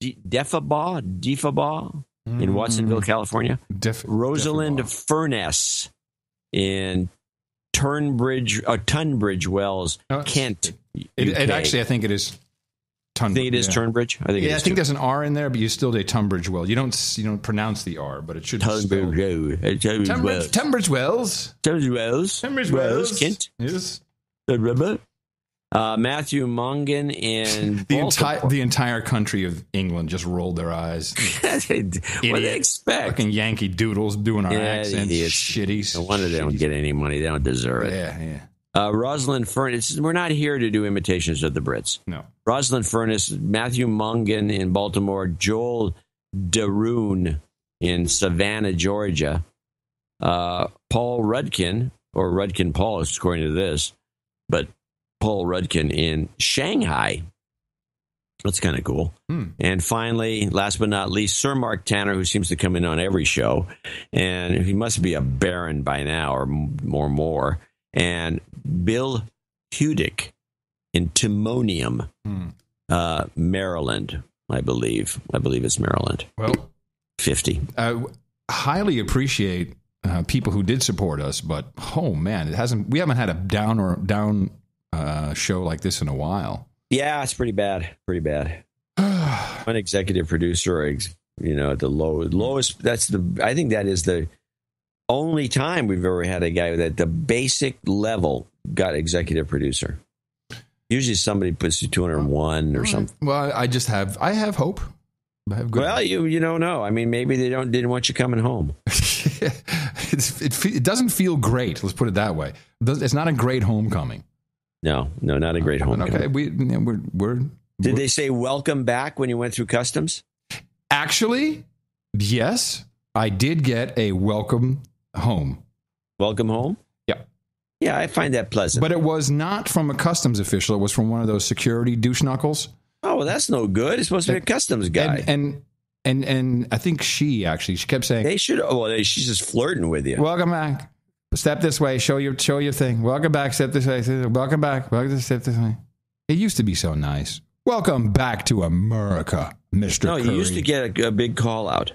Defabaugh in Watsonville, California. Rosalind Furness in Tunbridge Wells, Kent. It actually, I think it is Tunbridge. Think it is Tunbridge? I think there's an R in there, but you still say Tunbridge Wells. You don't pronounce the R, but it should be Tunbridge Wells. Tunbridge Wells, Kent. Yes. Matthew Mongan in the entire country of England just rolled their eyes. What do they expect? Fucking Yankee doodles doing our accents. Shitty. No wonder they don't get any money. They don't deserve it. Yeah. Rosalind Furness. We're not here to do imitations of the Brits. No. Rosalind Furness, Matthew Mongan in Baltimore, Joel Daroon in Savannah, Georgia, Paul Rudkin, or Rudkin Paul, according to this, but Paul Rudkin in Shanghai. That's kind of cool. And finally, last but not least, Sir Mark Tanner, who seems to come in on every show. And he must be a baron by now or more. And Bill Hudick in Timonium, Maryland, I believe. I believe it's Maryland. Well, 50. Highly appreciate people who did support us, but oh man, we haven't had a down show like this in a while. Yeah, it's pretty bad. One executive producer, at the lowest. I think that is the only time we've ever had a guy that the basic level got executive producer. Usually somebody puts you 201 or something. Well, I have hope. Well, you don't know. I mean, maybe they didn't want you coming home. It doesn't feel great. Let's put it that way. It's not a great homecoming. No, not a great homecoming. Okay, we're. Did they say welcome back when you went through customs? Actually, yes, I did get a welcome home. Welcome home? Yeah. Yeah, I find that pleasant. But it was not from a customs official. It was from one of those security douche knuckles. Oh, well, that's no good. It's supposed to be a customs guy. And I think she kept saying they should. Oh, she's just flirting with you. Welcome back. Step this way. Show your thing. Welcome back. Step this way. Welcome back. Step this way. It used to be so nice. Welcome back to America, Mr. No, Curry. you used to get a big call out.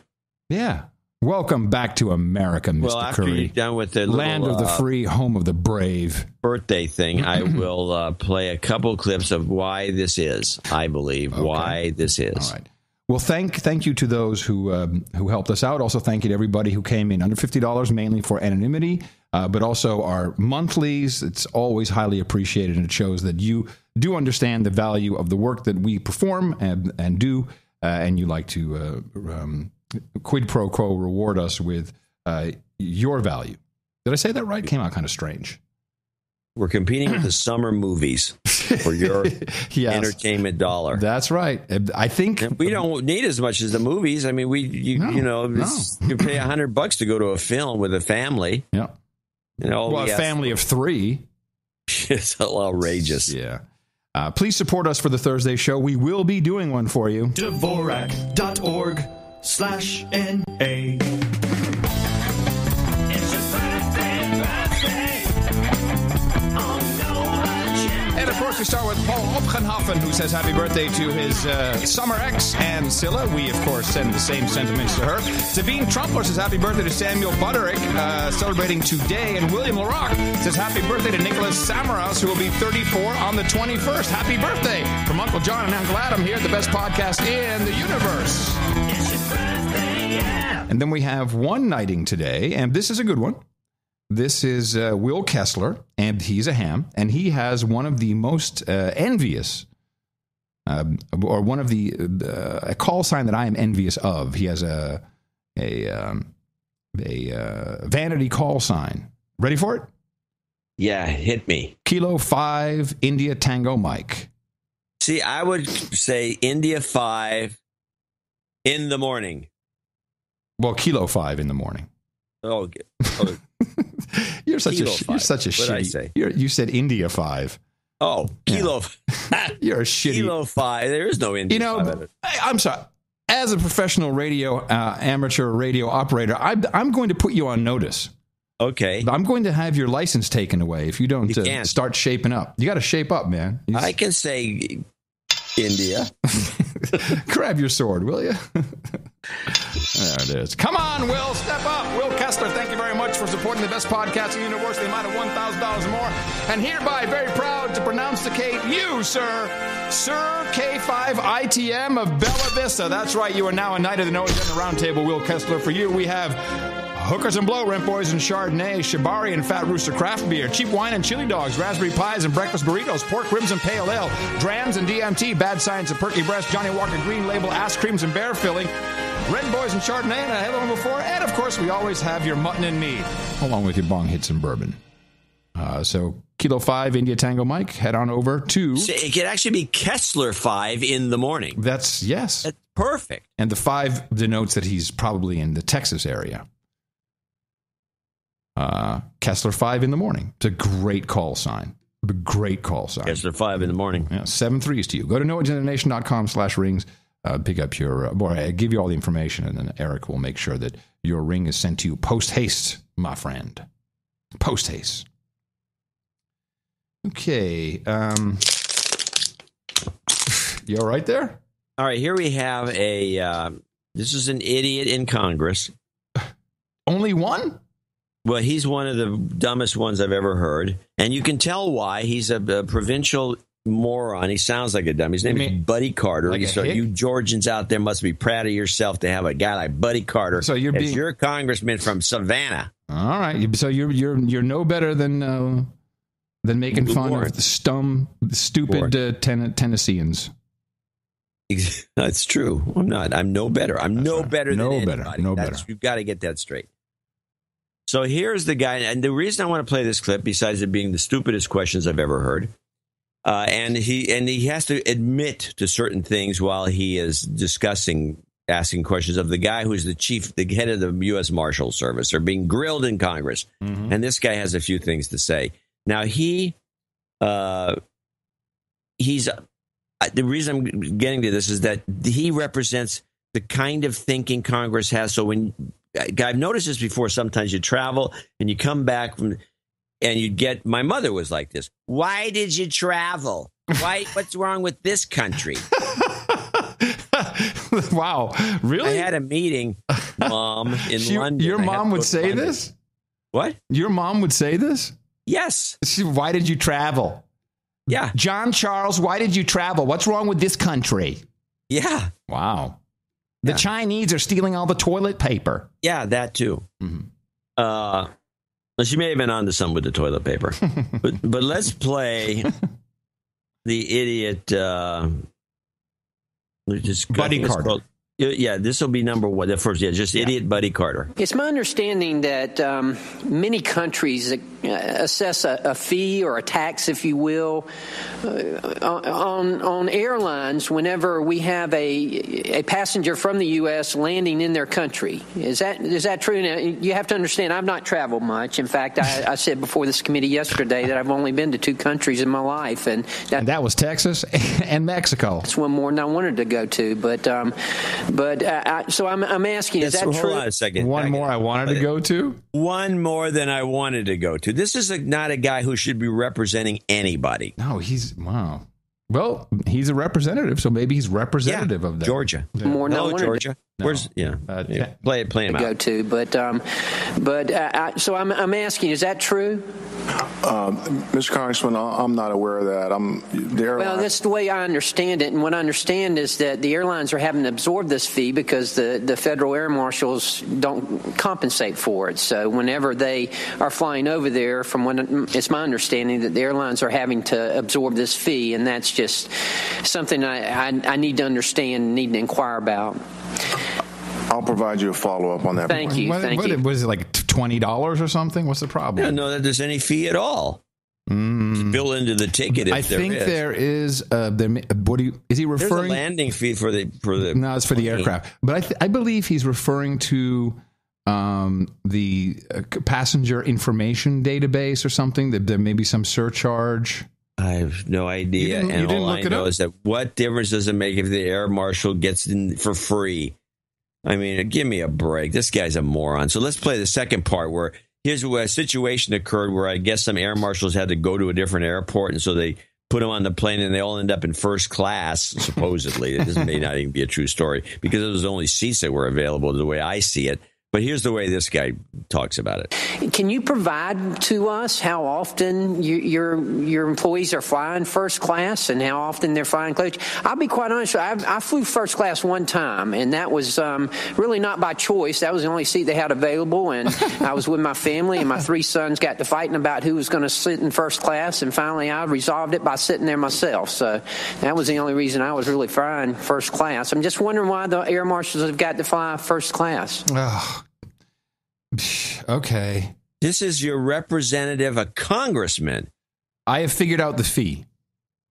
Yeah. Welcome back to America, Mr. Well, after Curry. you're done with the land of the free, home of the brave birthday thing, I will play a couple clips of why this is. I believe why this is. All right. Well, thank you to those who helped us out. Also, thank you to everybody who came in under $50, mainly for anonymity, but also our monthlies. It's always highly appreciated, and it shows that you do understand the value of the work that we perform and do, and you like to quid pro quo reward us with your value. Did I say that right? Came out kind of strange. We're competing with the summer movies for your entertainment dollar. That's right. I think and we don't need as much as the movies. I mean, you pay $100 to go to a film with a family. Yeah. A family of 3. It's outrageous. Yeah. Please support us for the Thursday show. We will be doing one for you. Dvorak.org/NA. And of course, we We start with Paul Opgenhoffen, who says happy birthday to his summer ex, Ann Silla. We, of course, send the same sentiments to her. Sabine Trumpler says happy birthday to Samuel Butterick, celebrating today. And William LaRock says happy birthday to Nicholas Samaras, who will be 34 on the 21st. Happy birthday from Uncle John and Uncle Adam here at the best podcast in the universe. It's your birthday, yeah. And then we have one knighting today, and this is a good one. This is Will Kessler, and he's a ham, and he has one of the most envious, or one of the a call sign that I am envious of. He has a vanity call sign. Ready for it? Yeah, hit me. Kilo 5 India Tango Mike. See, I would say India 5 in the morning. Well, Kilo 5 in the morning. Oh. You're such a shitty. You said India 5. Oh, Kilo. Yeah. You're a shitty. Kilo 5. There is no India 5. I'm sorry. As a professional amateur radio operator, I'm going to put you on notice. Okay. I'm going to have your license taken away if you don't start shaping up. You got to shape up, man. I can say India. Grab your sword, will you? There it is. Come on, Will. Step up. Will Kessler, thank you very much for supporting the best podcast in the universe, the amount of $1,000 more. And hereby, very proud to pronounceicate you, sir. Sir K5ITM of Bella Vista. That's right. You are now a Knight of the No Agenda Roundtable, Will Kessler. For you, we have Hookers and Blow, Rent Boys and Chardonnay, Shibari and Fat Rooster Craft Beer, Cheap Wine and Chili Dogs, Raspberry Pies and Breakfast Burritos, Pork Ribs and Pale Ale, Drams and DMT, Bad Science and Perky Breast, Johnny Walker Green Label, Ass Creams and Bear Filling, Red Boys and Chardonnay, and I had one before. And, of course, we always have your mutton and meat, along with your bong hits and bourbon. So, Kilo 5, India Tango Mike, head on over to... So it could actually be Kessler 5 in the morning. That's perfect. And the 5 denotes that he's probably in the Texas area. Kessler 5 in the morning. It's a great call sign. A great call sign. Kessler 5 in the morning. Yeah, 7 3s to you. Go to noagendanation.com/rings. Pick up your, I give you all the information, and then Eric will make sure that your ring is sent to you post haste, my friend. Post haste. Okay. You all right there? All right. Here we have this is an idiot in Congress. Only one? Well, he's one of the dumbest ones I've ever heard. And you can tell why. He's a provincial moron. He sounds like a dummy. His name is Buddy Carter. Like so you Georgians out there must be proud of yourself to have a guy like Buddy Carter. So you're your congressman from Savannah. All right. So you're no better than making fun of the stupid Tennesseans. That's true. I'm not. I'm no better. I'm no better than anybody. No better. You've got to get that straight. So here's the guy, and the reason I want to play this clip, besides it being the stupidest questions I've ever heard, and he has to admit to certain things while he is asking questions of the guy who's the head of the U.S. Marshal Service, or being grilled in Congress. Mm-hmm. And this guy has a few things to say. Now he's the reason I'm getting to this is that he represents the kind of thinking Congress has. So I've noticed this before. Sometimes you travel and you come back and you get. My mother was like this. Why did you travel? What's wrong with this country? Wow, really? I had a meeting, Mom, in London. Your mom would say this? What? Your mom would say this? Yes. Why did you travel? Yeah. John Charles, why did you travel? What's wrong with this country? Yeah. Wow. The Chinese are stealing all the toilet paper. Yeah, that too. Mm-hmm. She may have been onto some with the toilet paper. but let's play the idiot. Buddy Carter. Yeah, this will be number one. The first, idiot Buddy Carter. It's my understanding that many countries assess a fee or a tax, if you will, on airlines whenever we have a passenger from the U.S. landing in their country. Is that true? Now, you have to understand, I've not traveled much. In fact, I said before this committee yesterday that I've only been to 2 countries in my life, and that was Texas and Mexico. That's one more than I wanted to go to, but. But so I'm asking, is that true? Hold on a second. One more I wanted to go to? One more than I wanted to go to. This is not a guy who should be representing anybody. No, wow. Well, he's a representative, so maybe he's representative of that. Georgia. Yeah. More Hello, no Georgia. Where's play him out. Go to, but so I'm asking, is that true? Mr. Congressman, I'm not aware of that. Well, that's the way I understand it, and what I understand is that the airlines are having to absorb this fee because the federal air marshals don't compensate for it. So whenever they are flying over there, it's my understanding that the airlines are having to absorb this fee, and that's just something I need to understand and need to inquire about. I'll provide you a follow-up on that. Thank you. Was it like $20 or something? What's the problem? I don't know that there's any fee at all. Bill into the ticket. I think there is. Is he referring? There's a landing fee for the. No, it's for the aircraft. But I believe he's referring to the passenger information database or something. That there may be some surcharge. I have no idea. You didn't all look I it know up? is that what difference does it make if the air marshal gets in for free? I mean, give me a break. This guy's a moron. So let's play the second part where here's where a situation occurred where I guess some air marshals had to go to a different airport, and so they put them on the plane, and they all end up in first class, supposedly. This may not even be a true story because it was the only seats that were available the way I see it. But here's the way this guy talks about it. Can you provide to us how often your employees are flying first class and how often they're flying coach? I'll be quite honest. I flew first class one time, and that was really not by choice. That was the only seat they had available, and I was with my family, and my 3 sons got to fighting about who was going to sit in first class, and finally I resolved it by sitting there myself. So that was the only reason I was really flying first class. I'm just wondering why the air marshals have got to fly first class. Oh. Okay. This is your representative, a congressman. I have figured out the fee,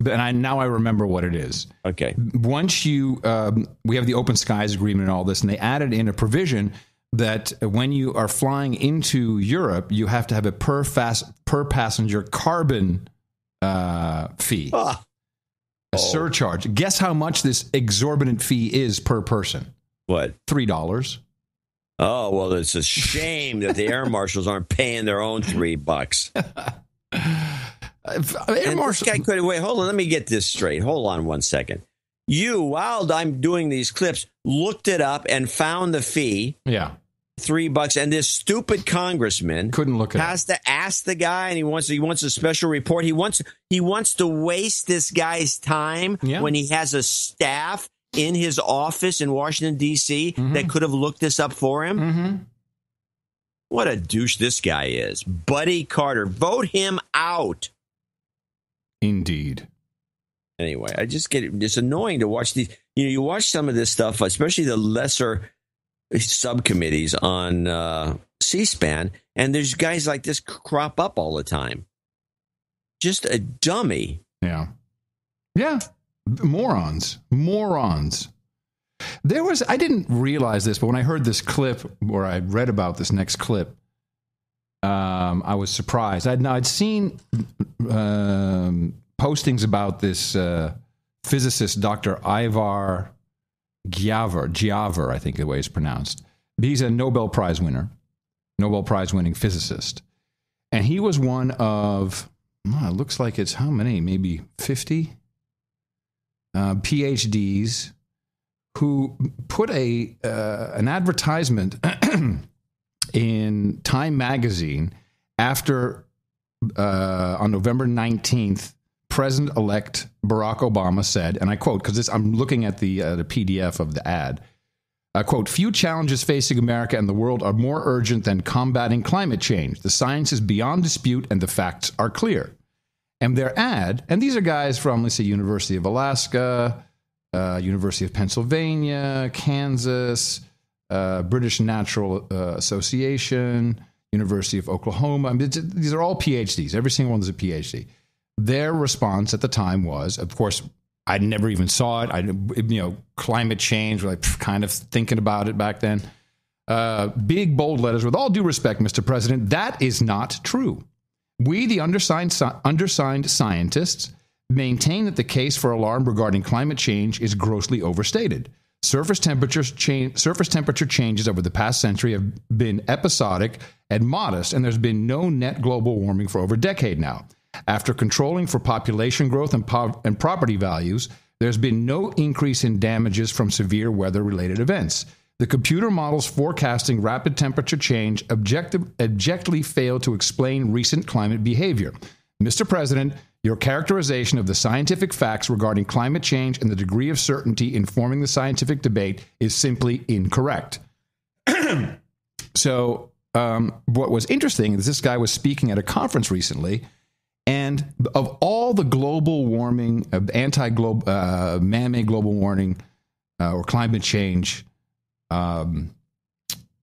and now I remember what it is. Okay. Once we have the Open Skies Agreement and all this, and they added in a provision that when you are flying into Europe, you have to have a per passenger carbon fee, a surcharge. Guess how much this exorbitant fee is per person? What? $3. Oh, well, it's a shame that the air marshals aren't paying their own $3. This guy could wait. Hold on, let me get this straight. Hold on one second. You, while I'm doing these clips, looked it up and found the fee. Yeah, $3, and this stupid congressman couldn't look it up. Has to ask the guy, and he wants a special report. He wants to waste this guy's time when he has a staff in his office in Washington, D.C. that could have looked this up for him. What a douche this guy is. Buddy Carter. Vote him out. Indeed. Anyway, I just it's annoying to watch these. You watch some of this stuff, especially the lesser subcommittees on C-SPAN, and there's guys like this crop up all the time. Just a dummy. Yeah. Yeah. Morons. I didn't realize this, but when I heard this clip, or I read about this next clip, I was surprised. I'd seen postings about this physicist, Dr. Ivar Giaver, I think the way it's pronounced. He's a Nobel Prize winning physicist. And he was one of, it looks like it's how many? Maybe 50? PhDs who put an advertisement in Time magazine after on November 19th, President-elect Barack Obama said, and I quote, because I'm looking at the PDF of the ad, quote, "Few challenges facing America and the world are more urgent than combating climate change. The science is beyond dispute and the facts are clear." And their ad, and these are guys from, let's say, University of Alaska, University of Pennsylvania, Kansas, British Natural Association, University of Oklahoma. I mean, these are all PhDs. Every single one is a PhD. Their response at the time was, of course, I never even saw it. Climate change, we're like kind of thinking about it back then. Big, bold letters, "With all due respect, Mr. President, that is not true. We, the undersigned scientists, maintain that the case for alarm regarding climate change is grossly overstated. Surface temperature changes over the past century have been episodic and modest, and there's been no net global warming for over a decade now. After controlling for population growth and property values, there's been no increase in damages from severe weather-related events. The computer models forecasting rapid temperature change objectively fail to explain recent climate behavior. Mr. President, your characterization of the scientific facts regarding climate change and the degree of certainty informing the scientific debate is simply incorrect. So, what was interesting is this guy was speaking at a conference recently, and of all the global warming, man-made global warming or climate change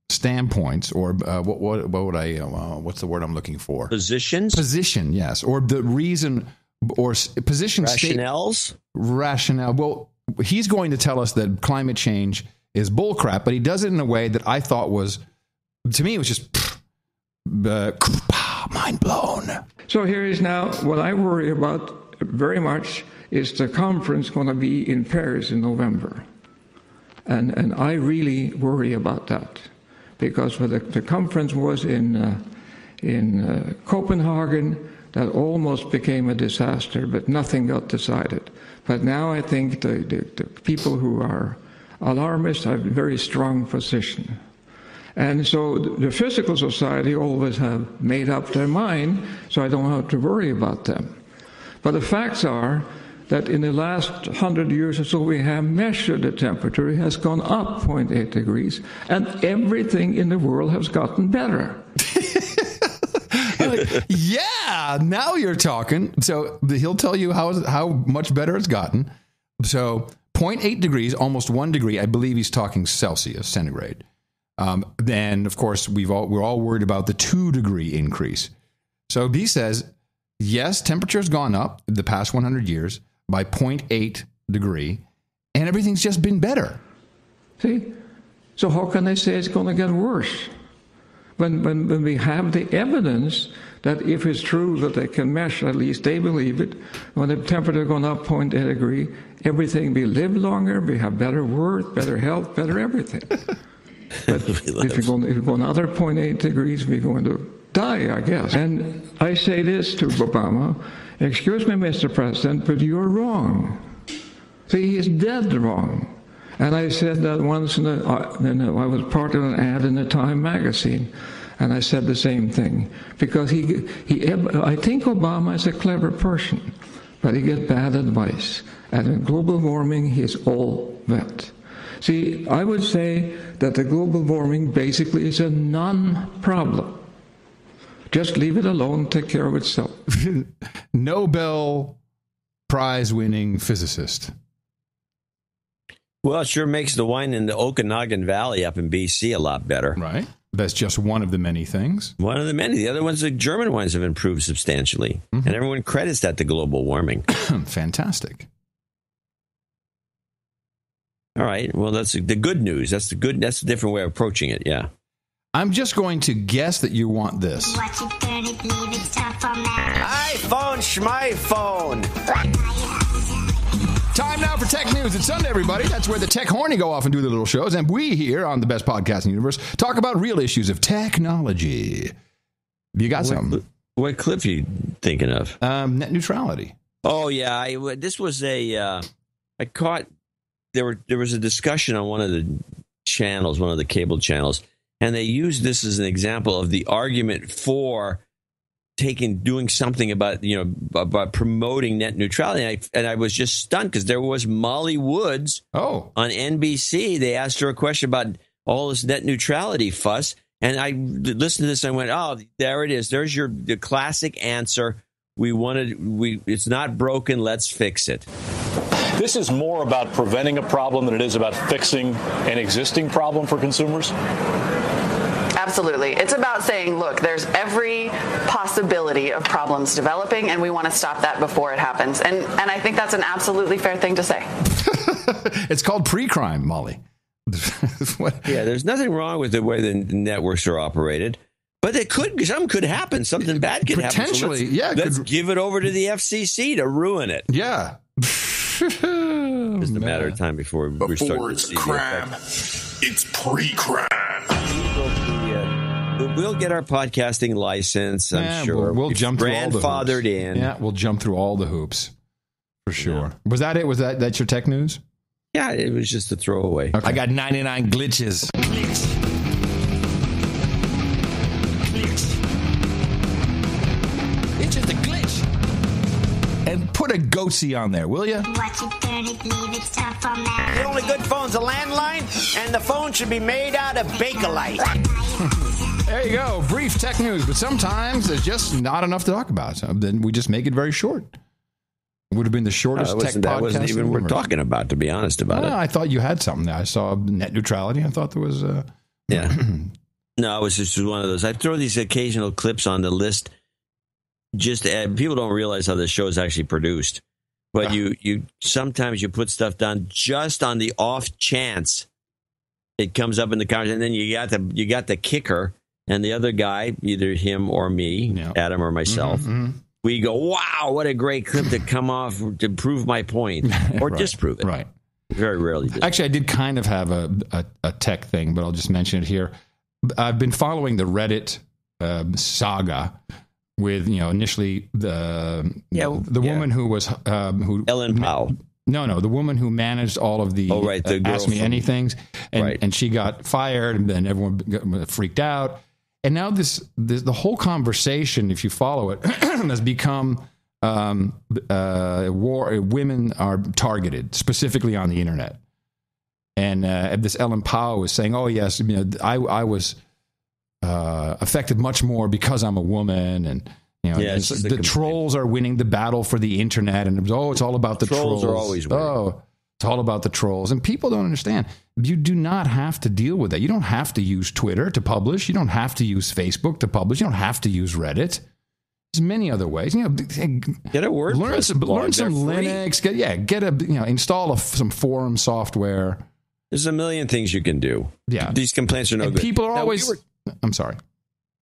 standpoints, or what would I? What's the word I'm looking for? Position, yes, or the reason or position. Rationales. Rationale. Well, he's going to tell us that climate change is bullcrap, but he does it in a way that I thought was, to me, it was just mind blown. So here is now what I worry about very much is the conference going to be in Paris in November. And I really worry about that, because the conference was in Copenhagen, that almost became a disaster, but nothing got decided. But now I think the people who are alarmists have a very strong position. And so the physical society always have made up their mind, so I don't have to worry about them. But the facts are that in the last 100 years or so, we have measured the temperature. It has gone up 0.8 degrees, and everything in the world has gotten better. Yeah, now you're talking. So he'll tell you how much better it's gotten. So 0.8 degrees, almost 1 degree. I believe he's talking Celsius, centigrade. Then, of course, we're all worried about the 2-degree increase. So he says, yes, temperature's gone up the past 100 years by 0.8 degree, and everything's just been better. See? So how can they say it's going to get worse? When we have the evidence that if it's true that they can measure, at least they believe it, when the temperature gone up 0.8 degree, everything, we live longer, we have better work, better health, better everything. But if you go another 0.8 degrees, we're going to die, I guess. And I say this to Obama, excuse me, Mr. President, but you're wrong. See, he's dead wrong. And I said that once, I was part of an ad in the Time magazine, and I said the same thing. Because I think Obama is a clever person, but he gets bad advice. And in global warming, he's all that. See, I would say that the global warming basically is a non-problem. Just leave it alone, take care of itself. Nobel Prize-winning physicist. Well, it sure makes the wine in the Okanagan Valley up in B.C. a lot better. Right. That's just one of the many things. One of the many. The other ones, the German wines, have improved substantially. Mm-hmm. And everyone credits that to global warming. Fantastic. All right. Well, that's the good news. That's a different way of approaching it. Yeah. I'm just going to guess that you want this. iPhone, schmyphone. Time now for Tech News. It's Sunday, everybody. That's where the tech horny go off and do their little shows. And we here on the best podcast in the universe talk about real issues of technology. You got something? What clip are you thinking of? Net neutrality. Oh, yeah. This was I caught... There was a discussion on one of the channels, one of the cable channels, and they used this as an example of the argument for doing something about promoting net neutrality. And I was just stunned because there was Molly Woods on NBC. They asked her a question about all this net neutrality fuss, and I listened to this and I went, "Oh, there it is. There's the classic answer. It's not broken. Let's fix it." This is more about preventing a problem than it is about fixing an existing problem for consumers? Absolutely. It's about saying, look, there's every possibility of problems developing, and we want to stop that before it happens. And I think that's an absolutely fair thing to say. It's called pre-crime, Molly. Yeah, there's nothing wrong with the way the networks are operated. But something could happen. Something bad could happen. Potentially, let's give it over to the FCC to ruin it. Yeah. Just a matter of time before we're starting Before to it's see crime, it's pre-crime. We'll get our podcasting license, I'm sure. We'll jump through all the hoops. Grandfathered in. Yeah, we'll jump through all the hoops. For sure. Was that it? Was that's your tech news? Yeah, it was just a throwaway. Okay. I got 99 glitches. It's just a glitch. And put a goatee on there, will you? The only good phone's a landline, and the phone should be made out of Bakelite. There you go. Brief tech news, but sometimes there's just not enough to talk about. So then we just make it very short. It would have been the shortest tech podcast. That wasn't even worth talking about, to be honest about it. I thought you had something there. I saw net neutrality. I thought there was... Yeah. No, it was just one of those. I throw these occasional clips on the list. Just people don't realize how this show is actually produced. But you sometimes you put stuff down just on the off chance it comes up in the conversation, and then you got the kicker, and the other guy, either him or me, Adam or myself, we go, wow, what a great clip to come off to prove my point or disprove it. Right. Very rarely disprove. Actually, I did kind of have a tech thing, but I'll just mention it here. I've been following the Reddit saga with, initially the woman who was Ellen Powell. No, the woman who managed all of the the Ask Me Anythings, and she got fired, and then everyone got freaked out. And now the whole conversation, if you follow it, has become women are targeted specifically on the internet. And this Ellen Powell was saying, "Oh yes, I was affected much more because I'm a woman, and the trolls are winning the battle for the internet, and it's all about the trolls. Are always winning. Oh, it's all about the trolls, and people don't understand. You do not have to deal with that. You don't have to use Twitter to publish. You don't have to use Facebook to publish. You don't have to use Reddit. There's many other ways. Get a WordPress. Learn some Linux. Install some forum software. There's a million things you can do. Yeah, these complaints are no good. People are always. I'm sorry.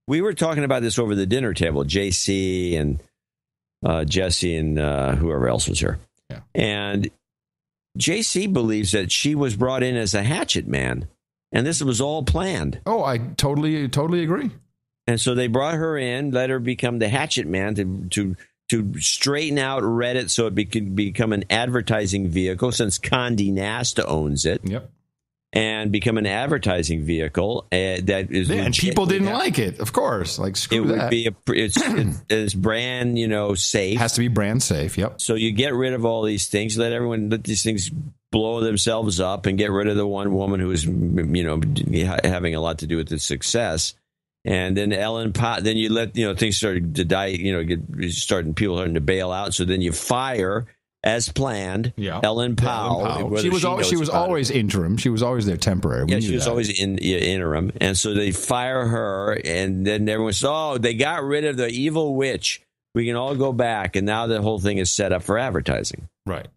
We were talking about this over the dinner table. JC and Jesse and whoever else was here. Yeah. And JC believes that she was brought in as a hatchet man, and this was all planned. Oh, I totally agree. And so they brought her in, let her become the hatchet man to straighten out Reddit so it can become an advertising vehicle, since Condé Nast owns it. Yep. And become an advertising vehicle that is. And people didn't like it, of course. Like, screw that. It would be it's brand, safe. Has to be brand safe. Yep. So you get rid of all these things, let these things blow themselves up, and get rid of the one woman who is, having a lot to do with its success. And then Ellen Powell, then you let things start to die. People starting to bail out. So then you fire. As planned, Ellen Powell. She was always interim. She was always there temporary. She was always in interim, and so they fire her, and then everyone says, "Oh, they got rid of the evil witch. We can all go back." And now the whole thing is set up for advertising. Right.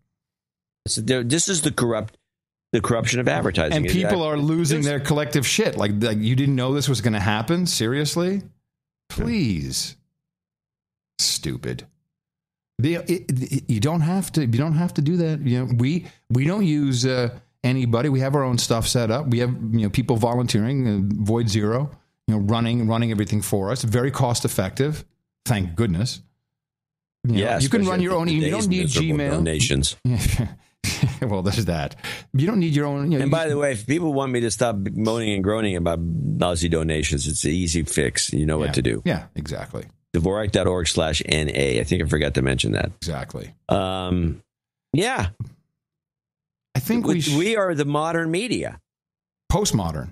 So this is the corruption of advertising, and people are losing their collective shit. Like you didn't know this was going to happen. Seriously, please, stupid. You don't have to. You don't have to do that. We don't use anybody. We have our own stuff set up. We have people volunteering. Void Zero, running everything for us. Very cost effective. Thank goodness. You can run your own email. You don't need Gmail. Donations. Well, there's that. You don't need your own. And by the way, if people want me to stop moaning and groaning about lousy donations, it's an easy fix. You know what to do. Yeah, exactly. Dvorak.org/NA. I think I forgot to mention that. Exactly. Yeah. I think we are the modern media. Postmodern.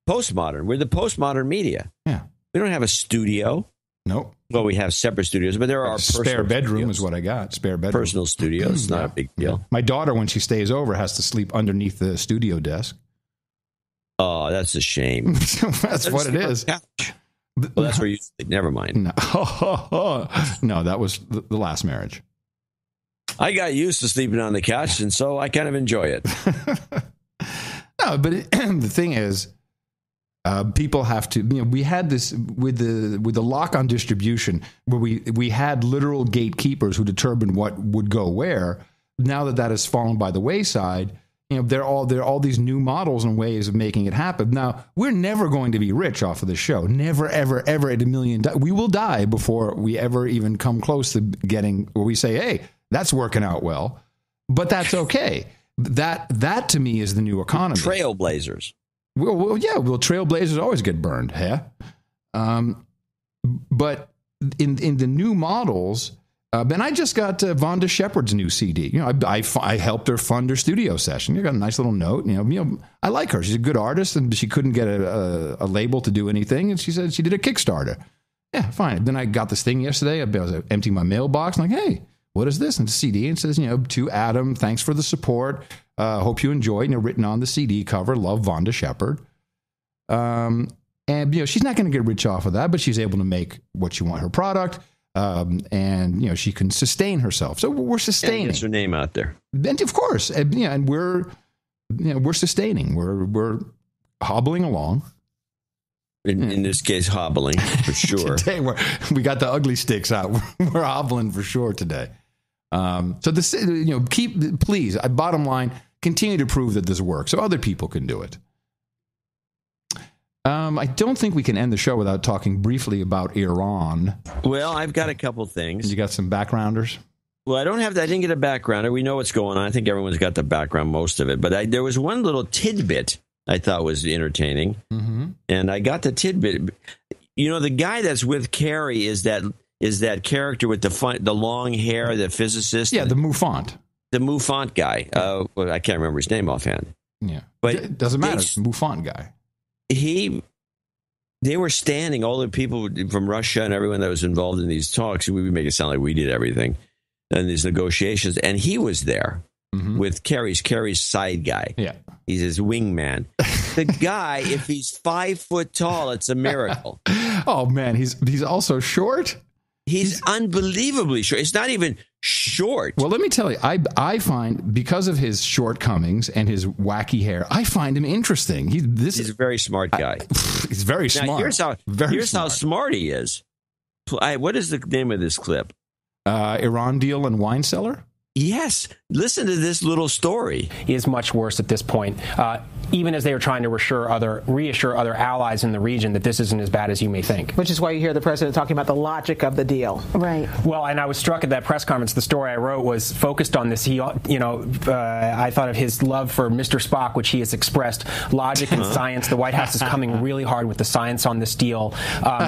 We're the postmodern media. Yeah. We don't have a studio. Nope. Well, we have separate studios, but there are spare bedroom studios. Is what I got. Spare bedroom. Personal studios. Not a big deal. My daughter, when she stays over, has to sleep underneath the studio desk. Oh, that's a shame. That's what it is. Couch. Well, that's where you sleep. Never mind. No, no, that was the last marriage. I got used to sleeping on the couch, and so I kind of enjoy it. No, but the thing is, people have to. We had this with the lock on distribution, where we had literal gatekeepers who determined what would go where. now that has fallen by the wayside, there are all these new models and ways of making it happen. Now, we're never going to be rich off of this show. Never, ever, ever at $1 million. We will die before we ever even come close to getting where we say, hey, that's working out well. But that's okay. That to me is the new economy. Trailblazers. Well, trailblazers always get burned, huh? But in the new models, and I just got Vonda Shepard's new CD. I helped her fund her studio session. You got a nice little note. I like her. She's a good artist, and she couldn't get a label to do anything, and she said she did a Kickstarter. Yeah, fine. Then I got this thing yesterday. I was emptying my mailbox. I'm like, hey, what is this? And it's a CD. And it says, to Adam, thanks for the support. Hope you enjoy. Written on the CD cover, love Vonda Shepard. And she's not going to get rich off of that, but she's able to make what she wants, her product. And she can sustain herself. So we're sustaining. Gets her name out there. And of course, and we're sustaining. We're hobbling along. In this case, hobbling for sure. Today we got the ugly sticks out. We're hobbling for sure today. So this, please. Bottom line, continue to prove that this works, so other people can do it. I don't think we can end the show without talking briefly about Iran. Well, I've got a couple things. You got some backgrounders? Well, I didn't get a backgrounder. We know what's going on. I think everyone's got the background, most of it. But there was one little tidbit I thought was entertaining. Mm-hmm. And I got the tidbit. The guy that's with Kerry is that character with the long hair, the physicist. Yeah, the Mufant. The Mufant guy. I can't remember his name offhand. Yeah. But it doesn't matter. It's the Mufant guy. They were standing, all the people from Russia and everyone that was involved in these talks. We make it sound like we did everything in these negotiations. And he was there with Kerry's side guy. Yeah. He's his wingman. The guy, if he's 5 foot tall, it's a miracle. Oh, man. He's also short. He's unbelievably short. It's not even short. Well, let me tell you, I find, because of his shortcomings and his wacky hair, I find him interesting. He's a very smart guy. He's very smart. Here's how smart he is. What is the name of this clip? Iran deal and wine cellar? Yes. Listen to this little story. Is much worse at this point, even as they are trying to reassure other allies in the region that this isn't as bad as you may think. Which is why you hear the president talking about the logic of the deal. Right. Well, and I was struck at that press conference. The story I wrote was focused on this. I thought of his love for Mr. Spock, which he has expressed. Logic and science. The White House is coming really hard with the science on this deal,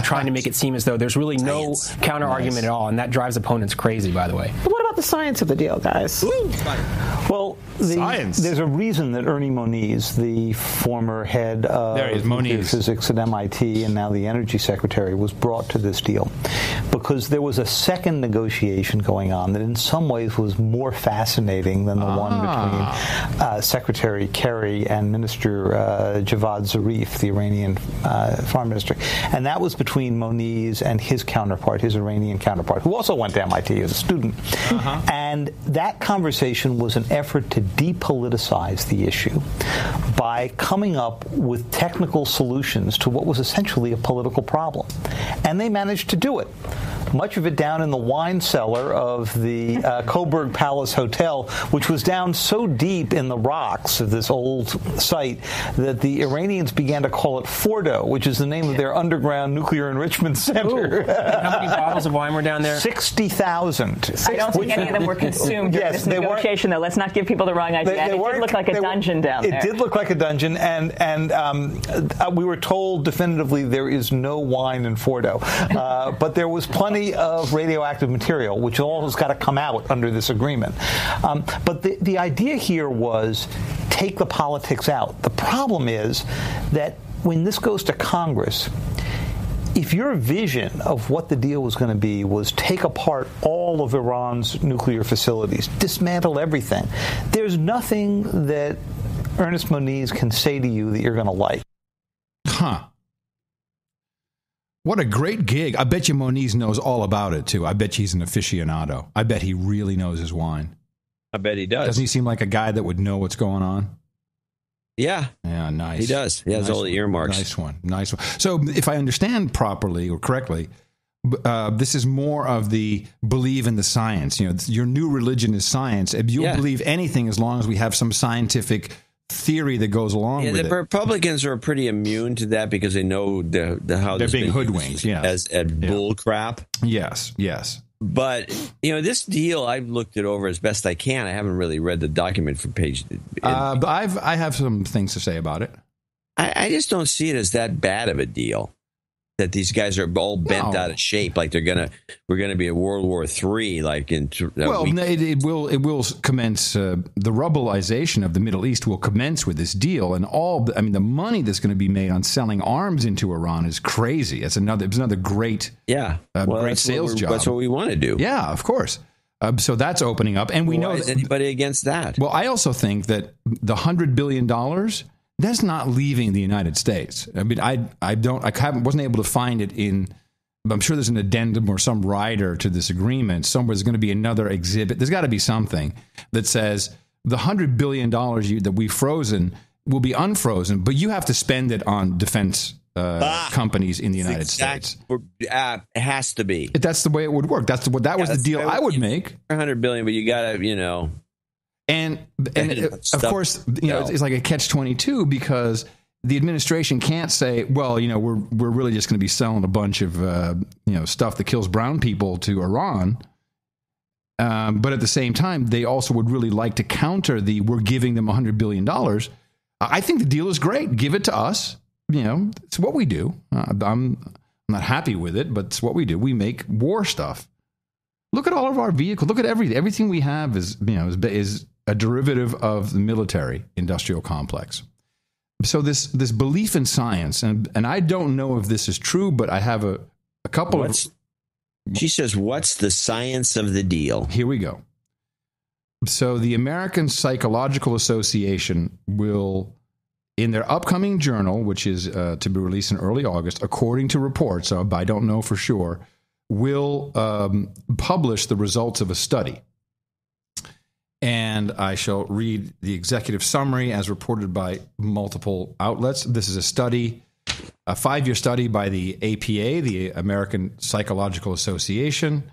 trying to make it seem as though there's really no counter argument at all, and that drives opponents crazy, by the way. But what about the science of the deal, guys? Well, there's a reason that Ernie Moniz, the former head of nuclear physics at MIT and now the energy secretary, was brought to this deal because there was a second negotiation going on that in some ways was more fascinating than the one between Secretary Kerry and Minister Javad Zarif, the Iranian foreign minister. And that was between Moniz and his counterpart, his Iranian counterpart, who also went to MIT as a student. And that conversation was an effort to depoliticize the issue by coming up with technical solutions to what was essentially a political problem. And they managed to do it. Much of it down in the wine cellar of the Coburg Palace Hotel, which was down so deep in the rocks of this old site that the Iranians began to call it Fordo, which is the name of their underground nuclear enrichment center. How many bottles of wine were down there? 60,000. I don't think any of them were consumed during this negotiation, though. Let's not give people the wrong idea. It did look like a dungeon down there. It did look like a dungeon, and we were told definitively there is no wine in Fordo. But there was plenty of radioactive material, which all has got to come out under this agreement. But the idea here was take the politics out. The problem is that when this goes to Congress, if your vision of what the deal was going to be was take apart all of Iran's nuclear facilities, dismantle everything, there's nothing that Ernest Moniz can say to you that you're going to like. Huh. What a great gig. I bet you Moniz knows all about it, too. I bet he's an aficionado. I bet he really knows his wine. I bet he does. Doesn't he seem like a guy that would know what's going on? Yeah. Yeah, nice. He does. He has all the earmarks. Nice one. So if I understand properly or correctly, This is more of the believe in the science. Your new religion is science. You'll believe anything as long as we have some scientific theory that goes along with it. The Republicans are pretty immune to that because they know how they're being hoodwinked as bull crap. Yes. But this deal, I've looked it over as best I can. I haven't really read the document from page. But I have some things to say about it. I just don't see it as that bad of a deal. That these guys are all bent out of shape, like we're gonna be at World War III, like in. It will commence. The rubbleization of the Middle East will commence with this deal, and the money that's going to be made on selling arms into Iran is crazy. It's another great great sales job. That's what we want to do. Yeah, of course. So that's opening up, and we know is anybody against that? Well, I also think that the $100 billion. That's not leaving the United States. I mean, I wasn't able to find it in. I'm sure there's an addendum or some rider to this agreement. Somewhere there's going to be another exhibit. There's got to be something that says the $100 billion that we've frozen will be unfrozen, but you have to spend it on defense companies in the United States. It has to be. That's the way it would work. That was the deal I would make. $100 billion, but you got to, And of course, it's like a catch-22 because the administration can't say, well, we're really just going to be selling a bunch of stuff that kills brown people to Iran. But at the same time, they also would really like to counter we're giving them $100 billion. I think the deal is great. Give it to us. It's what we do. I'm not happy with it, but it's what we do. We make war stuff. Look at all of our vehicles. Look at everything. Everything we have is a derivative of the military industrial complex. So this belief in science, and I don't know if this is true, but I have a couple of. She says, "What's the science of the deal?" Here we go. So the American Psychological Association will, in their upcoming journal, which is to be released in early August, according to reports, but I don't know for sure, will publish the results of a study. And I shall read the executive summary as reported by multiple outlets. This is a 5-year study by the APA, the American Psychological Association.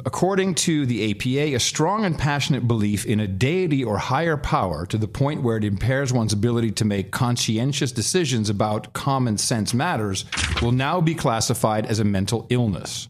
According to the APA, a strong and passionate belief in a deity or higher power to the point where it impairs one's ability to make conscientious decisions about common sense matters will now be classified as a mental illness.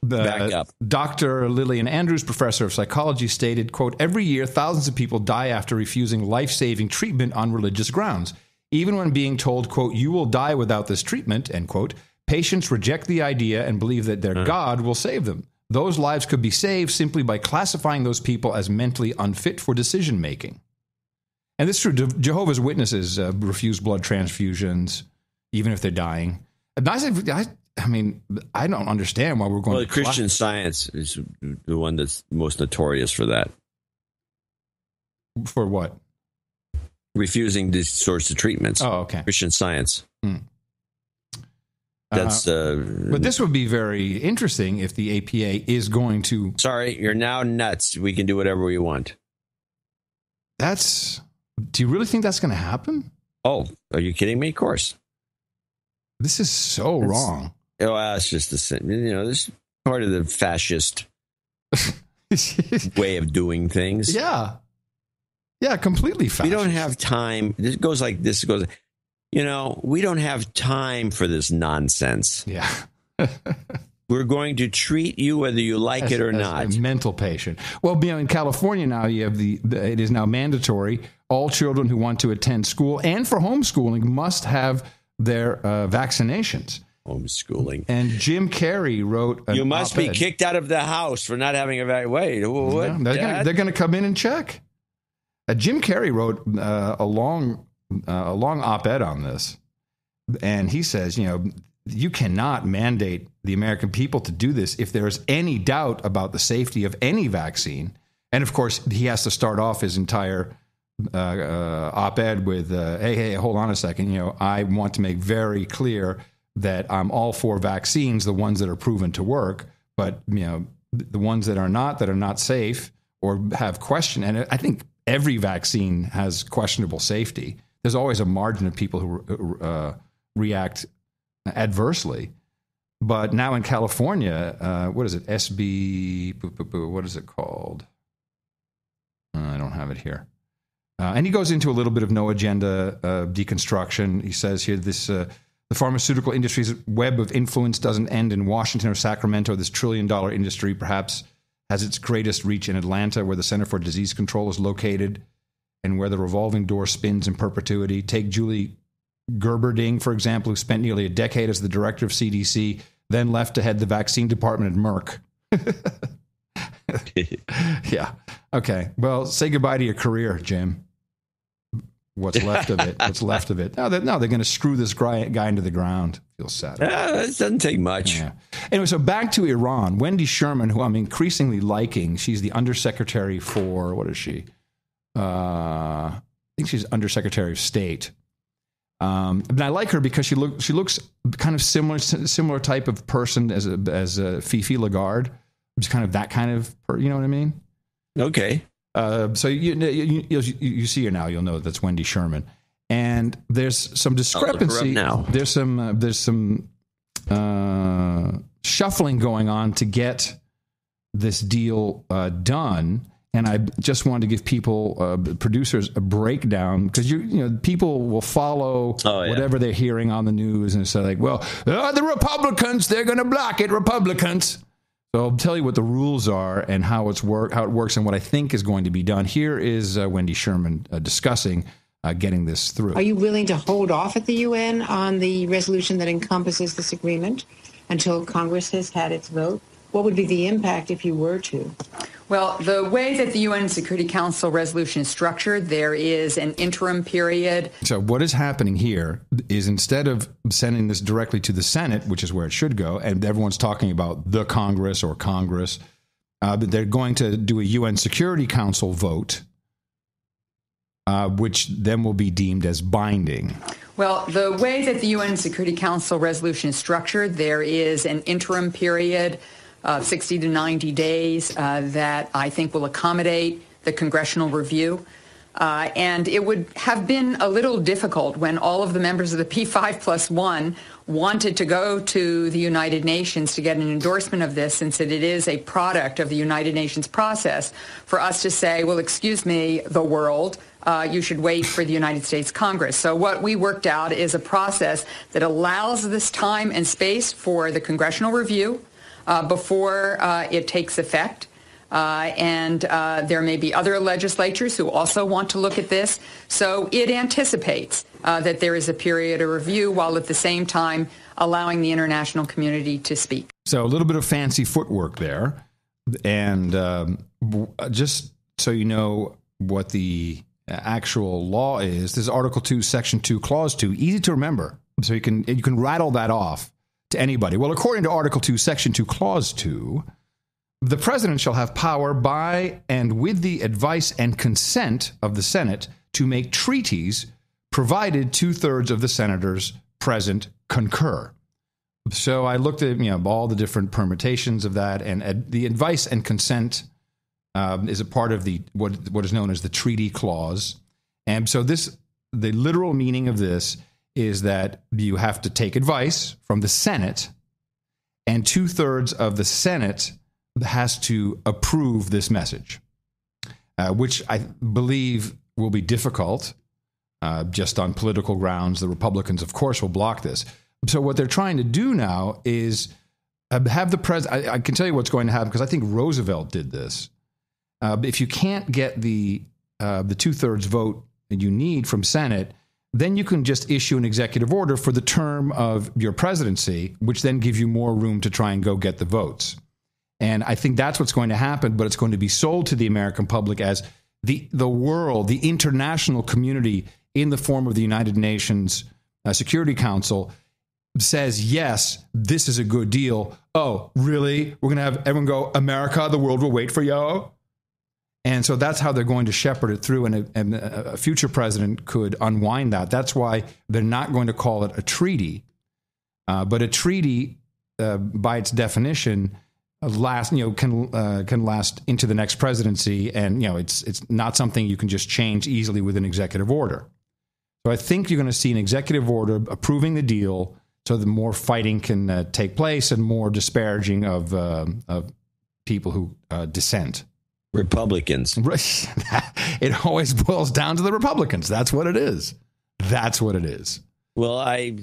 Back up. Dr. Lillian Andrews, professor of psychology, stated, quote, every year thousands of people die after refusing life-saving treatment on religious grounds. Even when being told, quote, you will die without this treatment, end quote, patients reject the idea and believe that their God will save them. Those lives could be saved simply by classifying those people as mentally unfit for decision-making. And this is true. Jehovah's Witnesses refuse blood transfusions, even if they're dying. I mean, I don't understand why we're going to... Christian Science is the one that's most notorious for that. For what? Refusing these sorts of treatments. Oh, okay. Christian Science. That's... but this would be very interesting if the APA is going to... Sorry, you're now nuts. We can do whatever we want. Do you really think that's going to happen? Oh, are you kidding me? Of course. This is so wrong. Oh, it's just the same. This is part of the fascist way of doing things. Yeah, completely fascist. We don't have time. This goes like this. We don't have time for this nonsense. Yeah. We're going to treat you whether you like it or not. A mental patient. Well, in California now, you have it is now mandatory. All children who want to attend school and for homeschooling must have their vaccinations. Homeschooling. And Jim Carrey wrote you must be kicked out of the house for not having a vaccine. Wait, what? Yeah, they're going to come in and check. Jim Carrey wrote a long op-ed on this. And he says, you cannot mandate the American people to do this if there is any doubt about the safety of any vaccine. And of course, he has to start off his entire op-ed with, hey, hold on a second. I want to make very clear that I'm all for vaccines, the ones that are proven to work, but the ones that are not safe or have question. And I think every vaccine has questionable safety. There's always a margin of people who react adversely. But now in California, what is it? What is it called? I don't have it here. And he goes into a little bit of no agenda deconstruction. He says here the pharmaceutical industry's web of influence doesn't end in Washington or Sacramento. This trillion-dollar industry perhaps has its greatest reach in Atlanta, where the Center for Disease Control is located and where the revolving door spins in perpetuity. Take Julie Gerberding, for example, who spent nearly a decade as the director of CDC, then left to head the vaccine department at Merck. Yeah. Okay. Well, say goodbye to your career, Jim. What's left of it? What's left of it? No, they're going to screw this guy into the ground. Feels sad. It doesn't take much. Yeah. Anyway, so back to Iran. Wendy Sherman, who I'm increasingly liking, she's the undersecretary for, what is she? I think she's undersecretary of state. And I like her because she looks kind of similar type of person as Fifi Lagarde. It's kind of that kind of, you know what I mean? Okay. So you see her now, you'll know that's Wendy Sherman. And there's some discrepancy. Now. There's some shuffling going on to get this deal done. And I just wanted to give people, producers, a breakdown because people will follow whatever they're hearing on the news and say like, well, the Republicans, they're going to block it, Republicans. So I'll tell you what the rules are and how it works and what I think is going to be done. Here is Wendy Sherman discussing getting this through. Are you willing to hold off at the UN on the resolution that encompasses this agreement until Congress has had its vote? What would be the impact if you were to? Well, the way that the UN Security Council resolution is structured, there is an interim period. So what is happening here is instead of sending this directly to the Senate, which is where it should go, and everyone's talking about the Congress or Congress, they're going to do a UN Security Council vote, which then will be deemed as binding. Well, the way that the UN Security Council resolution is structured, there is an interim period of 60 to 90 days that I think will accommodate the congressional review. And it would have been a little difficult when all of the members of the P5+1 wanted to go to the United Nations to get an endorsement of this, since it is a product of the United Nations process, for us to say, well, excuse me, the world, you should wait for the United States Congress. So what we worked out is a process that allows this time and space for the congressional review before it takes effect. And there may be other legislatures who also want to look at this. So it anticipates that there is a period of review while at the same time allowing the international community to speak. So a little bit of fancy footwork there. And just so you know what the actual law is, this is Article 2, Section 2, Clause 2. Easy to remember. So you can rattle that off to anybody. Well, according to Article 2, Section 2, Clause 2, the president shall have power by and with the advice and consent of the Senate to make treaties, provided 2/3 of the senators present concur. So I looked at all the different permutations of that, and the advice and consent is a part of the what is known as the treaty clause. And so the literal meaning of this is that you have to take advice from the Senate, and 2/3 of the Senate has to approve this message, which I believe will be difficult just on political grounds. The Republicans, of course, will block this. So what they're trying to do now is have the president. I can tell you what's going to happen because I think Roosevelt did this. If you can't get the 2/3 vote that you need from Senate, then you can just issue an executive order for the term of your presidency, which then gives you more room to try and go get the votes. And I think that's what's going to happen, but it's going to be sold to the American public as the world, the international community in the form of the United Nations Security Council says, yes, this is a good deal. Oh, really? We're going to have everyone go, America, the world will wait for you. And so that's how they're going to shepherd it through, and a future president could unwind that. That's why they're not going to call it a treaty. But a treaty, by its definition, can last into the next presidency, and it's not something you can just change easily with an executive order. So I think you're going to see an executive order approving the deal, so the more fighting can take place and more disparaging of people who dissent. Republicans. It always boils down to the Republicans. That's what it is. That's what it is. Well, I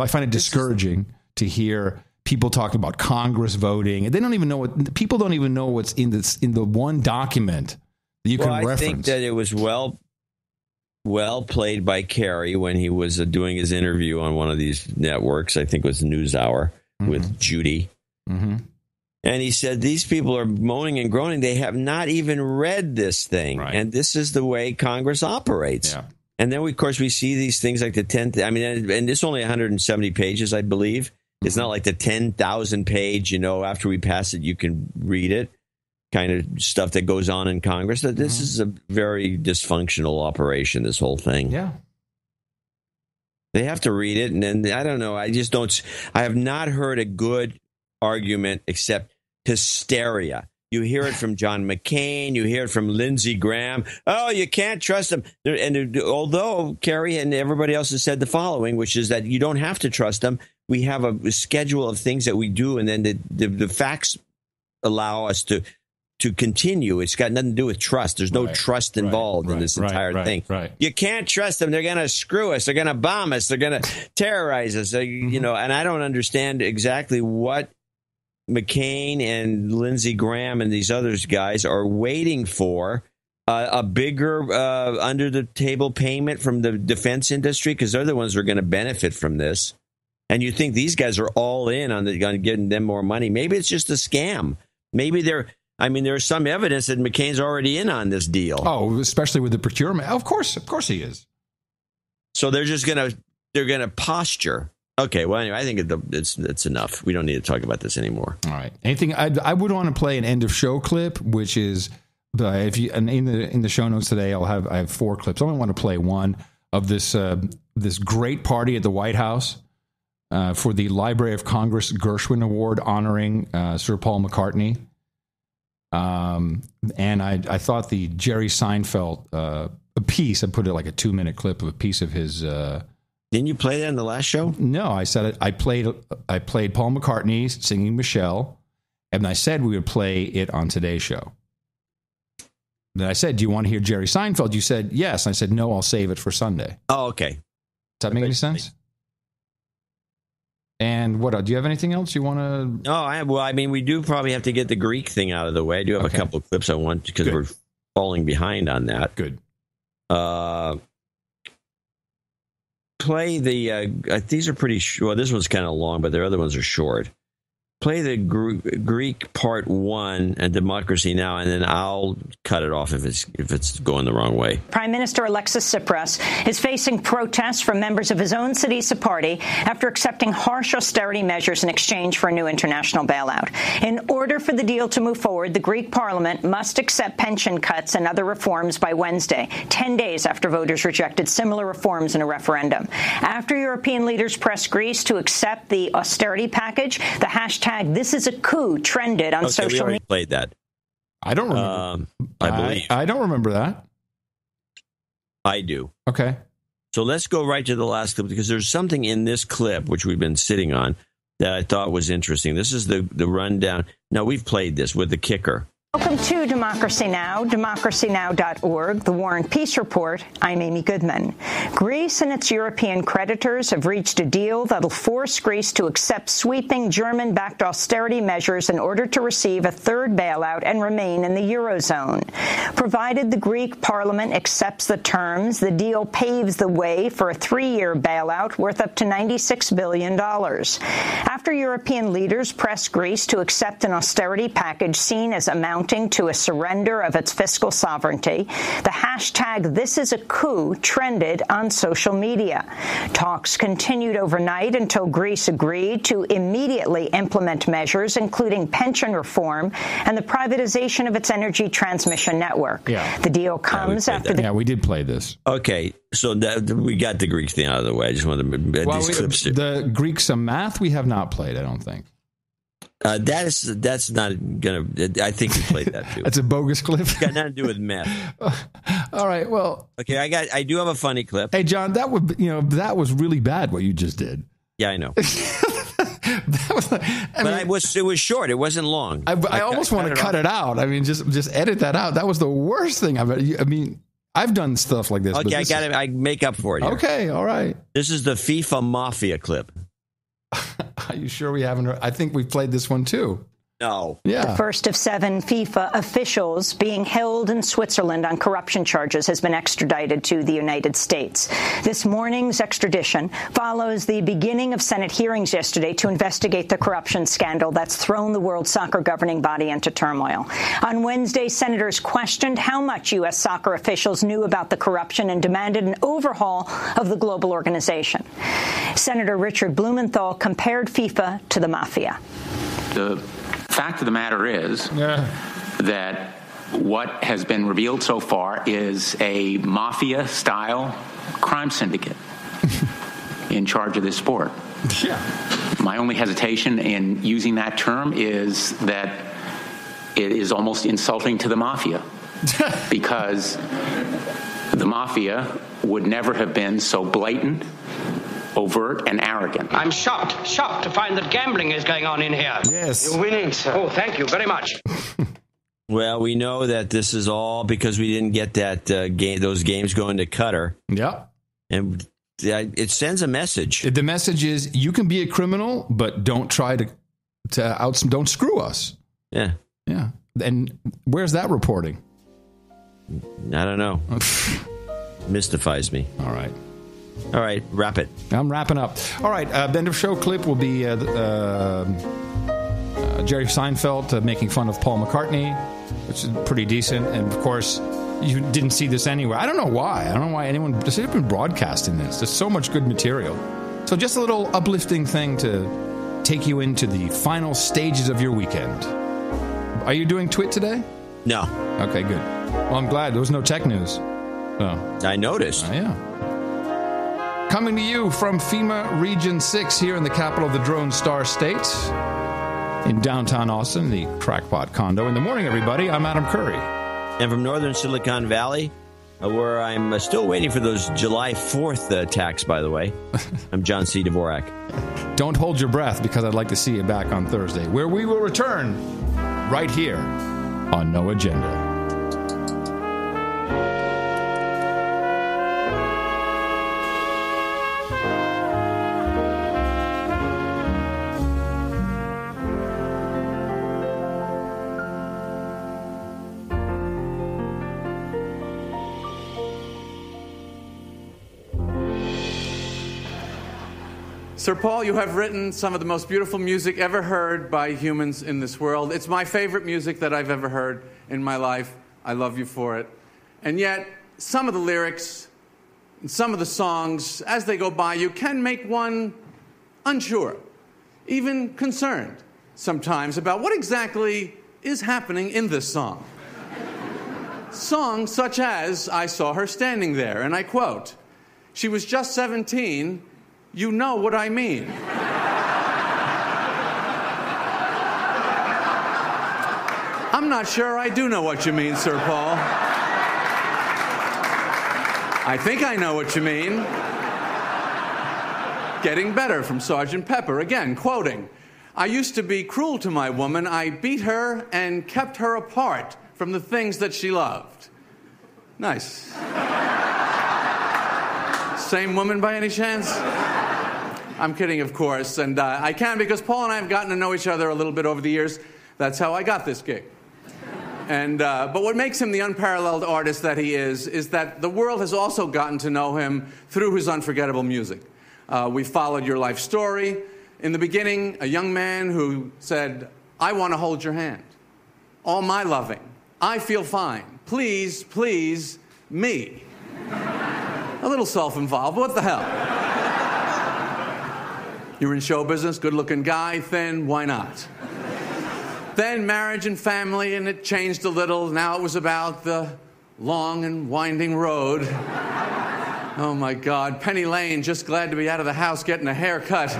find it discouraging to hear people talking about Congress voting, and they don't even know what people don't even know what's in the one document that you can reference. I think that it was well played by Kerry when he was doing his interview on one of these networks. I think it was NewsHour with Judy. Mm-hmm. And he said, these people are moaning and groaning. They have not even read this thing. Right. And this is the way Congress operates. Yeah. And then, of course, we see these things like the 10th. I mean, and it's only 170 pages, I believe. It's not like the 10,000 page, after we pass it, you can read it kind of stuff that goes on in Congress. That this is a very dysfunctional operation, this whole thing. Yeah. They have to read it. And then, I don't know. I have not heard a good argument except hysteria. You hear it from John McCain. You hear it from Lindsey Graham. Oh, you can't trust them. And although Kerry and everybody else has said the following, which is that you don't have to trust them. We have a schedule of things that we do, and then the facts allow us to continue. It's got nothing to do with trust. There's no trust involved in this entire thing. Right. You can't trust them. They're going to screw us. They're going to bomb us. They're going to terrorize us. And I don't understand exactly what McCain and Lindsey Graham and these other guys are waiting for. A bigger under-the-table payment from the defense industry, because they're the ones who are going to benefit from this. And you think these guys are all in on getting them more money. Maybe it's just a scam. Maybe there's some evidence that McCain's already in on this deal. Oh, especially with the procurement. Of course he is. So they're going to posture. Okay, well, anyway, I think it's enough. We don't need to talk about this anymore. All right. Anything? I would want to play an end of show clip, which is if you in the show notes today, I have 4 clips. I only want to play one of this great party at the White House for the Library of Congress Gershwin Award honoring Sir Paul McCartney. And I thought the Jerry Seinfeld a piece. I put it like a 2-minute clip of a piece of his. Didn't you play that in the last show? No, I said it. I played Paul McCartney singing Michelle, and I said we would play it on today's show. Then I said, "Do you want to hear Jerry Seinfeld?" You said yes. I said no. I'll save it for Sunday. Oh, okay. Does that make any sense? And what? Do you have anything else you want to? No, we do probably have to get the Greek thing out of the way. I do have a couple of clips I want because we're falling behind on that. Good. Play the these are pretty short. Well, this one's kind of long, but the other ones are short. Play the Greek part 1 and Democracy Now!, and then I'll cut it off if it's going the wrong way. Prime Minister Alexis Tsipras is facing protests from members of his own Syriza party after accepting harsh austerity measures in exchange for a new international bailout. In order for the deal to move forward, the Greek parliament must accept pension cuts and other reforms by Wednesday, 10 days after voters rejected similar reforms in a referendum. After European leaders pressed Greece to accept the austerity package, the hashtag "This is a coup" trended on social media. We already played that. I don't remember. I believe. I don't remember that. I do. Okay. So let's go right to the last clip, because there's something in this clip, which we've been sitting on, that I thought was interesting. This is the rundown. Now, we've played this with the kicker. Welcome to Democracy Now!, democracynow.org, the War and Peace Report. I'm Amy Goodman. Greece and its European creditors have reached a deal that'll force Greece to accept sweeping German-backed austerity measures in order to receive a third bailout and remain in the Eurozone. Provided the Greek parliament accepts the terms, the deal paves the way for a 3-year bailout worth up to $96 billion. After European leaders pressed Greece to accept an austerity package seen as amounting to a surrender of its fiscal sovereignty, the hashtag "This is a coup" trended on social media. Talks continued overnight until Greece agreed to immediately implement measures including pension reform and the privatization of its energy transmission network. Yeah. The deal comes after Yeah, we did play this. Okay, so we got the Greek thing out of the way. I just wanted to these clips. The Greek some math we have not played, I don't think. That's not gonna. I think you played that too. That's a bogus clip. It's got nothing to do with meth. All right. Well. Okay. I do have a funny clip. Hey, John, that was really bad what you just did. Yeah, I know. It was short. It wasn't long. I almost want to cut it out. I mean, just edit that out. That was the worst thing I've ever. I mean, I've done stuff like this. Okay, I make up for it here. Okay, all right. This is the FIFA Mafia clip. Are you sure we haven't? I think we've played this one too. No. Yeah. The first of 7 FIFA officials being held in Switzerland on corruption charges has been extradited to the United States. This morning's extradition follows the beginning of Senate hearings yesterday to investigate the corruption scandal that's thrown the World Soccer governing body into turmoil. On Wednesday, senators questioned how much U.S. soccer officials knew about the corruption and demanded an overhaul of the global organization. Senator Richard Blumenthal compared FIFA to the mafia. The fact of the matter is that what has been revealed so far is a mafia-style crime syndicate in charge of this sport. Yeah. My only hesitation in using that term is that it is almost insulting to the mafia because the mafia would never have been so blatant, overt, and arrogant. I'm shocked to find that gambling is going on in here. Yes. You're winning, sir. Oh, thank you very much. Well, we know that this is all because we didn't get that those games going to Qatar. Yeah. And it sends a message. The message is you can be a criminal, but don't try to don't screw us. Yeah. Yeah. And where's that reporting? I don't know. Mystifies me. All right. All right, wrap it. I'm wrapping up. All right, end of show clip will be Jerry Seinfeld making fun of Paul McCartney, which is pretty decent. And, of course, you didn't see this anywhere. I don't know why. I don't know why anyone... They've been broadcasting this. There's so much good material. So just a little uplifting thing to take you into the final stages of your weekend. Are you doing Twit today? No. Okay, good. Well, I'm glad. There was no tech news. Oh. I noticed. Yeah. Coming to you from FEMA Region 6 here in the capital of the Drone Star State in downtown Austin, the Crackpot Condo. In the morning, everybody, I'm Adam Curry. And from northern Silicon Valley, where I'm still waiting for those July 4th attacks, by the way, I'm John C. Dvorak. Don't hold your breath, because I'd like to see you back on Thursday, where we will return right here on No Agenda. Sir Paul, you have written some of the most beautiful music ever heard by humans in this world. It's my favorite music that I've ever heard in my life. I love you for it. And yet, some of the lyrics and some of the songs, as they go by you, can make one unsure, even concerned sometimes about what exactly is happening in this song. Songs such as, I saw her standing there, and I quote, she was just 17, you know what I mean. I'm not sure I do know what you mean, Sir Paul. I think I know what you mean. Getting Better from Sgt. Pepper. Again, quoting, I used to be cruel to my woman. I beat her and kept her apart from the things that she loved. Nice. Same woman by any chance? I'm kidding, of course, and I can because Paul and I have gotten to know each other a little bit over the years. That's how I got this gig. And but what makes him the unparalleled artist that he is that the world has also gotten to know him through his unforgettable music. We followed your life story. In the beginning, a young man who said, I want to hold your hand. All my loving. I feel fine. Please, please, me. A little self-involved. What the hell? You were in show business, good-looking guy, thin, why not? Then marriage and family, and it changed a little. Now it was about the long and winding road. Oh, my God. Penny Lane, just glad to be out of the house getting a haircut.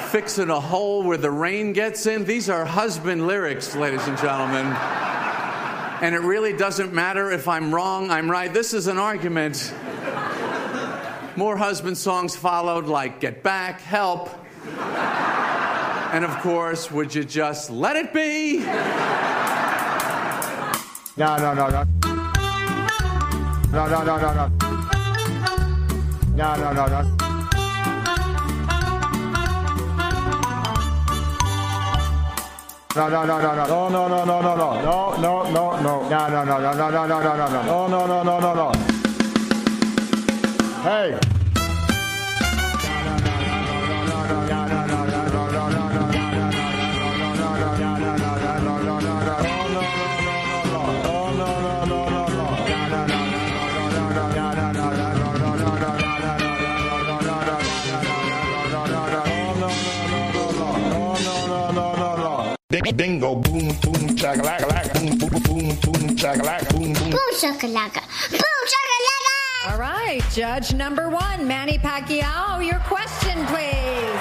fixing a hole where the rain gets in. These are husband lyrics, ladies and gentlemen. And it really doesn't matter if I'm wrong, I'm right. This is an argument. More husband songs followed, like Get Back, Help. And of course, Would You Just Let It Be? No. No. Hey. Dingo, boom, boom, chakalaka, boom, boom, boom, boom, chakalaka, boom, boom. Boom, shakalaka. Boom, shakalaka. All right, judge number one, Manny Pacquiao, your question, please.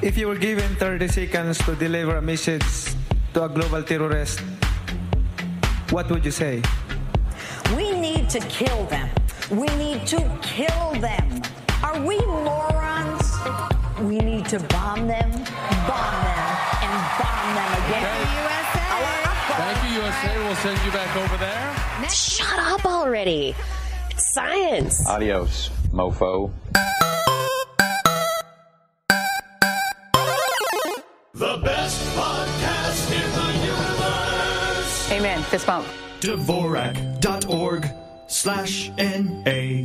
If you were given 30 seconds to deliver a message to a global terrorist, what would you say? We need to kill them. We need to kill them. Are we morons? We need to bomb them, and bomb them again. Thank you, USA. We'll send you back over there. Shut up already. It's science. Adios, mofo. The best podcast in the universe. Amen. Fist bump. Dvorak.org/NA.